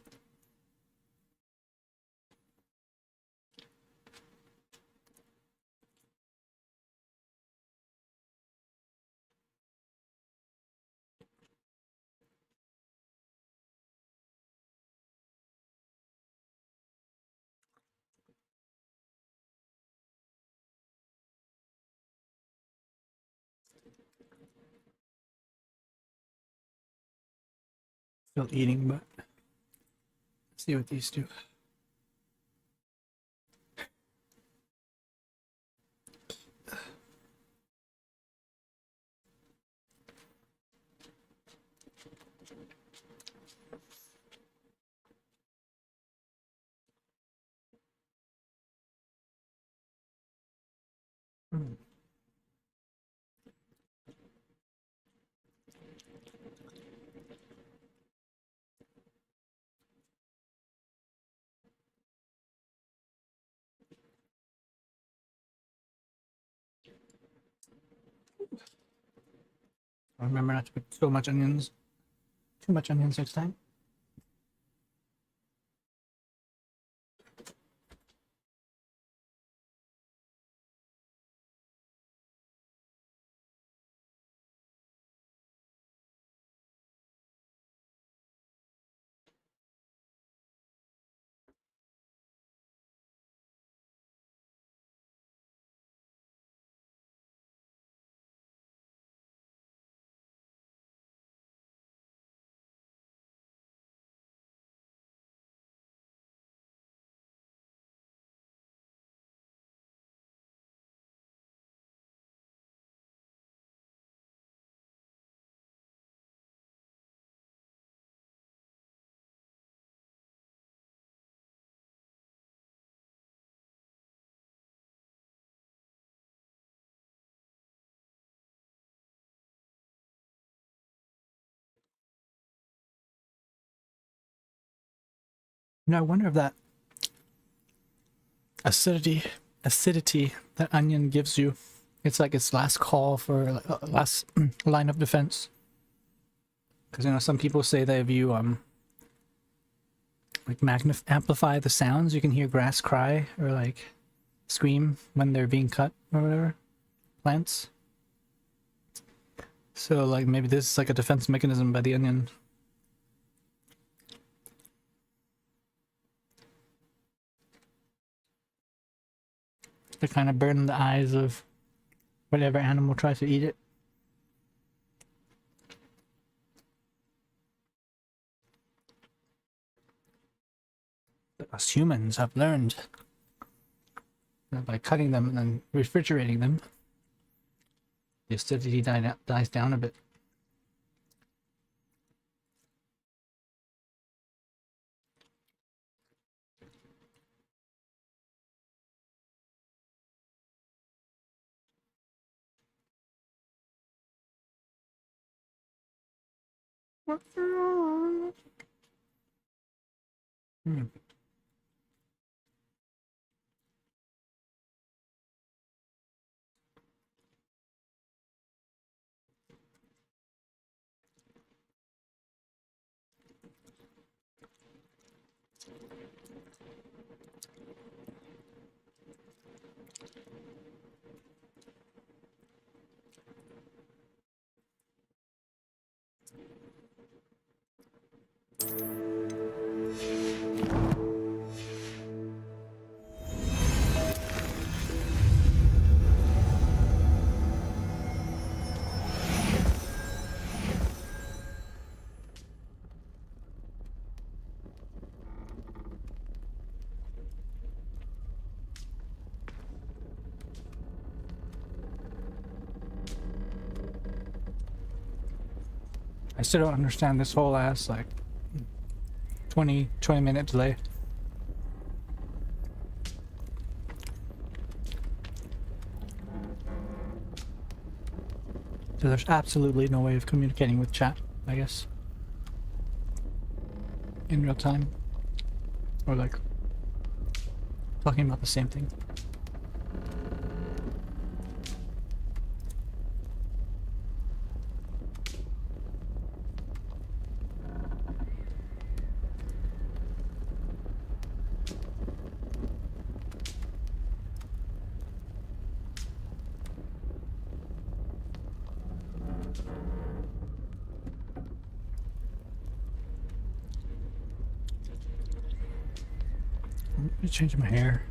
C: Still eating, but let's see what these do. remember not to put so much onions. Too much onions next time. Now I wonder if that acidity that onion gives you, it's like its last call for last line of defense. Because some people say that if you like amplify the sounds, you can hear grass cry or like scream when they're being cut or whatever, plants. So like maybe this is like a defense mechanism by the onion. To kind of burn the eyes of whatever animal tries to eat it. But us humans have learned that by cutting them and then refrigerating them, the acidity dies down a bit. Hmm. I still don't understand this whole ass like 20-minute delay. So there's absolutely no way of communicating with chat, I guess, in real time, or like talking about the same thing. I'm changing my hair.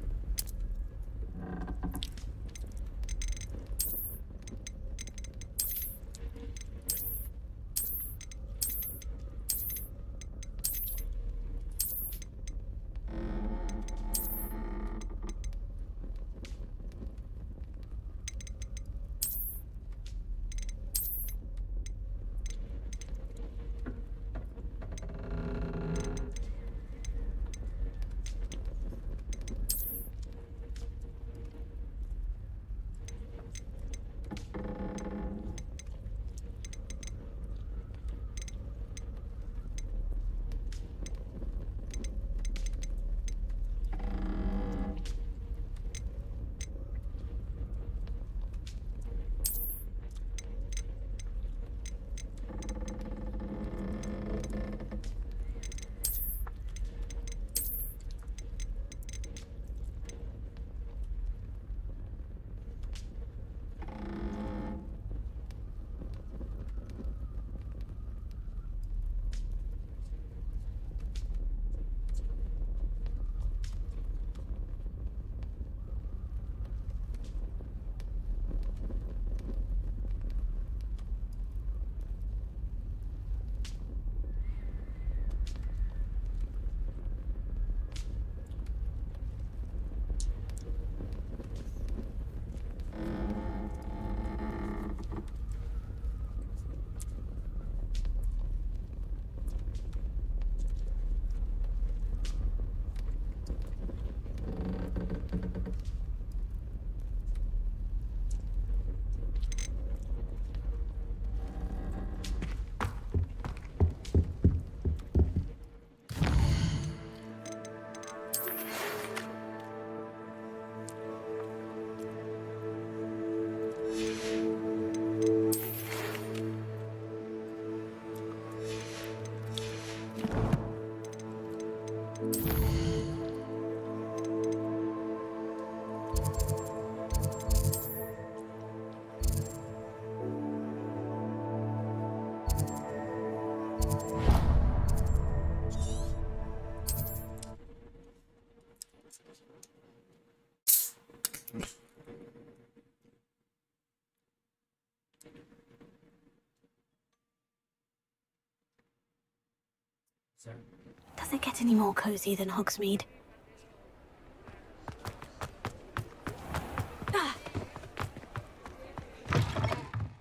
F: Does it get any more cozy than Hogsmeade?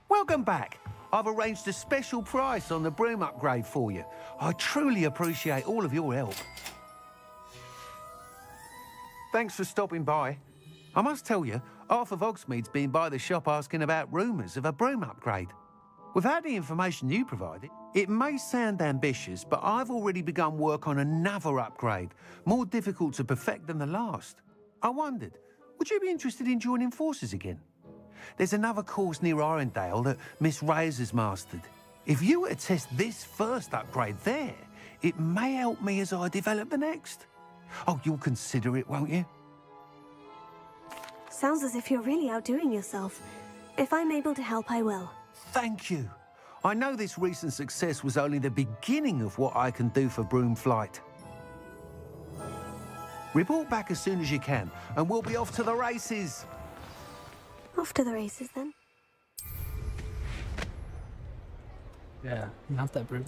Z: Welcome back. I've arranged a special price on the broom upgrade for you. I truly appreciate all of your help. Thanks for stopping by. I must tell you, half of Hogsmeade's been by the shop asking about rumours of a broom upgrade. Without the information you provided, it may sound ambitious, but I've already begun work on another upgrade, more difficult to perfect than the last. I wondered, would you be interested in joining forces again? There's another course near Arendelle that Miss Reyes has mastered. If you were to test this first upgrade there, it may help me as I develop the next. Oh, you'll consider it, won't you?
F: Sounds as if you're really outdoing yourself. If I'm able to help, I will.
Z: Thank you. I know this recent success was only the beginning of what I can do for broom flight. Report back as soon as you can, and we'll be off to the races.
F: Off to the races, then.
C: Yeah, not that broom.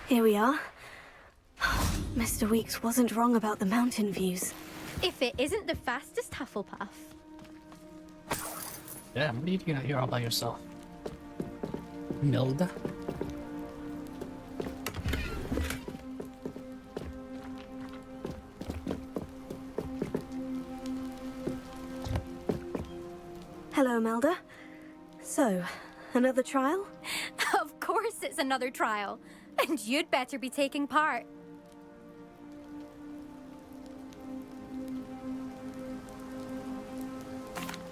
F: Here we are. Mr. Weeks wasn't wrong about the mountain views.
D: If it isn't the fastest Hufflepuff.
C: Yeah, what are you doing out here all by yourself? Milda?
F: Hello, Melda. So, another trial?
D: Of course it's another trial. And you'd better be taking part.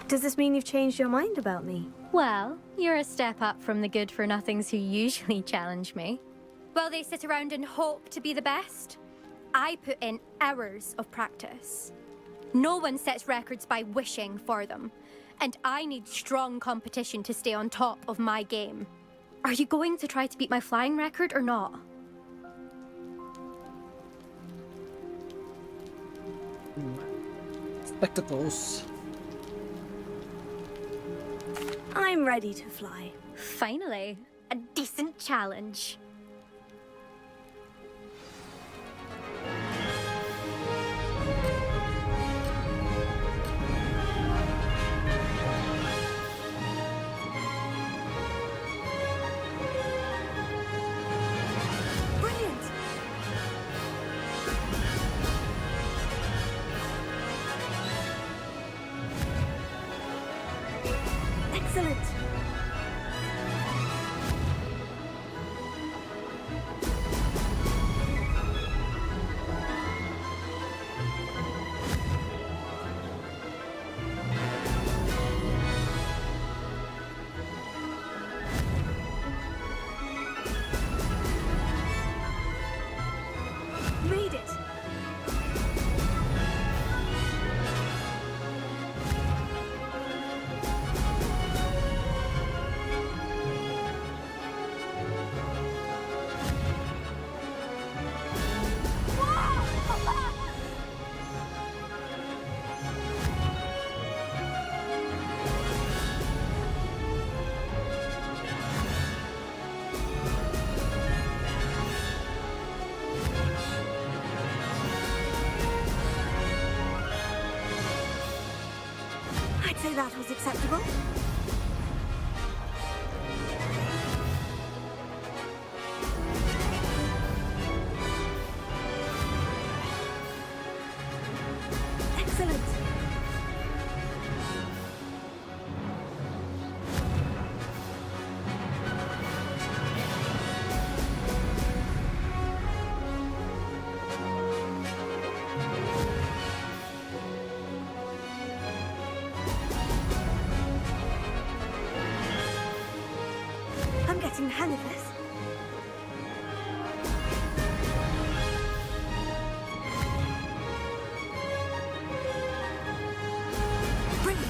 F: Does this mean you've changed your mind about me?
D: Well, you're a step up from the good-for-nothings who usually challenge me. While they sit around and hope to be the best, I put in hours of practice. No one sets records by wishing for them, and I need strong competition to stay on top of my game. Are you going to try to beat my flying record or not?
C: Spectacles.
F: I'm ready to fly.
D: Finally, a decent challenge.
F: Excellent. Made it. I'd say that was acceptable. getting the hang of this. Brilliant.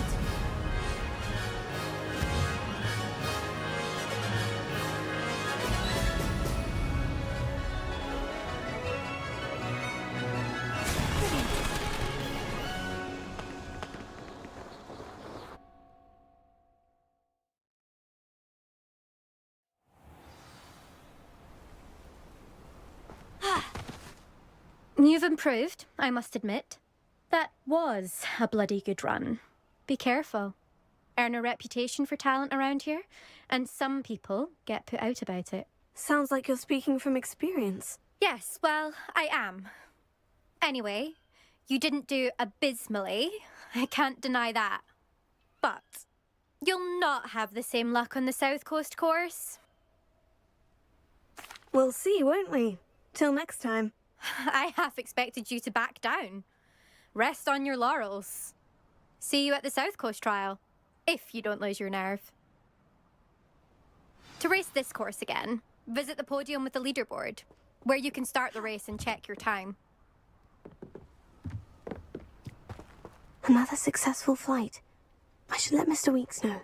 D: You've improved, I must admit. That was a bloody good run. Be careful. Earn a reputation for talent around here, and some people get put out about it.
F: Sounds like you're speaking from experience.
D: Yes, well, I am. Anyway, you didn't do abysmally. I can't deny that. But you'll not have the same luck on the South Coast course.
F: We'll see, won't we? Till next time.
D: I half expected you to back down. Rest on your laurels. See you at the South Coast trial, if you don't lose your nerve. To race this course again, visit the podium with the leaderboard, where you can start the race and check your time.
F: Another successful flight. I should let Mr. Weeks know.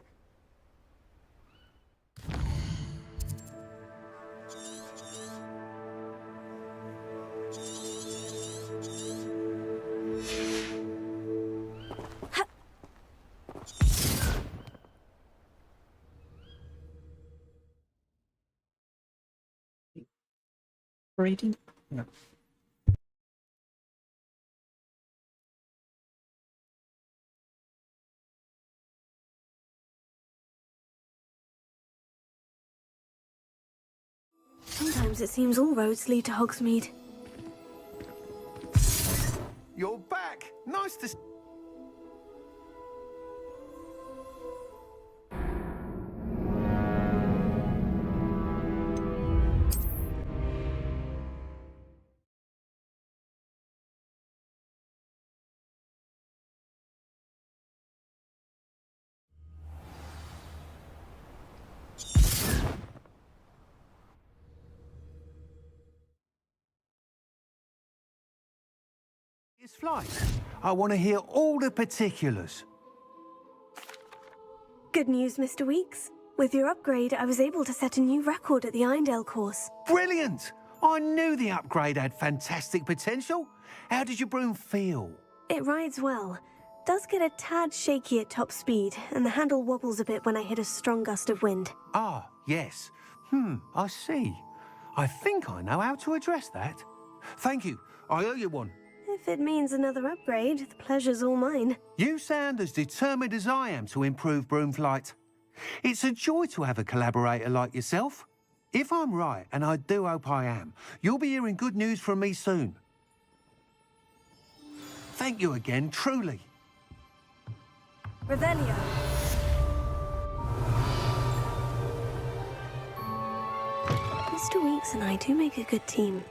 C: Rating? No.
F: Sometimes it seems all roads lead to Hogsmeade.
E: You're back! Nice to... His flight. I want to hear all the particulars.
F: Good news, Mr. Weeks. With your upgrade, I was able to set a new record at the Irondale course.
E: Brilliant! I knew the upgrade had fantastic potential. How did your broom feel?
F: It rides well. Does get a tad shaky at top speed, and the handle wobbles a bit when I hit a strong gust of wind.
E: Ah, yes. I see. I think I know how to address that. Thank you. I owe you one.
F: If it means another upgrade, the pleasure's all mine.
E: You sound as determined as I am to improve broom flight. It's a joy to have a collaborator like yourself. If I'm right, and I do hope I am, you'll be hearing good news from me soon. Thank you again, truly.
F: Revelio. Mr. Weeks and I do make a good team.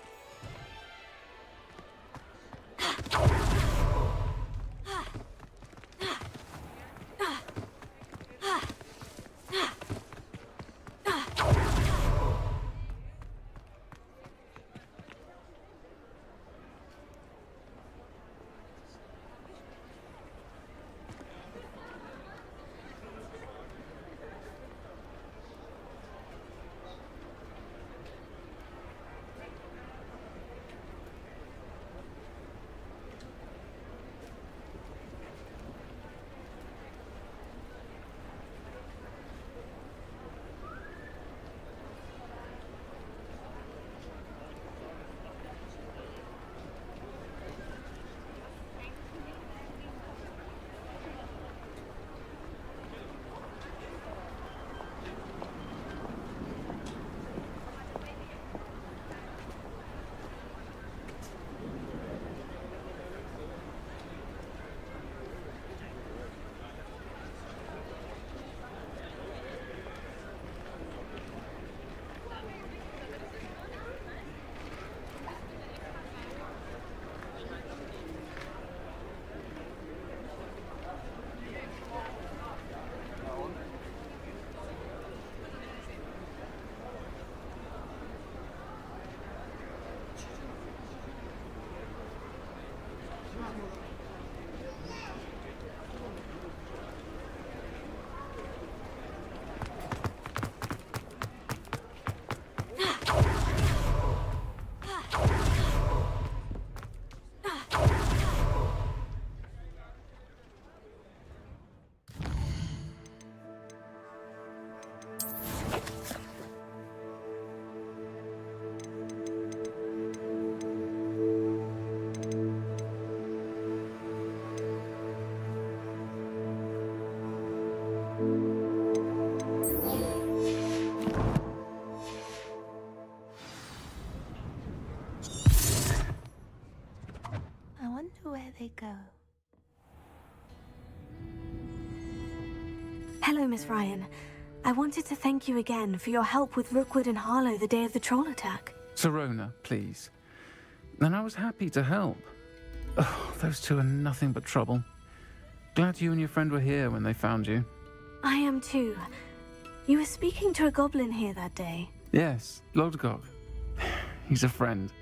F: they go. Hello, Miss Ryan. I wanted to thank you again for your help with Rookwood and Harlow the day of the troll attack.
J: Sirona, please. And I was happy to help. Oh, those two are nothing but trouble. Glad you and your friend were here when they found you.
F: I am too. You were speaking to a goblin here that day.
J: Yes, Lodgok. He's a friend.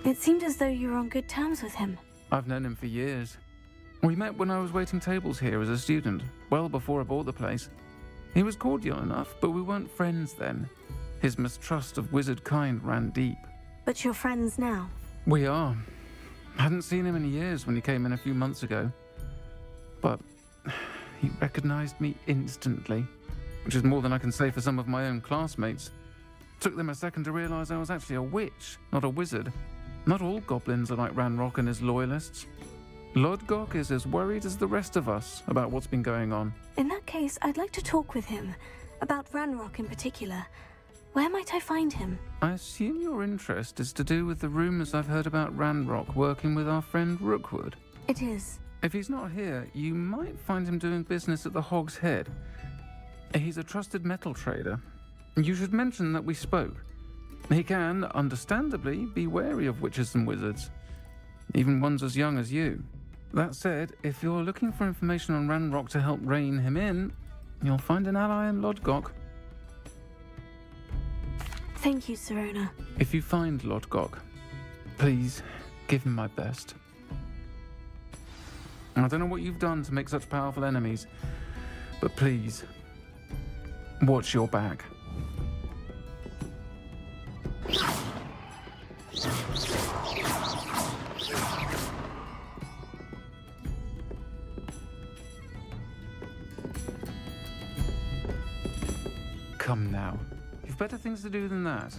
F: It seemed as though you were on good terms with him.
J: I've known him for years. We met when I was waiting tables here as a student, well before I bought the place. He was cordial enough, but we weren't friends then. His mistrust of wizard kind ran deep.
F: But you're friends now?
J: We are. Hadn't seen him in years when he came in a few months ago. But he recognized me instantly, which is more than I can say for some of my own classmates. Took them a second to realize I was actually a witch, not a wizard. Not all goblins are like Ranrock and his loyalists. Lodgok is as worried as the rest of us about what's been going on.
F: In that case, I'd like to talk with him. About Ranrock in particular. Where might I find him?
J: I assume your interest is to do with the rumors I've heard about Ranrock working with our friend Rookwood.
F: It is.
J: If he's not here, you might find him doing business at the Hog's Head. He's a trusted metal trader. You should mention that we spoke. He can, understandably, be wary of witches and wizards, even ones as young as you. That said, if you're looking for information on Ranrock to help rein him in, you'll find an ally in Lodgok.
F: Thank you, Sirona.
J: If you find Lodgok, please give him my best. I don't know what you've done to make such powerful enemies, but please, watch your back. Come now. You've better things to do than that.